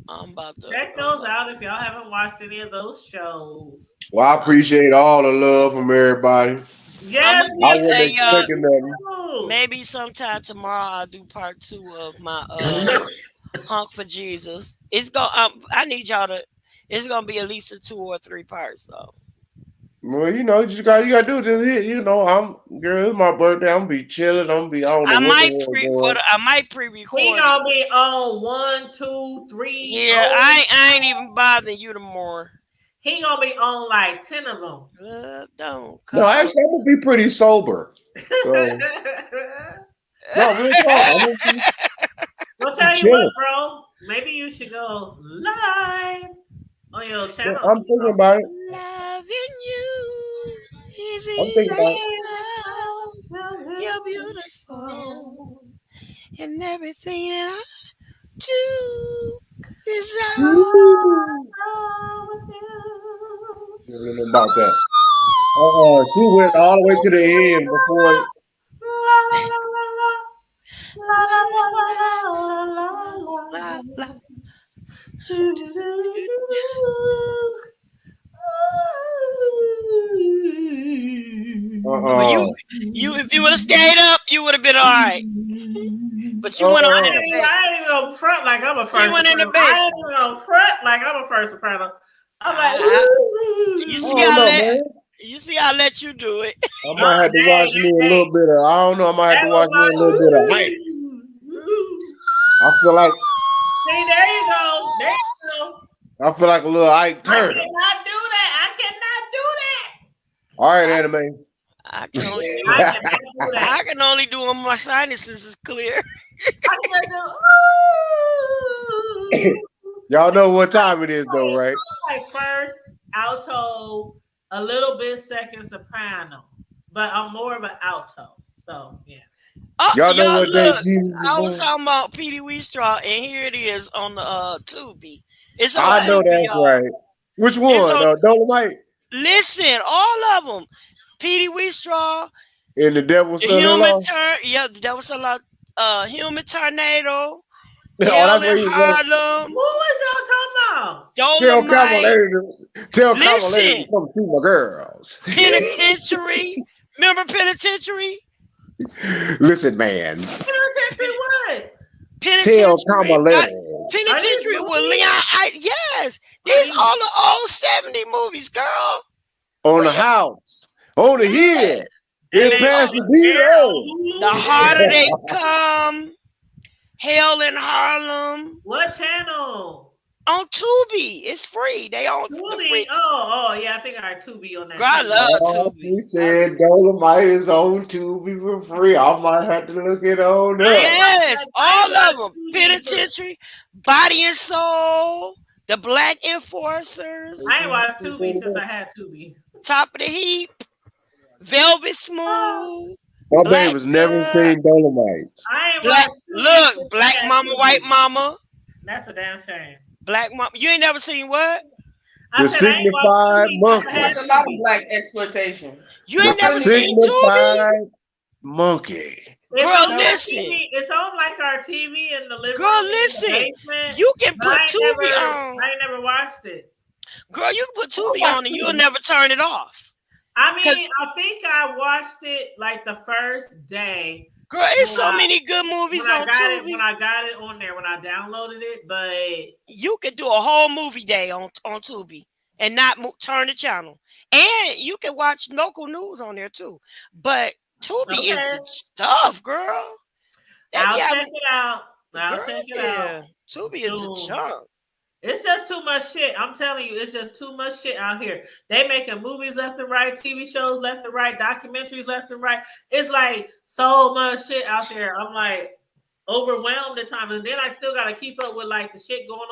I'm about to. Check those out if y'all haven't watched any of those shows. Well, I appreciate all the love from everybody. Yes, I we wasn't Hey, expecting nothing. do. maybe sometime tomorrow I'll do part 2 of my Hunk for Jesus. It's gonna. I need y'all to. It's gonna be at least a 2 or 3 parts though. Well, you know, you gotta do just hit. You know, girl, it's my birthday. I'm gonna be chilling. I'm gonna be I don't know I what the might world pre. going. What I might We pre-record it. gonna be on 1, 2, 3. Yeah, I ain't even bothering you tomorrow. He gonna be on like 10 of them. Love don't No, come. actually, I'm gonna be pretty sober. So, no, real talk. I'm gonna be Well, tell you what, chilling. bro. Maybe you should go live on your No, channel I'm thinking tomorrow. about it. Loving you is I'm thinking about it. enough. You're beautiful, and everything that I do is Woo. You don't know about that. She went all the way to the end before. la la. But Uh-uh. you, if you would have stayed up, you would have been all right. But you went on in the bed. I ain't gonna front like I'm a She first went in the soprano. I basement. ain't gonna front like I'm a first soprano. I'm like, You I see, don't know, man. you see, I let you do it. I might have to watch me a little bit of. I don't know. I might have that to was watch me a little bit of hype. I feel like See, there you go. There you go. I feel like a little Ike I Turner. cannot do that. I cannot do that. All right, anime. I can only do I cannot do that. I can only do when my sinuses is clear. I cannot do. Y'all know what time it is, though, right? Like first alto, a little bit second soprano, but I'm more of an alto. So yeah. Oh, Y'all know y'all what day look! Jesus was I was born? talking about Petey Wheatstraw, and here it is on the Tubi. It's on I know Tubi, that's y'all. right. Which It's one? on. Dolomite Listen, all of them. Petey Wheatstraw, and the Devil's Human Son-in-Law. Turn. Yeah, that was a lot. Human Tornado, Oh, Hell that's in where you go. Harlem, Who was y'all talking about? Tell Dolomite. Cavalier to Listen, come see my girls. Penitentiary. Remember Penitentiary? Listen, man. Penitentiary what? Tell Penitentiary. Cavalier. Are these Penitentiary with movies? Leon. Yes, Are these these? all the old 70 movies, girl. On the house. On the Yeah. hill. And In they They're Pasadena. on Hulu? the harder they come, Hell in Harlem What channel? on Tubi. It's free. They on the Tubi. free. Oh, yeah. I think I got Tubi on that Girl, I too. love Oh, Tubi. she said Dolomite is on Tubi for free. I might have to look it on I ain't up. Yes, watched all of them. Tubi, but Penitentiary, Body and Soul, The Black Enforcers, I ain't watched Tubi since I had Tubi. Top of the Heap, Velvet Smooth, My Black baby's never Good, seen Dolomite. I ain't Black. watched Tubi Look, since I Black had Mama, White Tubi. Mama, That's a damn shame. Black Mama. You ain't never seen what? I The said I ain't watched Signified Tubi since I Monkey. had Watch a lot of Tubi. black exploitation. You The ain't never Plenty of seen it. Tubi? Signified Monkey. It's Girl, on our listen. TV. It's on like our TV in the living Girl, room, in the listen. basement. You can But put Tubi on. I ain't never watched it. Girl, you can put I Tubi watch on and you'll Tubi. never turn it off. I Cause mean, I think I watched it like the first day. girl, it's so many good movies When I on got it, Tubi. when I got it on there, when I downloaded it, but You could do a whole movie day on Tubi and not turn the channel. And you can watch local news on there too. But Tubi is okay, the stuff, girl. They be I'll check having, it out. I'll girl, check it yeah. out Tubi is the soon. junk. It's just too much shit. I'm telling you, it's just too much shit out here. They making movies left and right, TV shows left and right, documentaries left and right. It's like so much shit out there. I'm like overwhelmed at times, and then I still got to keep up with like the shit going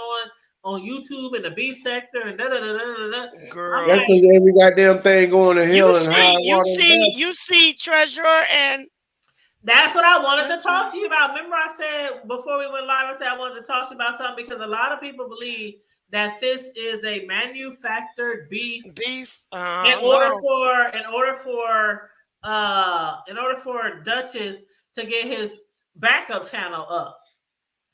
on YouTube and the B sector and da da da da da. Girl. That's because every goddamn thing going to hell and high water. You see Treasure and that's what I wanted to talk to you about. Remember, I said before we went live, I said I wanted to talk to you about something because a lot of people believe that this is a manufactured beef. In order for Duchess to get his backup channel up.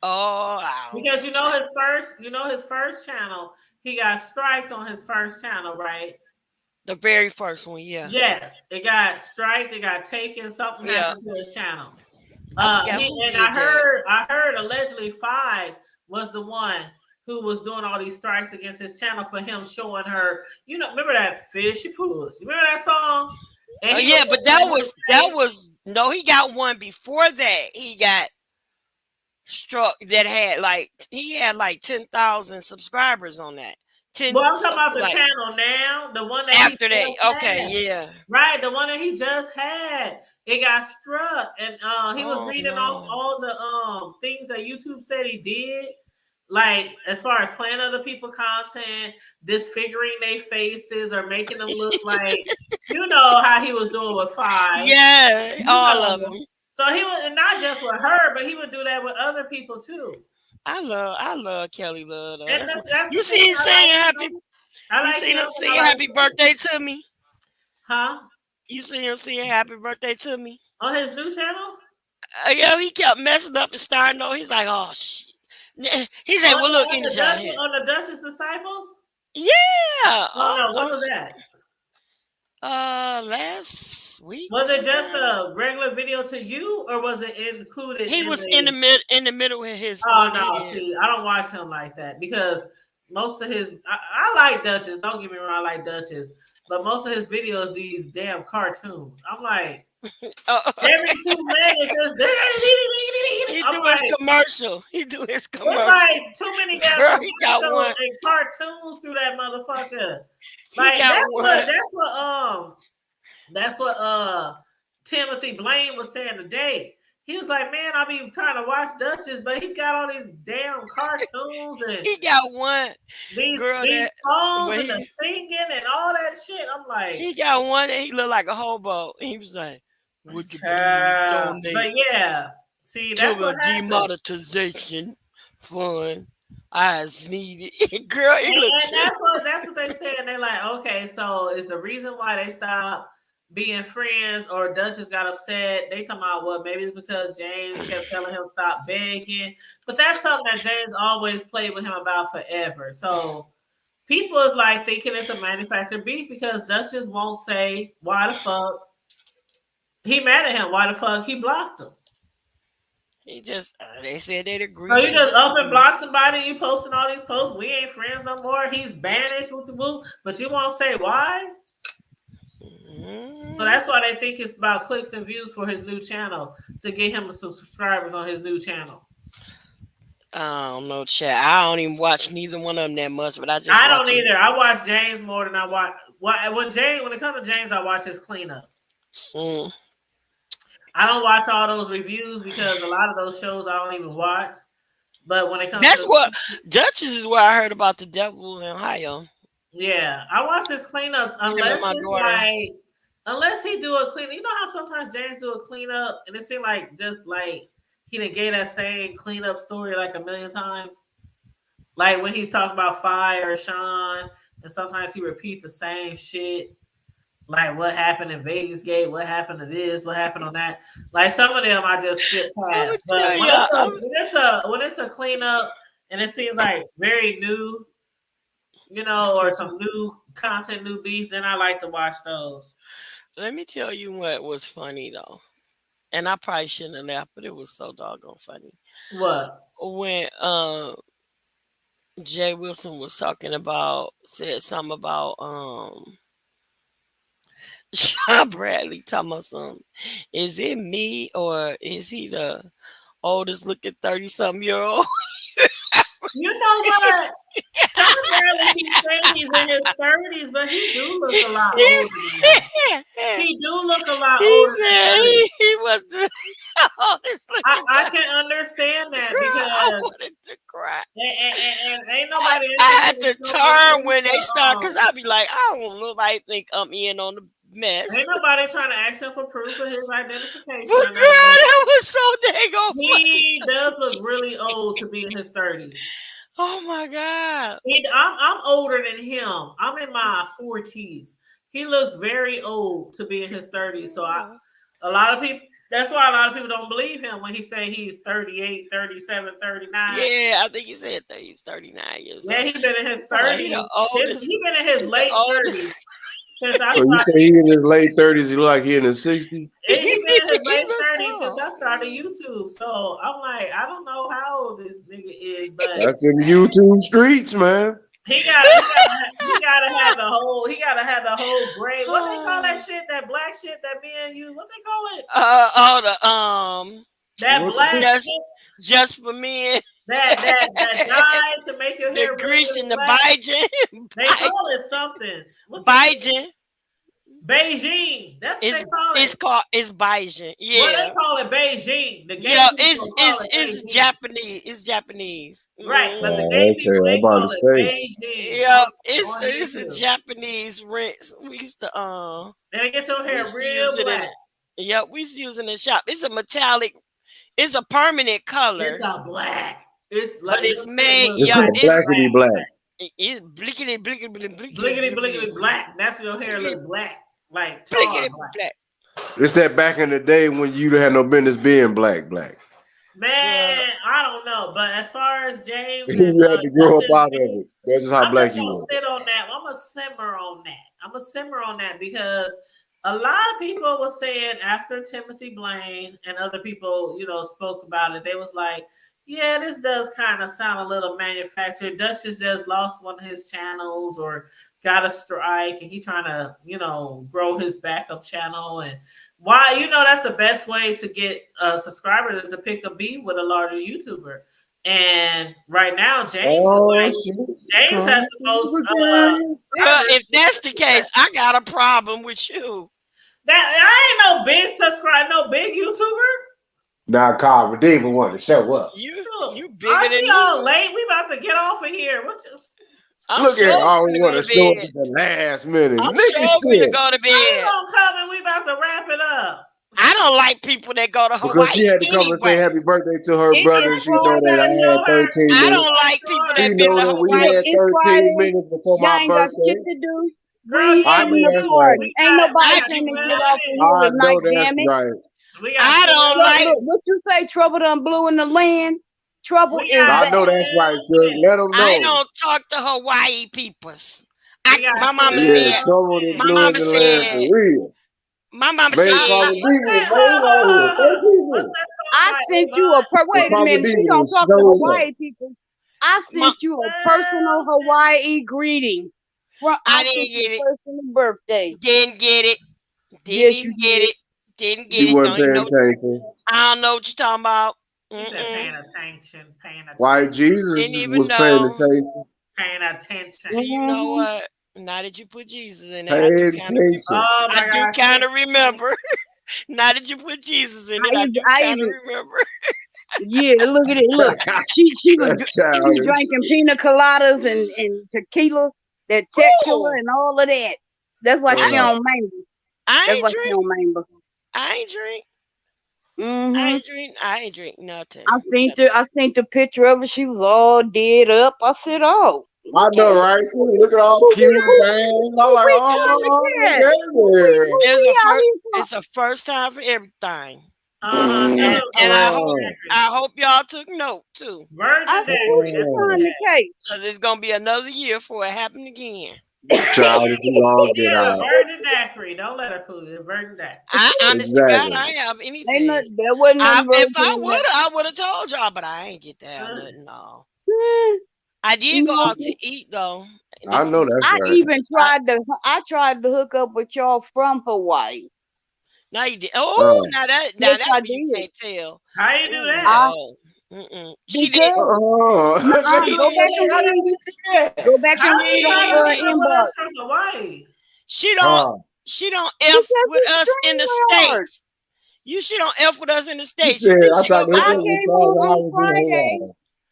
Because his first channel, he got striked on his first channel, right? The very first one, yeah. Yes, it got striked. It got taken. Something happened to his channel. I forgot who did I heard allegedly Fi was the one who was doing all these strikes against his channel for him showing her. Remember that fishy puss? Remember that song? Yeah, but that was no. He got one before that. He got struck that he had like 10,000 subscribers on that. Well, I'm talking about the channel now, the one that after that. Okay, yeah, right, the one that he just had. It got struck, and he was reading off all the things that YouTube said he did, like as far as playing other people content, disfiguring their faces, or making them look like how he was doing with Five. Yeah, all of them. So he was, and not just with her, but he would do that with other people too. I love Kelly Love. That's you see him saying happy. You seen him saying happy birthday to me? Huh? You see him saying happy birthday to me on his new channel? Yeah, he kept messing up and starting over. He's like, oh shit. He said, "Well, look, in the channel on the Duchess Disciples." Yeah. Oh no, what was that? Last week. Was it just a regular video to you, or was it included? He was in the middle with his. Oh no, see, I don't watch him like that because most of his. I like Duchess. Don't get me wrong, I like Duchess, but most of his videos these damn cartoons. I'm like. Every 2 minutes, he do his commercial. He do his commercial. It's like too many Girl, he got one. and cartoons through that motherfucker. Like that's what Timothy Blaine was saying today. He was like, man, I be trying to watch Duchess, but he got all these damn cartoons and he got one. These songs and the singing and all that shit. I'm like, he got one that he looked like a hobo. He was like, would you please donate? But yeah, see, that's what demonetization fund as needed. Girl, and that's what they said. They're like, okay, so is the reason why they stopped being friends or Duchess got upset? They talking about what? Maybe it's because James kept telling him stop begging. But that's something that James always played with him about forever. So people is like thinking it's a manufactured beef because Duchess won't say why the fuck he mad at him. Why the fuck he blocked him? He just they said they'd agree. So you just up and block somebody. You posting all these posts. We ain't friends no more. He's banished with the boo, but you won't say why. So that's why they think it's about clicks and views for his new channel to get him some subscribers on his new channel. I don't know, chat. I don't even watch neither one of them that much, but I don't either. I watch James more than I watch. When it comes to James, I watch his cleanup. I don't watch all those reviews because a lot of those shows I don't even watch. But when it comes Duchess is where I heard about the devil in Ohio. Yeah, I watch his cleanups unless he do a cleanup. You know how sometimes James do a cleanup and it seems like just like he done gave that same cleanup story like a million times. Like when he's talking about Fire or Sean, and sometimes he repeat the same shit. Like what happened in Vegas Gate, what happened to this, what happened on that. Like some of them I just skip past. But when it's a cleanup and it seems like very new, or some new content, new beef, then I like to watch those. Let me tell you what was funny though. And I probably shouldn't have laughed, but it was so doggone funny. What? When Jay Wilson was said something about Sean Bradley talking about something. Is it me or is he the oldest looking 30-something-year-old? You know what? Sean Bradley keeps saying he's in his 30s, but he do look a lot older than that. He do look a lot older than that. He was the oldest looking. I can understand that because I wanted to cry. And ain't nobody. I had to turn when they start because I'd be like, I don't know. I think I'm in on the mess. Ain't nobody trying to ask him for proof of his identification. But girl, that was so dang old. He does look really old to be in his 30s. Oh my God. I'm older than him. I'm in my 40s. He looks very old to be in his 30s. So a lot of people That's why a lot of people don't believe him when he say he's 38, 37, 39. Yeah, I think he said that he's 39 years old. Yeah, he been in his 30s. He the oldest. He been in his late 30s. Since I So you started, say he in his late 30s, he look like he in his 60s? he been in his late look 30s since old. I started YouTube. So I'm like, I don't know how old this nigga is, but That's in the YouTube streets, man. he gotta have the whole gray. What they call that shit? That black shit that men use. What they call it? That What black just, shit. just for men. That dye to make your hair The grease really and the black. Beijing. They call it something. Beijing. Beijing. That's what they call it. It's Beijing. Yeah. Well, they call it Beijing. The gay Yeah, people call it it's Beijing. Japanese. It's Japanese. Right, but the Oh, gay okay. people I'm they about call to it say. Beijing. Yeah, on it's a YouTube. Japanese rinse. We used to They get your hair use real it black. Yep, we used to use it in the shop. It's a metallic. It's a permanent color. It's a black. It's but like it's made. It's Yeah, a blackity black. it's blickety blickety blickety black. That's your hair look black, like tar blickety black. black. It's that back in the day when you had no business being black. Man, I don't know, but as far as James, and, You had to grow up out of it. That's just how I'm black just you gonna were. sit on that. I'm gonna simmer on that because a lot of people were saying after Timothy Blaine and other people, spoke about it. They was like, yeah, this does kind of sound a little manufactured. Duchess just lost one of his channels or got a strike, and he trying to, grow his backup channel. And why, that's the best way to get subscribers is to pick a beef with a larger YouTuber. And right now, James is like, James has the most. If that's the case, I got a problem with you. I ain't no big subscriber, no big YouTuber. Now, Carl Redeemer want to show up. You bigger than she me. all late? We about to get off of here. Look at all we want to show up at the last minute. I'm sure we to go to bed. You gonna come and we about to wrap it up. I don't like people that go to Hawaii. Because she had to come and say happy birthday to her brother. And she know that I had 13 minutes. I don't like people that She been know to that we Hawaii. had 13 minutes before my birthday. Girl, I know that's right. Ain't nobody finna get off of here I tonight, know that's damn it. right. I don't like. Look, what you say? Trouble done blew in the land. Trouble is. I know that's right, sis. Let them know. I don't talk to Hawaii peoples. My mama Yeah, said. trouble that My blew mama in the land said. for real. My mama Man, said. Carla D was I sent you a. Wait a minute. We don't talk to Hawaii people. I sent you a personal Hawaii greeting. I didn't get it. Personal birthday. Didn't get it. Didn't even get it. Didn't get it. Wasn't paying attention. I don't know what you're talking about. Paying attention. Why Jesus Didn't even was paying know. attention. Paying attention. So you know what? Now that you put Jesus in it, Paying attention. I do kind of remember. Now that you put Jesus in it, I do kind of remember. Yeah, look at it. Look, she was drinking pina coladas and tequila, that tequila and all of that. That's why she on mango. I ain't drink. I ain't drink nothing. I seen the picture of her. She was all dead up. I said, "Oh, I know, right? Look at all cute things. I'm like, It's a first time for everything. And I hope y'all took note too. Virgin Day. Because it's gonna be another year before it happened again. Child, you all get out. Virgin daiquiri. Don't let her fool you. Virgin daiquiri. I honestly God, I ain't have anything. There wasn't if I would have told y'all, but I ain't get to have nothing. No. I did go out to eat though. I know that's right. Even tried to hook up with y'all from Hawaii. Now you did. Oh, now that you can't tell. How you do that? She did. Go back and read inbox. Hawaii. She don't F with us in the States. She don't F with us in the States. I came home on Friday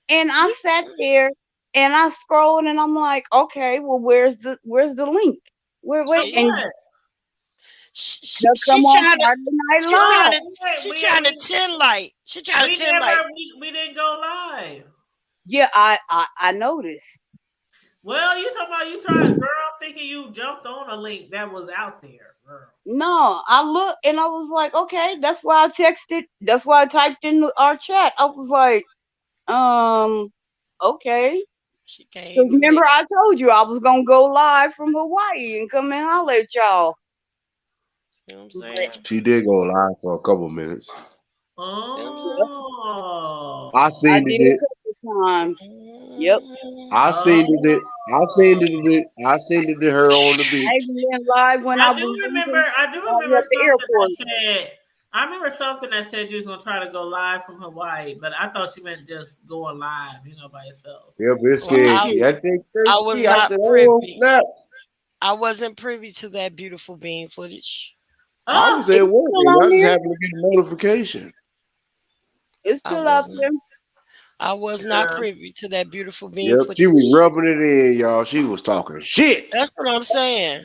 and I sat there and I scrolled and I'm like, okay, well, where's the link? She trying to 10 light. She trying to 10 light. We didn't go live. Yeah, I noticed. Well, you talking about you tried, girl. I'm thinking you jumped on a link that was out there, girl. No, I looked and I was like, okay, that's why I texted. That's why I typed in our chat. I was like, okay. She can't Because even remember, make. I told you I was gonna go live from Hawaii and come and holler at y'all. See what I'm But saying? She did go live for a couple minutes. See what I'm yeah, saying? Oh. I I seen did it. a couple times. Yep. Mm. I seen it. Oh. I seen it. I seen it to her on the I beach. even went live when I was leaving I do at remember the something airport. that said. I remember something that said you was gonna try to go live from Hawaii, but I thought she meant just going live, by yourself. Yep, it Well, said Mm-mm. that thing I was thirsty. I not said, oh privy. snap. I wasn't privy to that beautiful bean footage. I was Oh, It's at work still and on I just there. happened to get a notification. It's I still out wasn't. there. I was not yeah. privy to that beautiful bean Yep, she was footage. rubbing it in, y'all. She was talking shit. That's what I'm saying.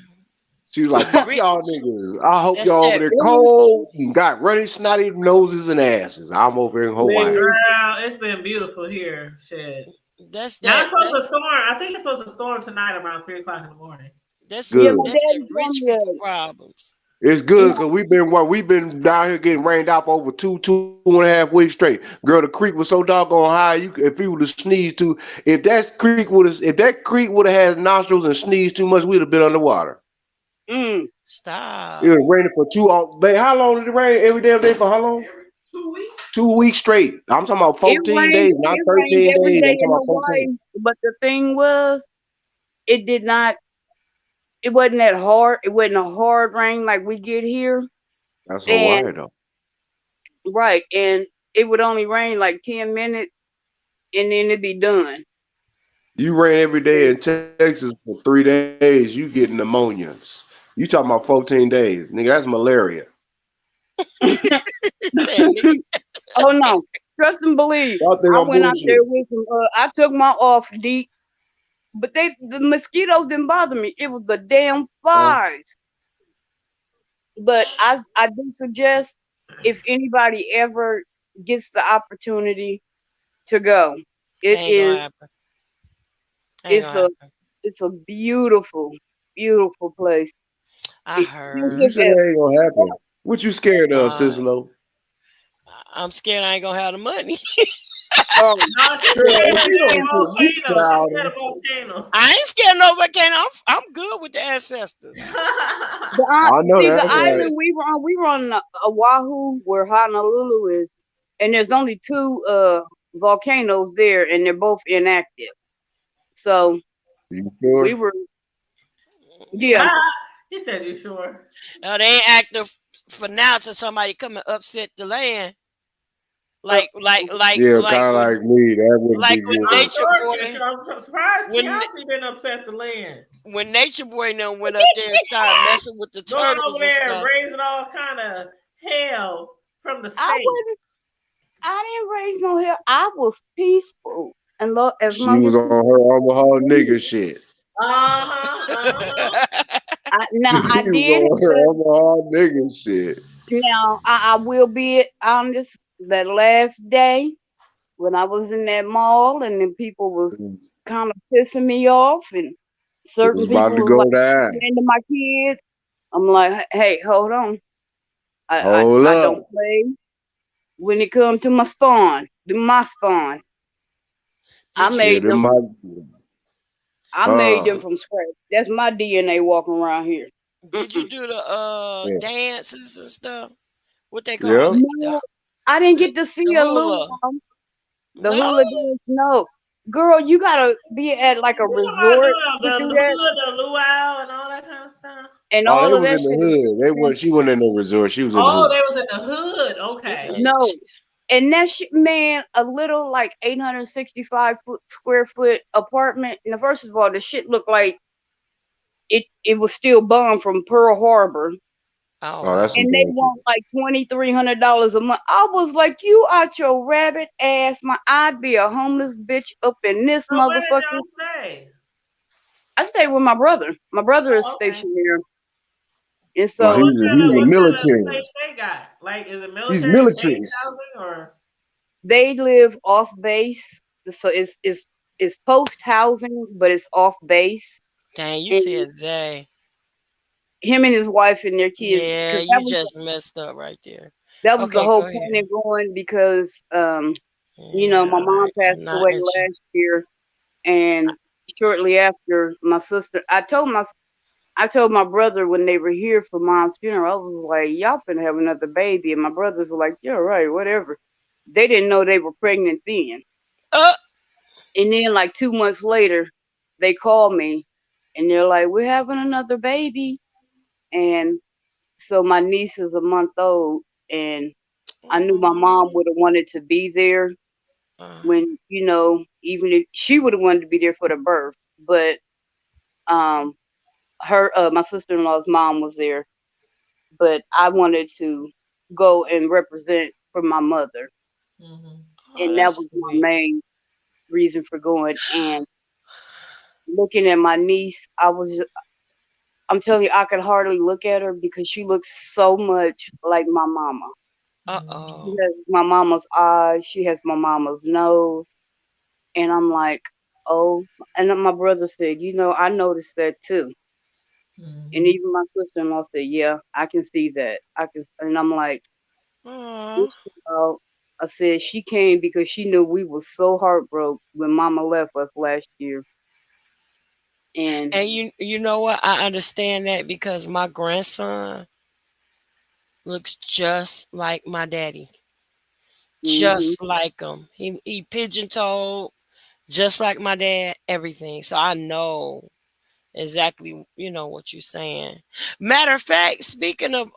She was like, fuck Rich. y'all niggas. I hope That's y'all over that. there It was, cold and got running snotty noses and asses. I'm over in Hawaii. man, Girl, it's been beautiful here. Shit. That's Now that. it's supposed to storm. I think it's supposed to storm tonight around 3 o'clock in the morning. That's yeah, Good. my that's that daddy told rich me people that. problems. It's And good because we've been down here getting rained out for over 2.5 weeks straight. Girl, the creek was so doggone high. If you would have sneezed too, if that creek would have had nostrils and sneezed too much, we'd have been underwater. mm, It Stop. was raining for babe, how long did it rain every damn day for how long? 2 weeks. 2 weeks straight. I'm talking about 14 days, not it rained 13 every days. day I'm talking in about 14. Hawaii. But the thing was, it did not. It wasn't that hard. It wasn't a hard rain like we get here. That's And Hawaii though. right, and it would only rain like 10 minutes, and then it'd be done. You rain every day in Texas for 3 days, you get pneumonias. You talking about 14 days. Nigga, that's malaria. That nigga. Oh no, trust and believe. Y'all think I I'm went out bullshit. there with some. I took my off deep, but the mosquitoes didn't bother me. It was the damn Huh? flies. But I do suggest if anybody ever gets the opportunity to go, it Ain't gonna is happen. Ain't it's gonna a happen. it's a beautiful beautiful place. I You heard. Expensive said as that ain't gonna happen. What you scared of, Uh, Cicelo? I'm scared I ain't gonna have the money. oh No, she's Girl, scared of you the don't damn see you volcano. She's scared of childish. volcano. I ain't scared of no volcano. I'm good with the ancestors. I know see the that's right. island we were on Oahu where Honolulu is, and there's only two volcanoes there, and they're both inactive. So You we sure? were yeah. He said, "You sure?" They ain't active for now till somebody come and upset the land. Uh, Yeah, kind of like me. That wouldn't Like be when I'm good. Nature sure. Boy, I'm surprised when Keontae didn't upset the land. when Nature Boy done went up there and started messing with the Going over turtles and there and stuff. raising all kind of hell from the I state. wasn't. I didn't raise no hell. I was peaceful and as She long was as on her people Omaha knew. nigga shit. Uh-huh. Now She I was did. on her Omaha nigga shit. Now I will be honest. That last day when I was in that mall and then people was It kind of pissing me off and certain was about people to was go like down. into my kids. I'm like, hey, hold on. Hold I up. don't play when it comes to my spawn. My spawn. I Did you Yeah, made them them. my I made them from scratch. That's my DNA walking around here. did you Mm-mm. do the yeah. dances and stuff? What they Yeah. call it? No, I didn't The get to see the a hula. luau. The No, hula dance, no. Girl, you gotta be at like a You talking about resort to doing do the that hood, the luau, and all that kind of stuff? and Oh, they all of was that in the shit is hood. They wasn't. She wasn't in no resort. She was in the Oh, hood. they was in the hood. this Okay. ain't. no. And that shit, man, a little like 865 square foot apartment. Now, first of all, the shit looked like it was still bombed from Pearl Harbor. Oh Oh, that's some wow. And they bullshit. want like $2,300 a month. I was like, you out your rabbit ass, I'd be a homeless bitch up in this So where did motherfucker. y'all stay? I stayed with my brother. My brother is Oh, okay. stationed there, and No, So so he's a what kind of military. place they got? Like, is it He's military base military. housing or? they live off base. So it's It's post housing, but it's off base. Dang, you And said they. him and his wife and their kids, Yeah, because you just messed up right there. that was the Okay, whole go point ahead. of going because Yeah, my mom I'm passed not away interested. last year, and shortly after, my sister, I told my brother when they were here for mom's funeral, I was like, y'all finna have another baby. And my brothers were like, yeah, right, whatever. They didn't know they were pregnant then. Uh, And then, like 2 months later, they called me and they're like, we're having another baby. And so my niece is a month old. And I knew my mom mm, would have wanted to be there uh, when, even if she would have wanted to be there for the birth. But um, my sister in law's mom was there, but I wanted to go and represent for my mother, oh, and that that's was my sweet. main reason for going. And looking at my niece, I'm telling you, I could hardly look at her because she looks so much like my mama. She Uh-oh. has my mama's eyes, she has my mama's nose, and I'm like, oh. And then my brother said, I noticed that too. And even my sister-in-law said, yeah, I can see that. And I'm like, Aw. this girl, I said she came because she knew we were so heartbroken when Mama left us last year. And And you know what? I understand that because my grandson looks just like my daddy. hmm Just like him. He pigeon toed, just like my dad, everything. So I know exactly, what you're saying. Matter of fact, speaking of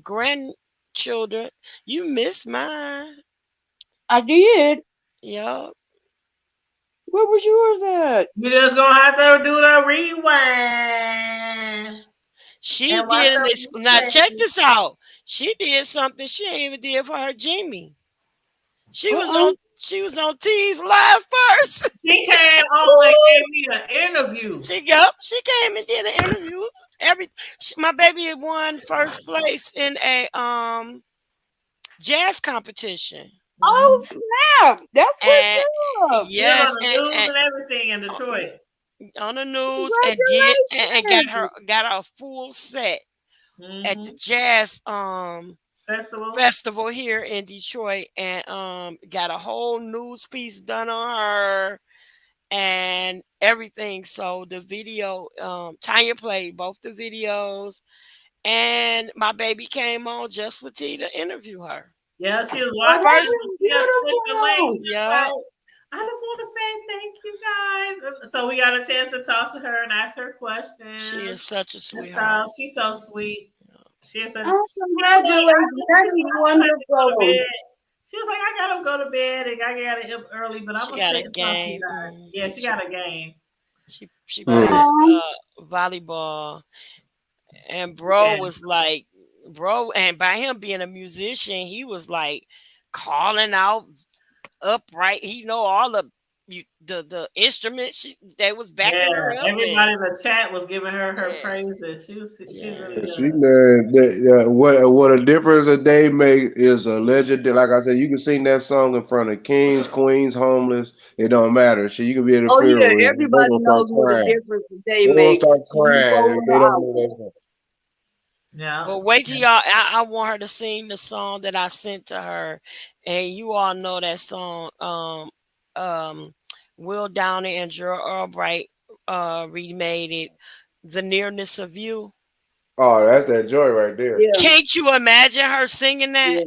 grandchildren, you missed mine. I did. Yup. Where was yours at? You just gonna have to do the rewind She and watch did the this. Now check replay. this out. She did something she ain't even did for her Jimmy. She was Uh-uh. on she was on T's live first. She came on and gave me an interview. She came and did an interview. My baby won first place in a jazz competition. Oh snap! That's what's And up. She was on yes, the news and everything in Detroit. on the news and did and Congratulations. got a full set at the hmm jazz Festival. festival here in Detroit, and got a whole news piece done on her and everything. So the video, Tanya played both the videos, and my baby came on just for T to interview her. Yeah, she was Oh, watching that it. First, And is she just clicked the link. beautiful. She was yeah, like, I just want to say thank you guys. And so we got a chance to talk to her and ask her she questions is such a and sweetheart. stuff. She's so sweet. She is such. Oh, She was like, congratulations. That is I just have to go to wonderful. bed. She was like, I gotta go to bed and I gotta up early, but I'm She gonna got stay a and talk to you game. guys. Yeah, she got a game. She But plays Oh, volleyball, and bro yeah, was like, bro, and by him being a musician, he was like calling out upright. He know all the instruments. They was backing her yeah. up, and Everybody in the chat was giving her yeah, praises. She's really yeah. She good. man, what a difference a day make is a legend. Like I said, you can sing that song in front of kings, queens, homeless. It don't matter. She, you can be at a oh yeah, funeral, they everybody gonna start knows what a crying. difference a day They gonna start makes when you crying roll if they don't out. know that song. Yeah. But wait till y'all. I want her to sing the song that I sent to her, and you all know that song. Um, Will Downing and Gerald Albright remade it. The Nearness of You. Oh, that's that joy right there. Yeah, Can't you imagine her singing that?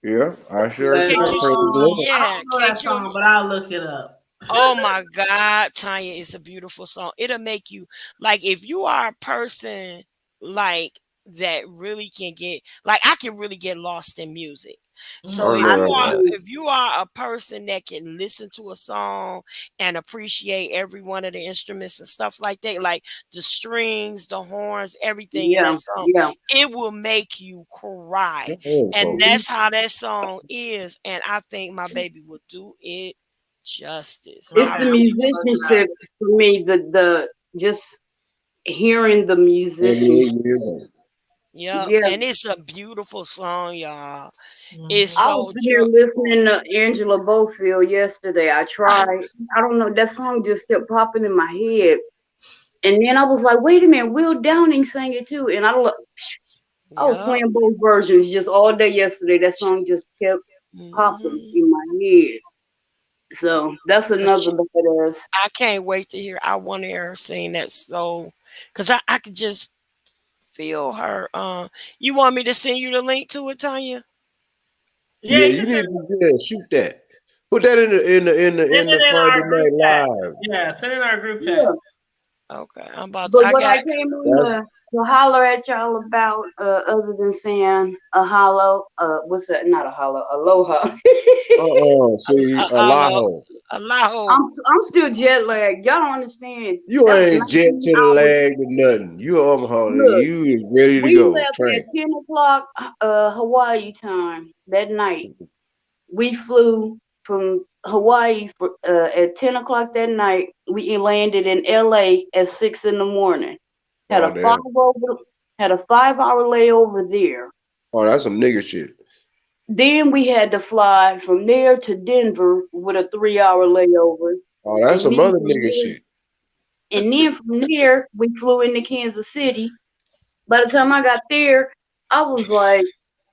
yeah, Yeah, I sure yeah. Can't can. you? Praise the Lord. I Yeah, don't know that can't you? song, but I'll look it up. Oh my God, Tanya, it's a beautiful song. It'll make you like if you are a person like that really can get like I can really get lost in music. So Oh Mhm. I yeah. do too. if you are a person that can listen to a song and appreciate every one of the instruments and stuff like that, like the strings, the horns, everything in Yeah, that song, yeah. it will make you cry. And Mhm. that's how that song is. And I think my baby will do it justice. It's I Okay, I'm the really gonna look it up. musicianship for me. The just hearing the Yeah, musicianship. yeah, yeah. Yep. Yeah. And it's a beautiful song, y'all. It's Mhm. I was so sitting true. there listening to Angela Bofield yesterday. I tried. I don't know. That song just kept popping in my head. And then I was like, wait a minute, Will Downing sang it too. And I was Yep. playing both versions just all day yesterday. That song just kept popping Hmm. in my head. So that's But another badass. I can't wait to hear. I want to hear her sing that so, cause I could just feel her. You want me to send you the link to it, Tanya? Yeah, Yeah, you you can need send, to yeah, shoot that. Put that send in it the in Friday our group night chat. live. Yeah, send it in our group chat. Yeah. Okay, I'm about. But I what I got. came on That's to holler at y'all about, other than saying a hollow, what's that? Not a hollow, aloha. see, Hello, Alaho. hello. I'm still jet lagged. Y'all don't understand. You That was ain't jet 19 to the hours. leg or nothing. You honey. Look, You is ready to we go. left at Train. 10 o'clock Hawaii time that night. We flew from Hawaii at 10 o'clock that night. We landed in LA at 6 in the morning. Had Oh a five damn. over had a 5 hour layover there. Oh, that's some nigga shit. Then we had to fly from there to Denver with a 3 hour layover. Oh, that's And some then other from nigga there shit. and then from there we flew into Kansas City. By the time I got there, I was like,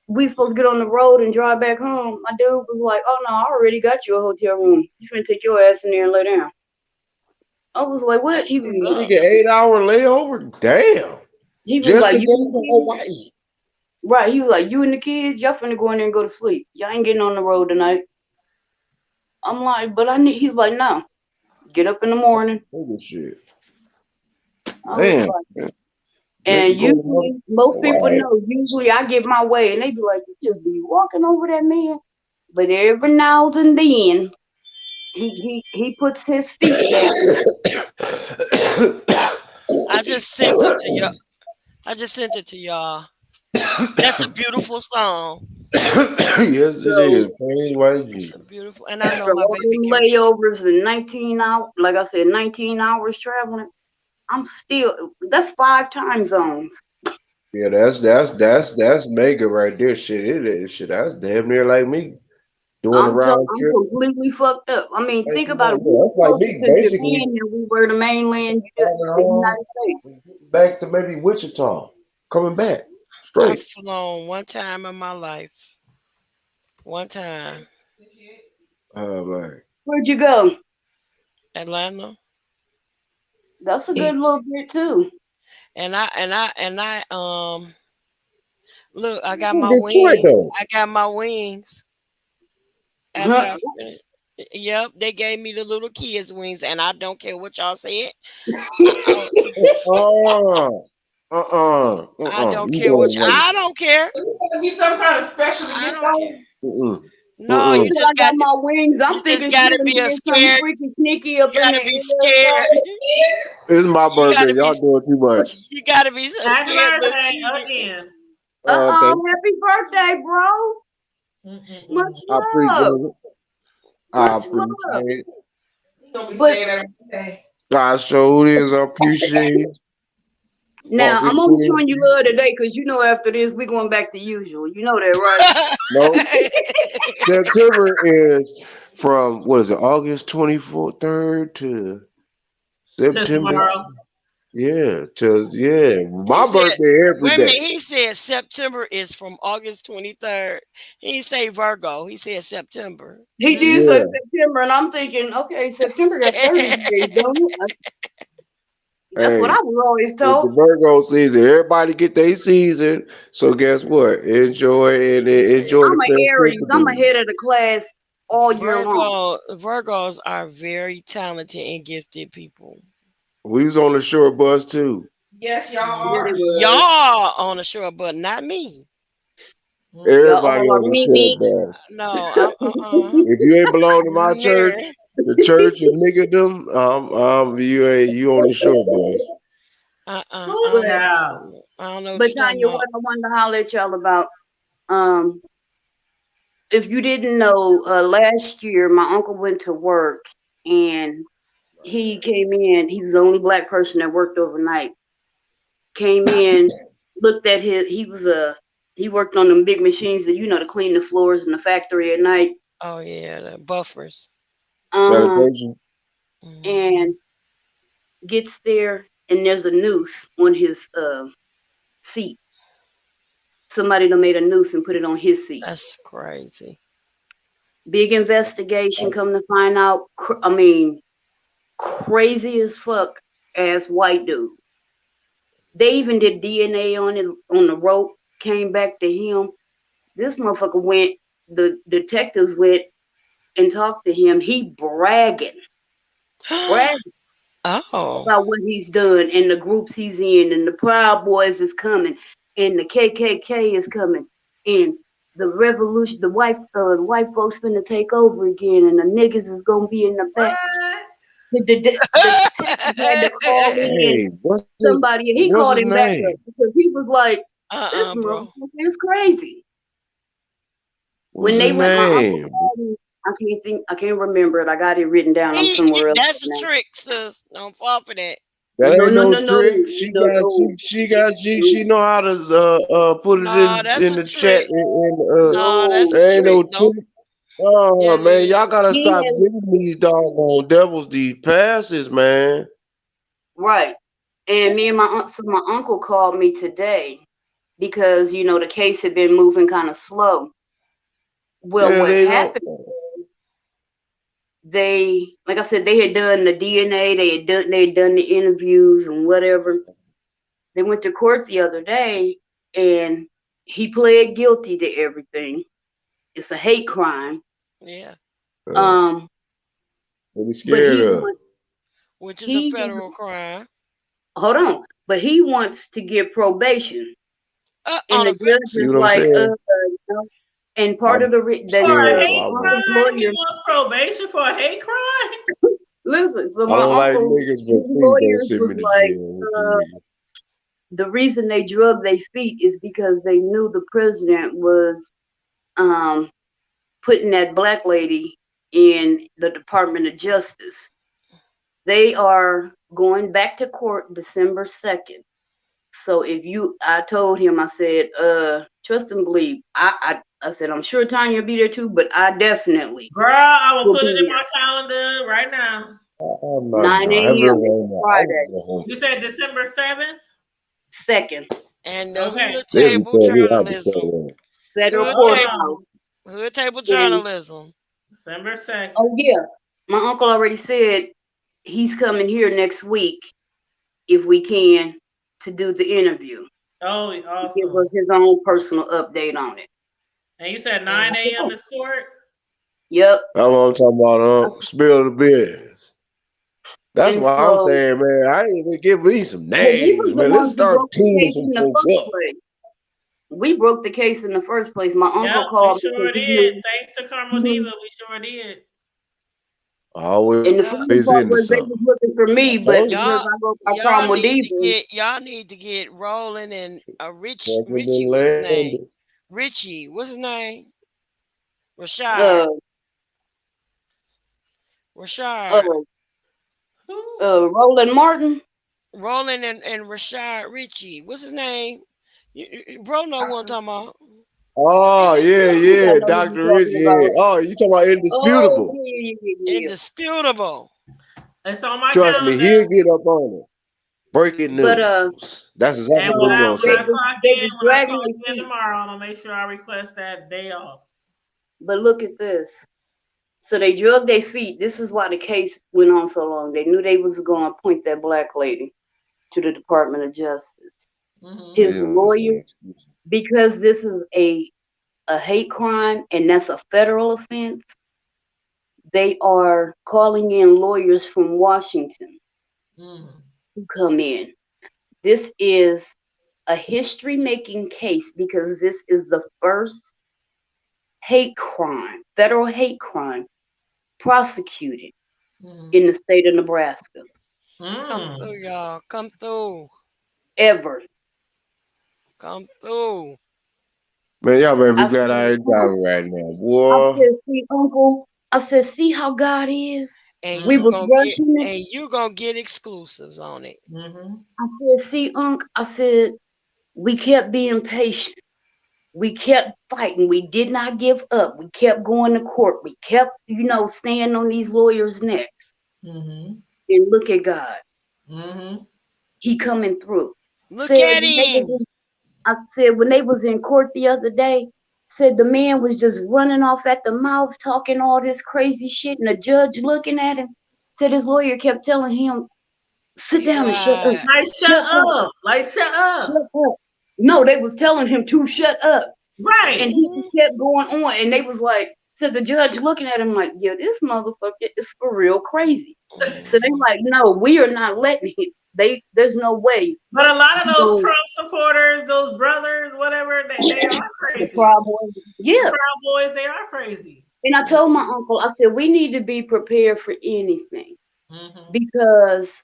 we supposed to get on the road and drive back home. My dude was like, oh no, I already got you a hotel room. You finna take your ass in there and lay down. I was like, what? That's what's up. Nigga, 8 hour layover? Damn. He was Just like, to you go and the to kids? Hawaii. Right. He was like, you and the kids, y'all finna go in there and go to sleep. Y'all ain't getting on the road tonight. I'm like, but I need, he's like, no, get up in the morning. Nigga shit. I was Damn. like, Just to and go to usually, most people Hawaii. know, usually I get my way and they be like, you just be walking over that man. But every now and then, he puts his feet down. I just sent it to you. I just sent it to y'all. That's a beautiful song. Yes, it So is. Praise white It's Jesus. a beautiful, and I know after my all baby them can. layovers and 19 hours, like I said, 19 hours traveling, I'm still, that's 5 time zones. Yeah, that's mega right there. Shit, it is shit. That's damn near like me doing a round I'm trip. completely fucked up. I mean, think about it. We Yeah, were that's like closer me to basically Japan than we were to mainland coming the home, United States. back to maybe Wichita, coming back I've straight. flown one time in my life. One time, Oh man. Where'd you go? Atlanta, That's a good little bit too. and I look. I got my Detroit wing. though. I got my wings after Huh? I finished. Yep, they gave me the little kids wings, and I don't care what y'all said. I, I don't You care what going you. like I don't care. Gonna be some kind of special to I get don't care. those. No, You you said mm-mm. I just got got to. my wings. I'm You just thinking she got to done be a did something scared. freaking sneaky up You in got the to be air or scared. something. It's my You got birthday. to be. Y'all doing too much. You got to be a Happy scared little birthday kid. again. Thank you. Happy birthday, bro. Much Mm-mm-mm. I appreciate love. it. I Much love. appreciate it. You gonna be But saying that today. I sure is. I appreciate it. now Walking I'm only through. showing you love today because you know after this we going back to usual. You know that, right? No, September is from what is it? August 24th, 3rd to To September. tomorrow. Yeah. He My said, birthday every wait a minute. day. He said September is from August 23rd. He didn't say Virgo. He said September. He did say Yeah. September, and I'm thinking, okay, September got 30 days, don't it? That's what Hey, I was always it's the told. Virgo season. Everybody get their season. So guess what? Enjoy and enjoy I'm the an Aries. I'm festivities. ahead of the class all year long. Virgos are very talented and gifted people. We was on the short bus too. Yes, y'all Yeah, they are. was. Y'all on the shore, but not me. Y'all Everybody all are on the me, short me. bus. No, I'm If you ain't belong to my near. church, the church of niggerdom, you on the short bus. I But don't know. Child. I don't know what but you're talking Tanya, about. what I wanted to holler at y'all about, um, if you didn't know, last year my uncle went to work and he came in. He was the only black person that worked overnight. Came in looked at he worked on them big machines that to clean the floors in the factory at night. Oh yeah, the buffers. Sanitation. And gets there and there's a noose on his seat. Somebody done made a noose and put it on his seat. That's crazy. Big investigation. Come to find out, crazy as fuck ass white dude. They even did DNA on it on the rope. Came back to him. This motherfucker went. The detectives went and talked to him. He bragging Oh. about what he's done and the groups he's in, and the Proud Boys is coming, and the KKK is coming, and the revolution, the white folks finna take over again, and the niggas is gonna be in the back. The detective had to call in Hey, what's somebody, and he what's called his him back name? up because he was like, "This bro. motherfucker is crazy." What's When they his went, my uncle name? called me. I can't remember it. I got it written down. I'm somewhere else That's a now. trick, sis. Don't fall for that. That No, ain't no, no no, no, trick. She know how to put it No, that's in a the chat. trick. No, that's a There ain't no trick. Don't. trick. Oh Yes, it man, y'all is. gotta He stop has giving these doggone devils these passes, man. right. And me and my uncle called me today because the case had been moving kind of slow. Well, Yeah, what they don't. happened was like I said, they had done the DNA, they had done the interviews and whatever. They went to court the other day, and he pled guilty to everything. It's a hate crime. Yeah. Um, What he but scared of? Which is a he federal crime. hold on, but he wants to get probation, and On the a judge See is what I'm like, saying? no. And part I'm of the For a scared, so hate I uncle's won't. crime? He lawyer. wants probation for a hate crime? Listen, so I my don't like uncle, niggas, but his please don't lawyers send me was to like, jail with them niggas. the reason they drug their feet is because they knew the president was um, putting that black lady in the Department of Justice. They are going back to court December 2nd. So I told him, I said, trust and believe. I said, I'm sure Tanya will be there too, but I definitely Girl, I will will put it be in there. my calendar right now. I'm not 9 driving a.m. It's right now. I Friday, want to go home. You said December 7th? 2nd, And the Okay. hood They be table throwing me out the journalism. door. federal Hood table. courthouse. Hood table And journalism. December 2nd. oh yeah, my uncle already said he's coming here next week if we can to do the interview. Oh, Give awesome. us his own personal update on it. And you said 9 a.m. is court? Yep. That's what I'm talking about. Spill the beers. That's And why I'm so, saying, man. I ain't even give me some but we was names, the man. Let's ones who start broke the tuning case some in the folks first up. place. We broke the case in the first place. My Yep, uncle we called sure because he did. knew. Thanks to Carmel He Diva, knew. we sure did. Always And the Yeah. funny part into was they something. was looking for I me, but told you. because Y'all I go by y'all Carmel need to Diva, get rolling and Fucking Richie, been what's his name? landed. Richie, what's his name? Rashard. uh, uh, Rashard. Roland Martin. Roland and Rashard Richie. What's his name? Bro know what I'm talking about. Oh, yeah, I think I yeah. know who Dr. you're Rich, talking yeah. about. Oh, you talking about Oh, indisputable. yeah. Indisputable. It's on my Trust me, calendar. he'll get up on it. Breaking But news. That's exactly And what he gonna when I say. clock they in, was dragging their feet. tomorrow, I'm gonna make sure I request that day off. But look at this. So they drug their feet. This is why the case went on so long. They knew they was going to appoint that black lady to the Department of Justice. Mm-hmm. His lawyer, because this is a hate crime and that's a federal offense, they are calling in lawyers from Washington to come in. This is a history-making case because this is the first hate crime, federal hate crime, prosecuted in the state of Nebraska. Come through, y'all. Come through. Ever. Come through. Man, y'all better be I glad said, I ain't driving right now, I boy. said, see, Uncle, I said, see how God is? And We was rushing it. you gonna get exclusives on it. I said, see, Unc, I said, We kept being patient. We kept fighting. We did not give up. We kept going to court. We kept, staying on these lawyers' necks. Mm-hmm. And look at God. Mm-hmm. He coming through. Look at him. I said when they was in court the other day, said the man was just running off at the mouth, talking all this crazy shit, and the judge looking at him. Said his lawyer kept telling him, "Sit down and shut up." Like shut up. Like shut up. Shut up. No, they was telling him to shut up. Right. And he kept going on, and they was like, said the judge looking at him like, yeah, this motherfucker is for real crazy. So they like, no, we are not letting him. There's no way. But a lot of those Trump supporters, those brothers, whatever, they are crazy. The Proud Boys, yeah. The Proud Boys, they are crazy. And I told my uncle, I said, we need to be prepared for anything. Mm-hmm. Because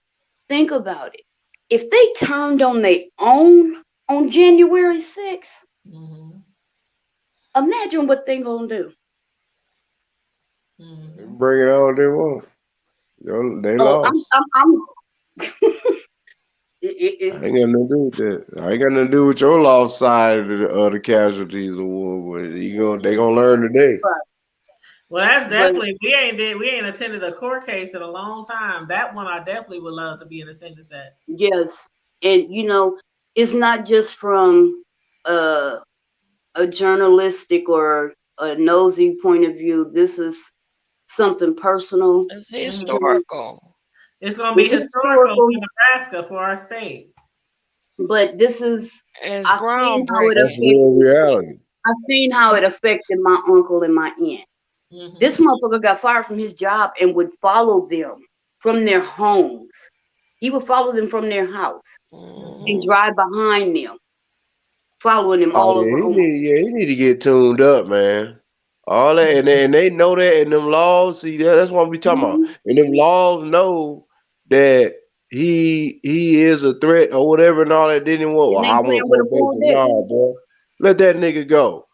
think about it. If they turned on their own on January 6th, mm-hmm. Imagine what they gonna do. Mm-hmm. Bring it on they want. They lost. I ain't got nothing to do with that. I ain't got nothing to do with your lost side of the casualties of war. But they gonna learn today. Right. Well, that's definitely we ain't attended a court case in a long time. That one I definitely would love to be in attendance at. Yes, and it's not just from a journalistic or a nosy point of view. This is something personal. It's historical. It's going to be historical for Nebraska, for our state. But this is groundbreaking. That's real reality. I've seen how it affected my uncle and my aunt. Mm-hmm. This motherfucker got fired from his job and would follow them from their homes. He would follow them from their house and drive behind them, following them all over. He need to get tuned up, man. All that, and they know that, and them laws. See, that's what we talking about. And them laws know that he is a threat or whatever, and all that. Didn't want. Well, I want no, bro. Let that nigga go.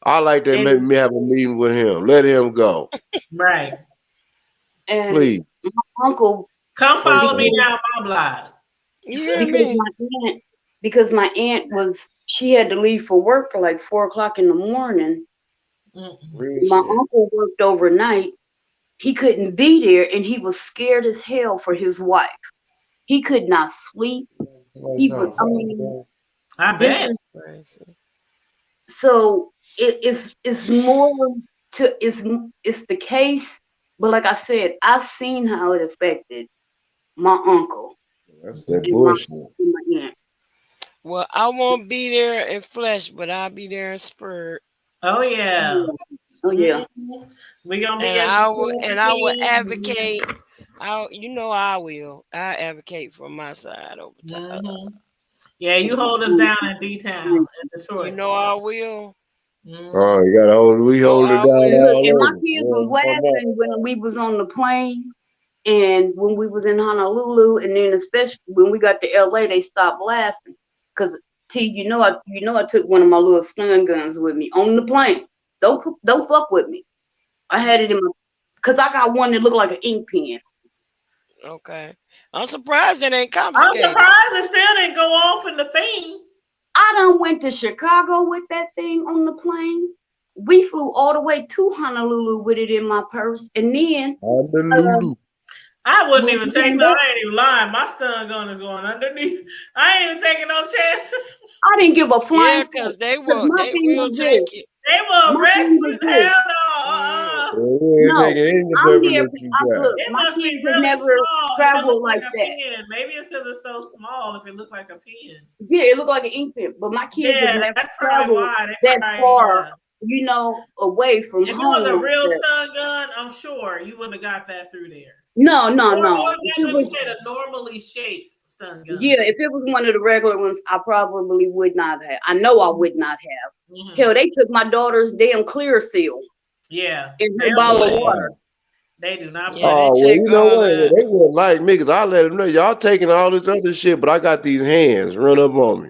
I like to make me have a meeting with him. Let him go. Right. And please, my uncle, come follow me down my block. Because my aunt she had to leave for work at like 4:00 in the morning. My uncle worked overnight. He couldn't be there, and he was scared as hell for his wife. He could not sleep. He was. I mean, I bet. So it's more to it's the case, but like I said, I've seen how it affected my uncle. That's that bullshit. My aunt. Well, I won't be there in flesh, but I'll be there in spirit. Oh yeah. Oh yeah. We gonna be. I will advocate. I will. I advocate for my side over time. Yeah, you hold us down in D-Town in Detroit. I will. Oh, you gotta hold it down. Look, and my kids was laughing when we was on the plane, and when we was in Honolulu, and then especially when we got to LA, they stopped laughing because T, I took one of my little stun guns with me on the plane. Don't fuck with me. I had it in my, cause I got one that looked like an ink pen. Okay, I'm surprised it ain't confiscated. I'm surprised it still didn't go off in the thing. I done went to Chicago with that thing on the plane. We flew all the way to Honolulu with it in my purse, and then I wouldn't even take no. I ain't even lying. My stun gun is going underneath. I ain't even taking no chances. I didn't give a flying. Yeah, because they will take it. They will arrest you. Hell no. I'm here. It must be really small. Travel like that. Maybe it's because it's so small. If it looked like a pen. Yeah, it looked like an ink pen. But my kids have never traveled that far. Away from home. If it was a real stun gun, I'm sure you wouldn't have got that through there. No. Let me say a normally shaped stun gun. Yeah, if it was one of the regular ones, I probably would not have. I know I would not have. Mm-hmm. Hell, they took my daughter's damn clear seal. Yeah. In her bottle of water. They do not. Oh, well, you know what? They wouldn't like me because I let them know y'all taking all this other shit, but I got these hands run up on me.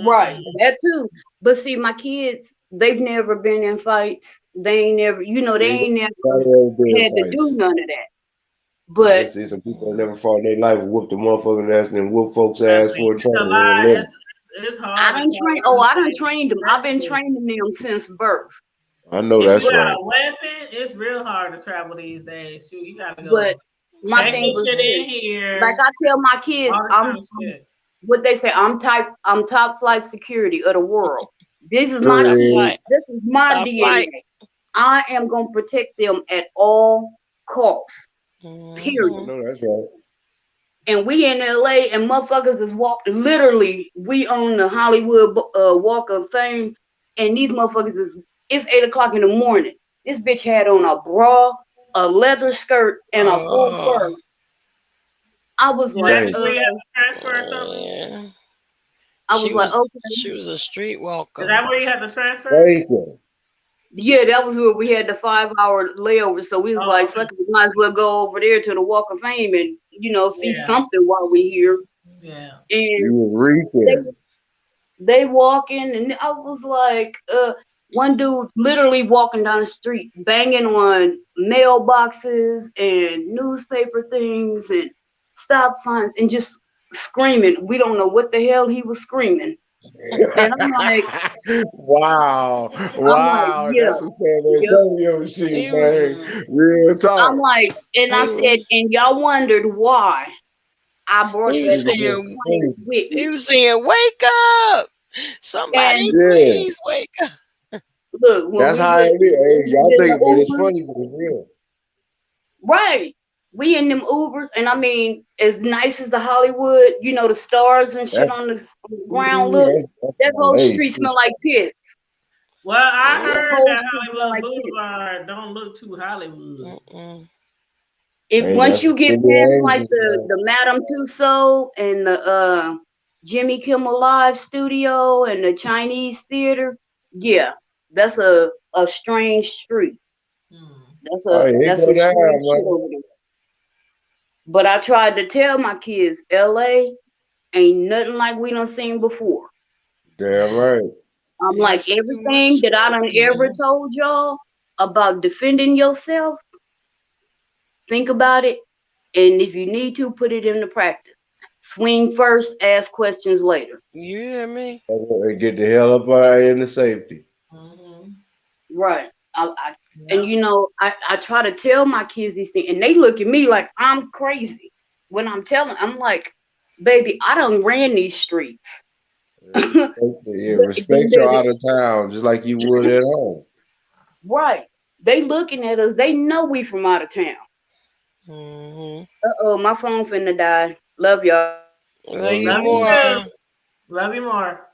Right, that too. But see, my kids, they've never been in fights. They ain't never, they ain't never had to do none of that. But I see some people that never fought in their life, whooped the motherfucking ass and then whoop folks' ass for a trouble. it's I hard to done train. travel Oh, these I done days, trained them. I've been especially training them since birth. I know if you that's got right. a weapon. It's real hard to travel these days. Shoot, you gotta But go my check thing your was shit this. in Like here, I tell my kids, all this kind of shit. what they say. I'm top flight security of the world. This is my Sure Top kids. is. flight. This is my Top flight. DNA. I am gonna protect them at all costs. I Period. Mhm. know that's right. And we in LA and motherfuckers is walking. Literally, we on the Hollywood Walk of Fame, and these motherfuckers is. It's 8 o'clock in the morning. This bitch had on a bra, a leather skirt, and a full fur. Oh, I was Is like, that Dang. where you have to transfer or something? yeah. I was like, okay. She was a Is streetwalker. that where you have to transfer? Bacon. Yeah, that was where we had the 5 hour layover. So we was Oh, like, okay. fuck it, we might as well go over there to the Walk of Fame and, see Yeah, something while we here. yeah. You And was they reeking. they walking and I was like, one dude literally walking down the street, banging on mailboxes and newspaper things and stop signs and just screaming. We don't know what the hell he was screaming. And Wow. I'm like, Wow. yeah, That's some San yeah. Antonio shit, He man. Real I'm talk. like, and I said, he, and y'all wondered why I brought he was that Nigga whole saying just plane funny. with he me. was saying, "Wake up! Somebody, And Yeah. please wake up!" look, when That's we how was it is. Hey, y'all in the think, but it's Ubers, funny, but it's real. right? We in them Ubers, and I mean, as nice as the Hollywood, the stars and shit That's, on the ground ooh, look, that's that whole LA street shit. smell like piss. Well, I Mm, That heard whole that street smell Hollywood like piss. Boulevard don't look too Hollywood. mm-mm. If Hey, once that's you the get city past of like angels, the man. the Madame Tussauds and the Jimmy Kimmel Live studio and the Chinese theater, yeah, that's a strange street. Hmm. That's Oh, a yeah, it that's go some down, strange shit man. over there. But I tried to tell my kids, LA ain't nothing like we done seen before. Damn right. I'm like It's too everything much that I going done ever on. told y'all about defending yourself. Think about it, and if you need to, put it into practice. Swing first, ask questions later. You hear me? And get the hell up out of here into safety. Mm-hmm. Right. And Yep. I try to tell my kids these things, and they look at me like I'm crazy when I'm like, baby, I done ran these streets. Respect your out of town just like you would at home. Right. They looking at us. They know we from out of town. Mm-hmm. Uh-oh, my phone finna die. Love y'all. Love Love you Love you you too. too. more. Love you more.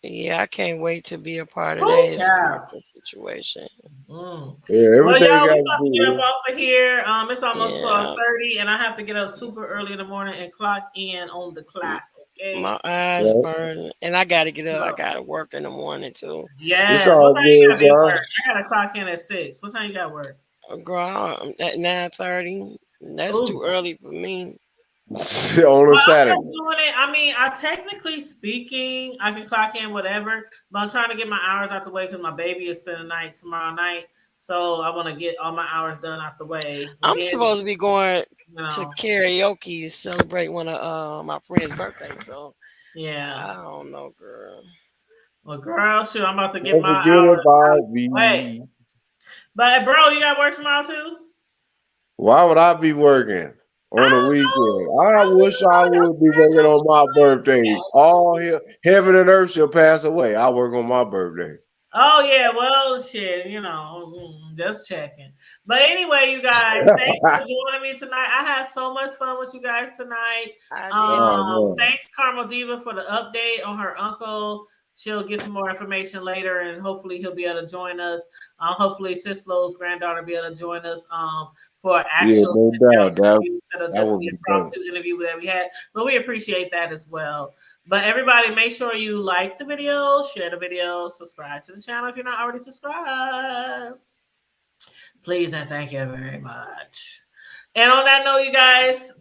Yeah, I can't wait to be a part of that Oh, child. historical situation. Mm. Yeah, Well, everything y'all, got we to about to get up do off of here. It's almost Yeah, 12:30, and I have to get up super early in the morning and clock in on the m- clock. Okay. my eyes with. burning, and I got to get up. I So, got to work in the morning too. It's yes. What all time you good, gotta be at y'all. work? I gotta clock in at 6. What time you got work? Girl, at 9:30. That's too Oh. early for me. On a Well, I'm just Saturday. doing it. I mean, I technically speaking, I can clock in whatever, but I'm trying to get my hours out the way because my baby is spending the night tomorrow night. So I want to get all my hours done out the way. And I'm then, supposed to be going you to know, karaoke to celebrate one of my friend's birthday. So yeah. I don't know, girl. Well, girl, shoot, I'm about to get Don't my forget hours out about the way. me. But, bro, you got work tomorrow too? Why would I be working I on a weekend? I don't wish I know. Your would be working on my birthday. All schedule. heaven and earth shall pass away. I work on my birthday. Oh yeah, well shit, just checking. But anyway, you guys, thanks for joining me tonight. I had so much fun with you guys tonight. I did Oh too. man. Thanks, Carmel Diva, for the update on her uncle. She'll get some more information later, and hopefully he'll be able to join us. Hopefully Sislo's granddaughter will be able to join us for an Yeah, actual no doubt. interview instead of That just would the be dope. impromptu interview that we had. But we appreciate that as well. But everybody, make sure you like the video, share the video, subscribe to the channel if you're not already subscribed. Please and thank you very much. And on that note, you guys,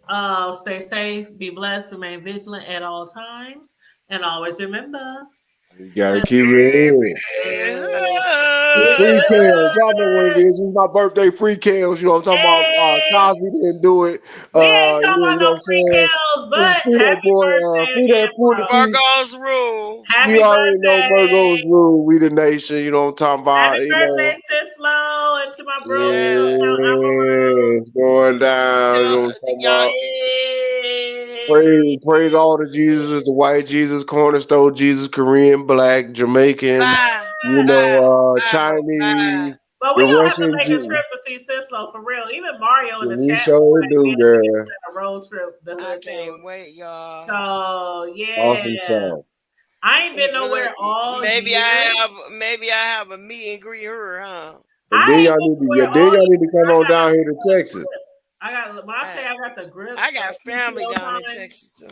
stay safe, be blessed, remain vigilant at all times, and always remember. You gotta keep it real. Keep it Free Kales. Y'all know what it is. It's my birthday, free Kales. You know what I'm talking about? Hey, Cosby didn't do it. we ain't talking You about know no what I'm free saying? kills, Free, but free that happy boy, birthday free that again, free, bro. free. Virgo's rule. You Happy already know Virgo's birthday. rule. We the nation. You know what I'm talking Happy about? You birthday, know. Sis Slow, and to my bro, Yeah. Yeah, it's going down. You know So, what I'm talking y'all, about? Praise all the Jesus, the white Jesus, cornerstone Jesus, Korean, black, Jamaican, bye, you bye, know, bye, bye. Chinese, But the we gonna have to Russian make a Jesus. trip to see Sislo for real. Even Mario in the We chat was sure like, do, man, we girl. can plan a road trip, the I hood table. can't wait, y'all. So Awesome yeah, talk. I ain't been Look, nowhere all maybe year. maybe I have a meet and greet her, huh? And then I ain't y'all been need to, yeah, nowhere then all y'all year. need to come I on got down here to the Texas. grip. I got when I say I got the grip, I got family PTO down in time. Texas too.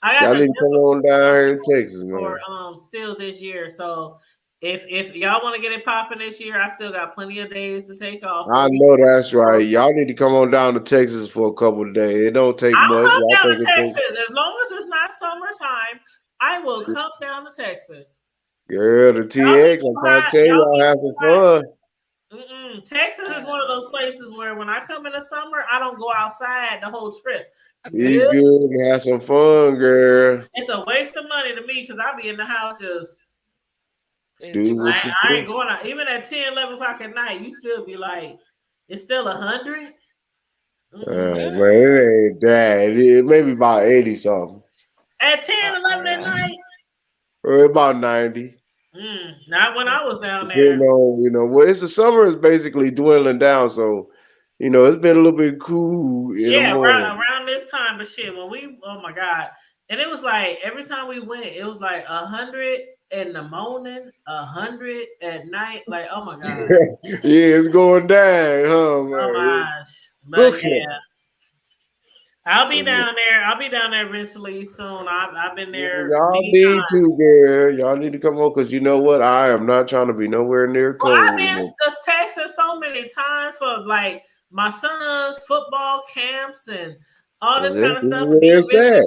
I got Y'all the need to come on down here to Texas, for man. still this year. So if y'all want to get it popping this year, I still got plenty of days to take off. I know that's right. Y'all need to come on down to Texas for a couple of days. It don't take I'll much. come I down think to it takes. Texas as long as it's not summertime. I will come down to Texas. Girl, the Y'all TX, I'm trying to tell you, y'all have some fun. Texas is one of those places where when I come in the summer, I don't go outside the whole trip. Be good and have some fun, girl. It's a waste of money to me because I be in the house just. Do what you I ain't do. going out. Even at 10, 11 o'clock at night, you still be like, it's still 100. Man, it ain't that. It maybe about 80 something. At 10, 11 at night? Or about 90. Not when I was down there. Depending on, well, it's the summer is basically dwindling down, so it's been a little bit cool in the Yeah, morning. around this time, but shit, when we, oh my God. And it was like, every time we went, it was like 100 in the morning, 100 at night. Like, oh my God. Yeah, it's going down, huh, man? Oh my gosh. But Look yeah. I'll be down there. I'll be down there eventually soon. I've been there y'all many need times. to, girl. Y'all need to come on because you know what? I am not trying to be nowhere near Well, I've cold. been to Texas so many times for like my son's football camps and all this kind of This is stuff. where it's at.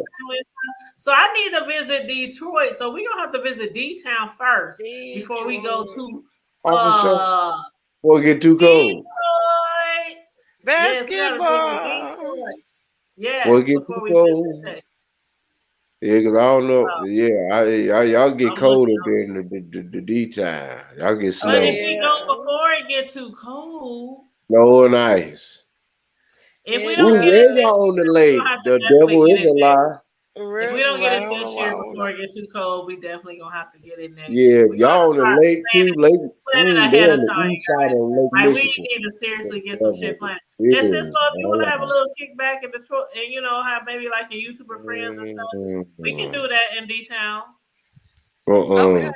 So I need to visit Detroit. So we're gonna have to visit D-Town first before we go to For sure. Will it get too cold? Detroit. Yes, we gotta visit Basketball. Detroit. Will Yes, it get before too we cold? visit. Yeah, because I don't know. Yeah, y'all get I'm cold looking up there in the D time. Y'all get But snow. if we go before it get too cold, Snow and ice. if we don't Ooh, get it and this y'all on the year, we're gonna lake. have to The definitely devil get is it a next. lie. If we don't get Right it on the this year wall. before it get too cold, we definitely gonna have to get it next Yeah, year. We gotta y'all on the start lake too. planning They ahead of on the time, east side guys. of Lake Like we Michigan. need to seriously get some shit Devil planned. And since is if you want a to have a lie. little kickback in Detroit, and have maybe like your YouTuber friends and stuff, we can do that in D Town Okay.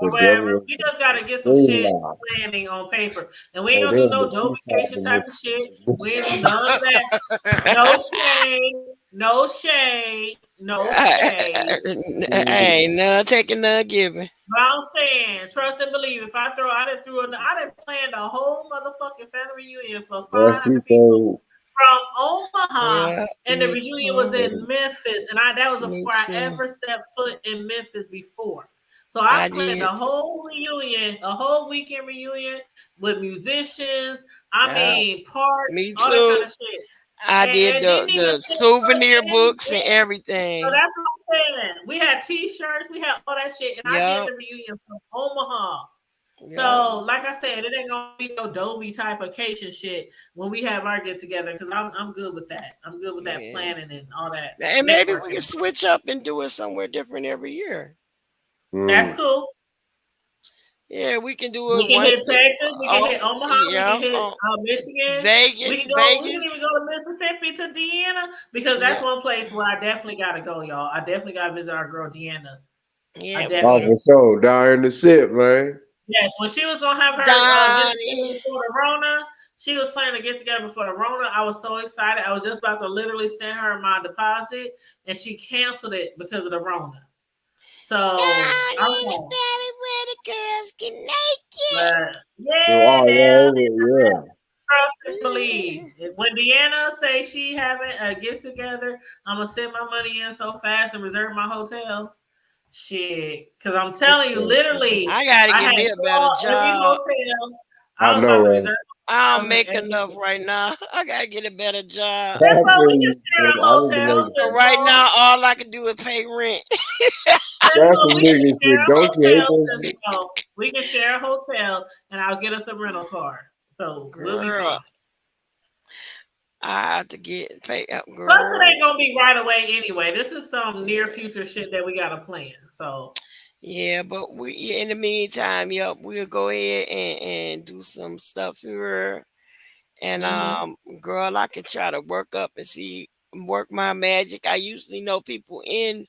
or The wherever. devil We is just gotta get a some shit lie. planning on paper, and we ain't Oh, gonna they're do on no the dope east side vacation of type of shit. We ain't do Michigan. none of that. No shade, no shade, no shade. Hey, none taking, none giving. But I'm saying, trust and believe. If I didn't plan a whole motherfucking family reunion for That's 500 too people cold. from Omaha, Yeah, and the me reunion was in too. Memphis, and that was Me before I too. ever stepped foot in Memphis before. So I I planned did. a whole reunion, a whole weekend reunion with musicians. I Yeah, mean, parks, me all that kind too. of shit. I did And didn't even the step foot souvenir in. books and So everything. that's what I'm saying. We had T-shirts, we had all that shit, and I did Yep, the reunion from Omaha. yep. So, like I said, it ain't gonna be no Dovey type occasion shit when we have our get together because I'm good with that. I'm good with that Yeah. planning and all that And maybe we can networking. switch up and do it somewhere different every year. That's cool. Yeah, we can do We it can one. hit Texas. We can hit Omaha. We Yeah. can hit Michigan. Vegas, We can go. We can even Vegas. go to Mississippi to Deanna because that's Yeah, one place where I definitely gotta go, y'all. I definitely gotta visit our girl Deanna. I yeah. We Oh, definitely. can. for sure. Down in the SIP, man. Yes, when she was gonna have her get together Donnie. before the Rona, she was planning to get together before the Rona. I was so excited. I was just about to literally send her my deposit, and she canceled it because of the Rona. So Donnie in the okay, valley where the girls get naked. but So, yeah, yeah. trust and believe. When Deanna say she having a get together, I'm gonna send my money in so fast and reserve my hotel. Shit, because I'm telling you, literally, I gotta I give had me a better called every job. hotel. I I was know, about to right? reserve I don't hotels in make every. enough right now. I gotta get a better job. That's I all. We feel can you. share a I need to hotel, make it. But sis. right now, all I can do is pay rent. That's some We can nigga share shit. a Don't you hate hotel, that sis. shit? We can share a hotel, and I'll get us a rental car, so we'll be fine. Girl, I have to get paid up, Plus, it girl. ain't gonna be right away anyway. This is some near future shit that we gotta plan. So Yeah, but we in the meantime, yep, we'll go ahead and do some stuff here. And girl, I can try to work up and see work my magic. I usually know people in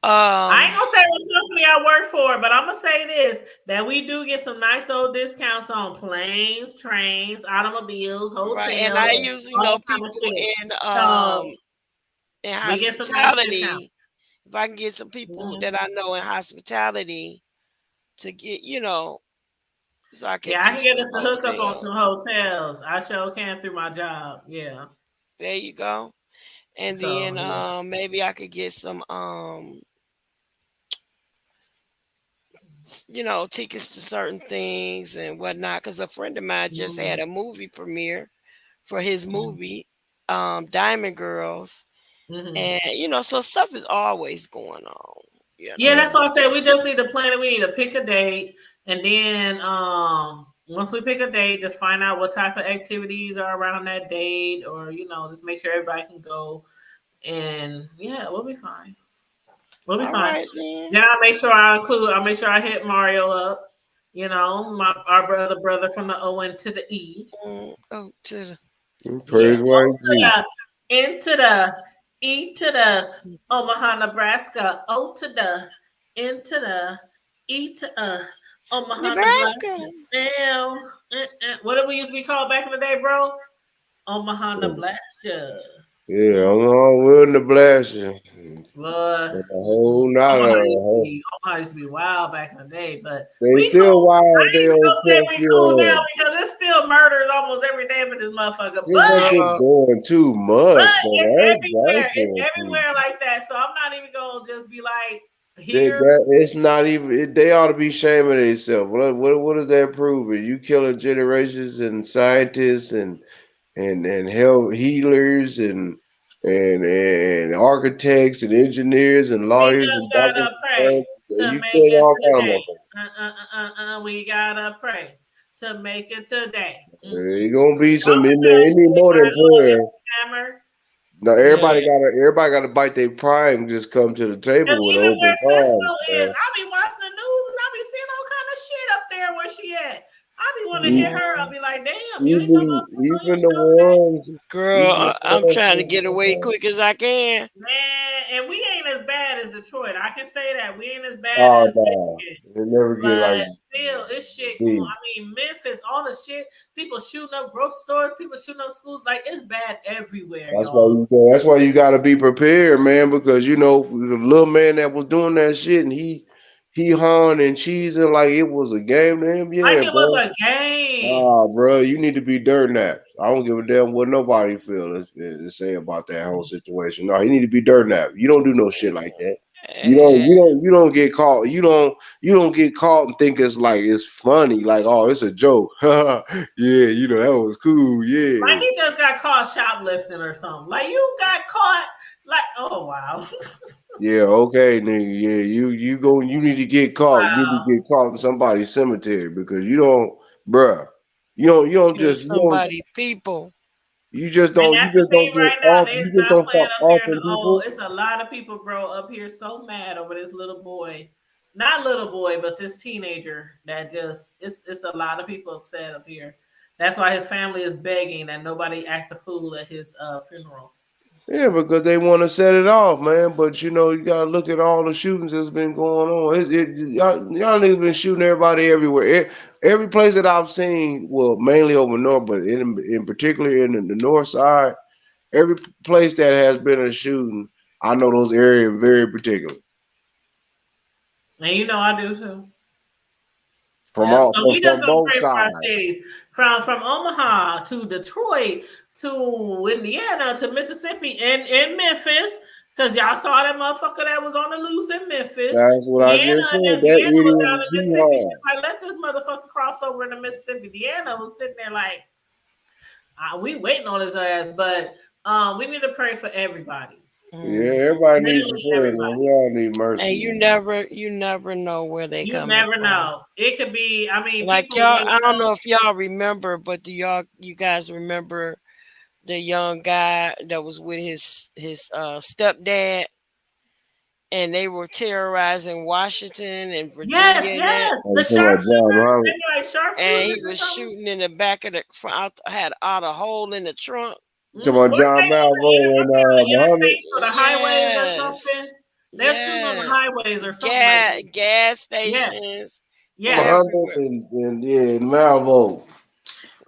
I ain't gonna say what company I work for, but I'm gonna say this: that we do get some nice old discounts on planes, trains, automobiles, right, and hotels, I usually all know that kind of people shit. So in we get some nice discounts. hospitality. If I can get some people that I know in hospitality to get, so I can Yeah, I do can get some us a hookup on hotel. some hotels. I sure can through my job. Yeah. There you go. And So then yeah. maybe I could get some tickets to certain things and whatnot. Because a friend of mine just had a movie premiere for his movie, Diamond Girls. And so stuff is always going on. Yeah, that's why I say we just need to plan it. We need to pick a date, and then once we pick a date, just find out what type of activities are around that date, or just make sure everybody can go. And yeah, we'll be fine. We'll be All fine. right then. Then I'll make sure I hit Mario up. Our brother from the O into the E. Oh, to the Yeah. Praise white Jesus. Into the E to the Omaha, Nebraska. O to the into the E to Omaha, Nebraska. Nebraska. What did we used to be called back in the day, bro? Omaha, Nebraska. Yeah, I'm all willing to bless you. Lord, A whole lot of Omaha used to be wild back in the day, but they we still cool. wild. I They ain't don't gonna say fuck we cool now you up. because it's still murders almost every day with this motherfucker. This But that shit going too much, so it's everywhere. that's It's going too. everywhere like that. So I'm not even gonna just be like here. That it's not even. They ought to be shaming themselves. What is that proving? You killing generations and scientists and health healers and architects and engineers and We lawyers just and doctors. gotta pray to You make killing it all kind of today. motherfuckers. We gotta pray to make it today. It gonna be Y'all some in remember there. that Any shit more by than prayer. Hammer? Now Yeah. everybody gotta bite their pride and just come to the Cause table with even open where Cisco arms, is, man. I be watching the news and I be seeing all kind of shit up there where she at. I be want to hear E- her. I'll be like, damn, you ain't talking Even about Cisco even the show today, ones, Girl, even the I'm trying to ones get away quick as I can. man. And we ain't as bad as Detroit. I can say that we ain't as bad oh as no, Michigan. they never get like But still, it's shit going. me. I mean, Memphis, all the shit. People shooting up grocery stores. People shooting up schools. Like it's bad everywhere, y'all. That's why you gotta be prepared, man, because the little man that was doing that shit and he hung and cheesing like it was a game to him, Like yeah, it was bro. a game. Ah, bro, you need to be dirt napped. I don't give a damn what nobody feels to say about that whole situation. No, he need to be dirt napped. You don't do no shit like that. And You don't get caught. You don't get caught and think it's funny. Like, oh, it's a joke. Yeah, that was cool. Like Yeah. he just got caught shoplifting or something. Like you got caught. Like oh wow. Yeah, okay, nigga. Yeah, you need to get caught. You need to get caught in somebody's cemetery because you don't, bruh. kill somebody, people. And You that's the just don't thing just right now. off. They You is just not don't playing stop up here. offing Oh, people. it's a lot of people, bro, up here so mad over this little boy. Not little boy, but this teenager that just it's a lot of people upset up here. That's why his family is begging that nobody act a fool at his funeral. Yeah, because they want to set it off, man. But you gotta look at all the shootings that's been going on. Y'all niggas been shooting everybody everywhere. Every place that I've seen, well, mainly over north, but in particular in the north side, every place that has been a shooting, I know those areas very particular. And I do too. From Yep. all So we just from gonna both pray for our sides. cities from Omaha to Detroit to Indiana to Mississippi and Memphis Cause y'all saw that motherfucker that was on the loose in Memphis. That's what I just said. That Deanna was idiot down was in too Mississippi. hard. She's like, let this motherfucker cross over into Mississippi. Deanna was sitting there like, we waiting on his ass, but we need to pray for everybody. Yeah, everybody needs some Literally prayer, everybody. man. We all need mercy. And you never know where they You coming never from. know. It could be. I mean, Like people y'all, really I don't know if y'all remember, but do you guys remember the young guy that was with his stepdad, and they were terrorizing Washington and Virginia, Yes. I'm The talking about John sharpshooter. Muhammad. Maybe like and sharpshooter he or was something. shooting in the back of the front, had out a hole in the trunk. You talking about John Malvo and Muhammad? Interstates or the highways or something. They're shooting on the highways or something like that. Gas stations. Yeah. Muhammad and Malvo.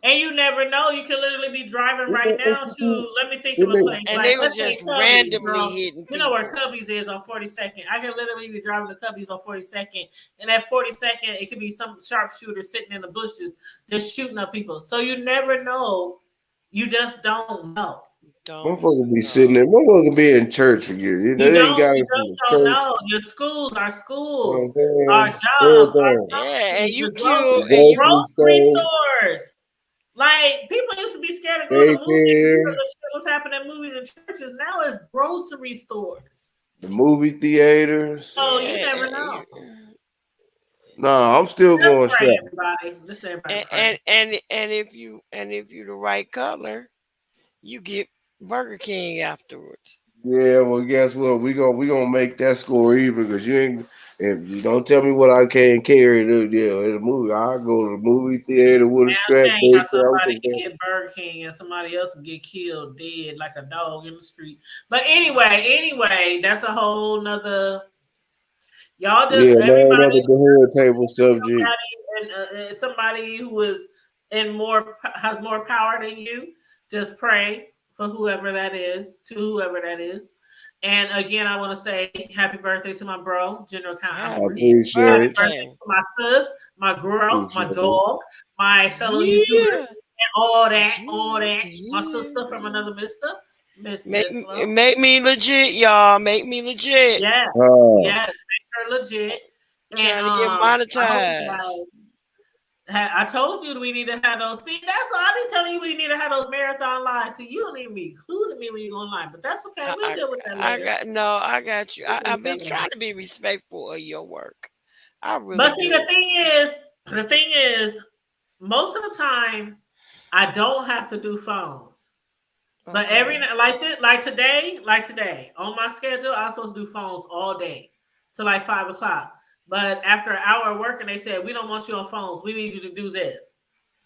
And you never know. You can literally be driving right now to, let me think of a place. And Like, they was let's say just Cubbies, randomly bro. hitting You know where people. Cubbies is on 42nd. I can literally be driving to Cubbies on 42nd. And at 42nd, it could be some sharpshooter sitting in the bushes just shooting up people. So you never know. You just don't know. Motherfucker be sitting there. Motherfucker be in church again. You They ain't got you it from just the don't church. know. Your schools, our schools, You know our what I'm saying? jobs, our Everything. Yeah, and companies, you the kill and you grocery stores. Like, people used to be scared to go to movies because the shit was happening in movies and churches. Now it's grocery stores. The movie theaters. So you never know. Nah, I'm still Just going pray, straight. everybody. Just everybody pray. and if you the right color, you get Burger King afterwards. Yeah, well, guess what? We gonna make that score even because you ain't. If you don't tell me what I can't carry in the movie, I go to the movie theater with a strap. Saying how somebody can get Burger King and somebody else can get killed dead like a dog in the street. But anyway, that's a whole nother. Y'all just everybody Another hood table subject. somebody who is has more power than you. Just pray for whoever that is, to whoever that is. And again, I want to say happy birthday to my bro, General Count. I appreciate happy it. birthday to my sis, my girl, my dog, my fellow YouTuber, and all that. My sister from another mister, Miss Sislo. Make me legit, y'all. Make me legit. Yes, make her legit. Trying to get monetized. I told you we need to have those. See, that's all I be telling you. We need to have those marathon lives. See, you don't even be including me when you go online, but that's okay. We'll deal with that later. I got you. I've been trying to be respectful of your work. I really. But see, the thing is, most of the time, I don't have to do phones. Okay. But every like today, on my schedule, I was supposed to do phones all day till like 5 o'clock. But after an hour of working, they said, we don't want you on phones. We need you to do this.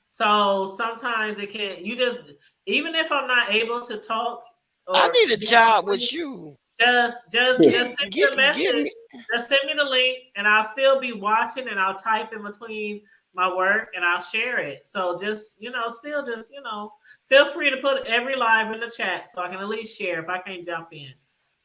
So sometimes it can't, even if I'm not able to talk. I need a job with you. Just send me a message. Just send me the link and I'll still be watching and I'll type in between my work and I'll share it. So just, feel free to put every live in the chat so I can at least share if I can't jump in.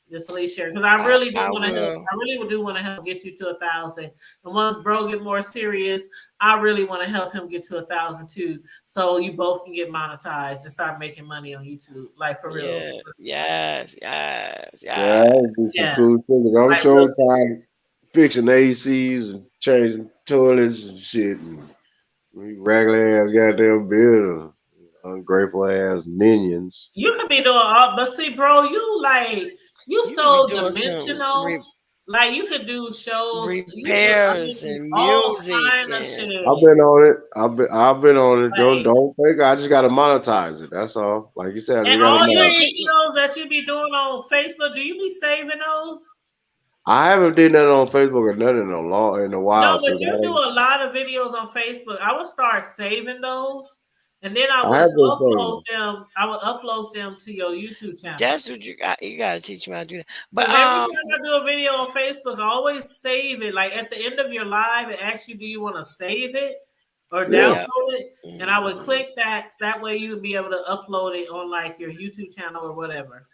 Just at least share because I really do want to help. I really do want to help get you to 1,000. And once bro get more serious, I really want to help him get to 1,000 too. So you both can get monetized and start making money on YouTube, like for real. Yes. Yeah, cool things. I'm so tired of fixing ACs and changing toilets and shit. And regular ass goddamn bill. Ungrateful ass minions. You could be doing all, but see, bro, you so dimensional. Like you could do shows, repairs and music. I've been on it. I've been on it. Don't think I just gotta monetize it. That's all. Like you said, and all your videos that you be doing on Facebook, do you be saving those? I haven't done that on Facebook or nothing in a while. No, but you do a lot of videos on Facebook. I would start saving those. And then I would upload them to your YouTube channel. That's what you got. You got to teach me how to do that. But every time I do a video on Facebook, I always save it. Like at the end of your live, it asks you, do you want to save it or download it? And I would click that. So that way you would be able to upload it on like your YouTube channel or whatever.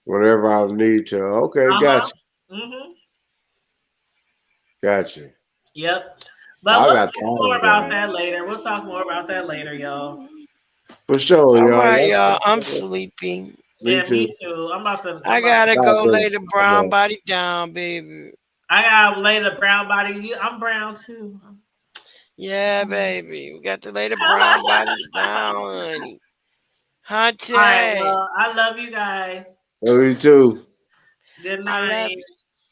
Whatever I need to. Okay, gotcha. Gotcha. Yep. But we'll talk more about that later. Y'all. For sure, All y'all. right, y'all. I'm sleepy. Yeah, me too. I gotta go lay the brown about body down, baby. I gotta lay the brown body. I'm brown too. Yeah, baby. We got to lay the brown bodies down, honey. Hunty. All right, well, I love you guys. Love you too. Good I love night. you.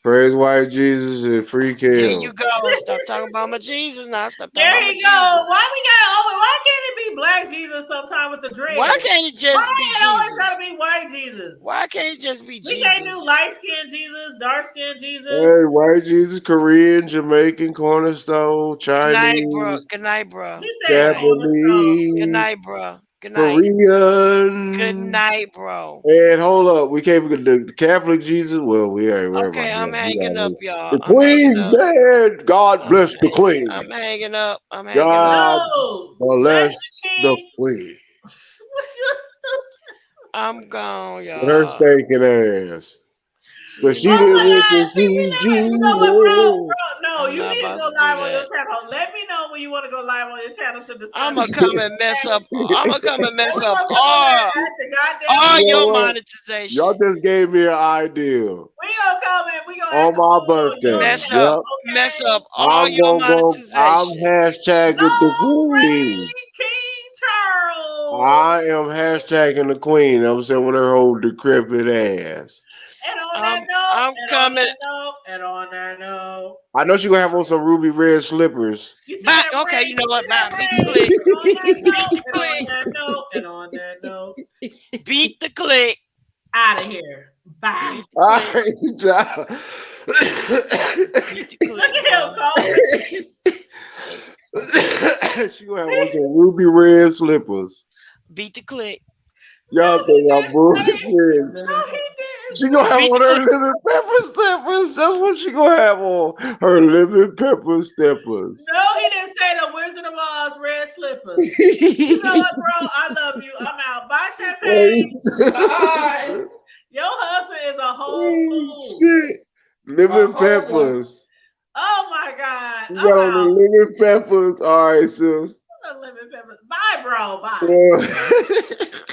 Praise white Jesus and free There Kim. you go. Stop talking about my Jesus now. Stop talking There about my you go. Jesus. Why can't it be black Jesus sometime with the dread? Why can't it just be Why it always Jesus? gotta be white Jesus? Why can't it just be We Jesus? can't do light skinned Jesus, dark skinned Jesus. Hey, white Jesus, Korean, Jamaican, cornerstone, Good night, bro. Chinese, Good night, bro. He said cornerstone. Good Japanese, night, bro. Good night. Korean. Good night, bro. And hold up, we can't forget the Catholic Jesus. Well, we ain't worried Okay, about I'm that. hanging up, y'all. The I'm hanging Queen's up. dead. God bless the Queen. I'm hanging up. I'm hanging up. God No, bless the Queen. I'm gone, With her y'all. stinking ass. But she Oh didn't my went to God! See, see you know what, bro? Jesus. No, I'm you not need to about go to do live on your that. channel. Let me know when you want to go live on your channel to discuss. I'm gonna come and mess up. I'm gonna come and mess We up gonna come over there and act the goddamn all You know your what? monetization. Y'all just gave me an idea. We gonna come and we gonna On act my on your birthday. Mess channel, up, Yep. mess okay? up all I'm your gonna go. I'm monetization. hashtagging the No Queen. rain, King Charles. I am hashtagging the Queen. I'm saying with her whole decrepit ass. And on that note, I'm coming. and on that note, I know she gonna have on some ruby red slippers. you see Bye. that Okay, rain? you know You what? see Bye. that Beat the rain? click. And on that note, Beat the and on click. that note, and on that note, Beat the click. out of here. Bye. Beat the All click. right, y'all. Beat the Look click, at him, bro. Cole. She gonna have on some ruby red slippers. Beat the click. Y'all No, he think I'm didn't bullshit? say. No, he didn't She gonna have Beat on the her click. lemon pepper steppers. That's what she gonna have on. Her lemon pepper steppers. No, he didn't say the Wizard of Oz red slippers. You know what, bro? I love you. I'm out. Bye, champagne. Bye. Your husband is a whole fool. Shit. Lemon peppers. Oh my God. You I'm got on the out. lemon peppers. All right, sis. Lemon peppers. Bye, bro. Bye. Yeah.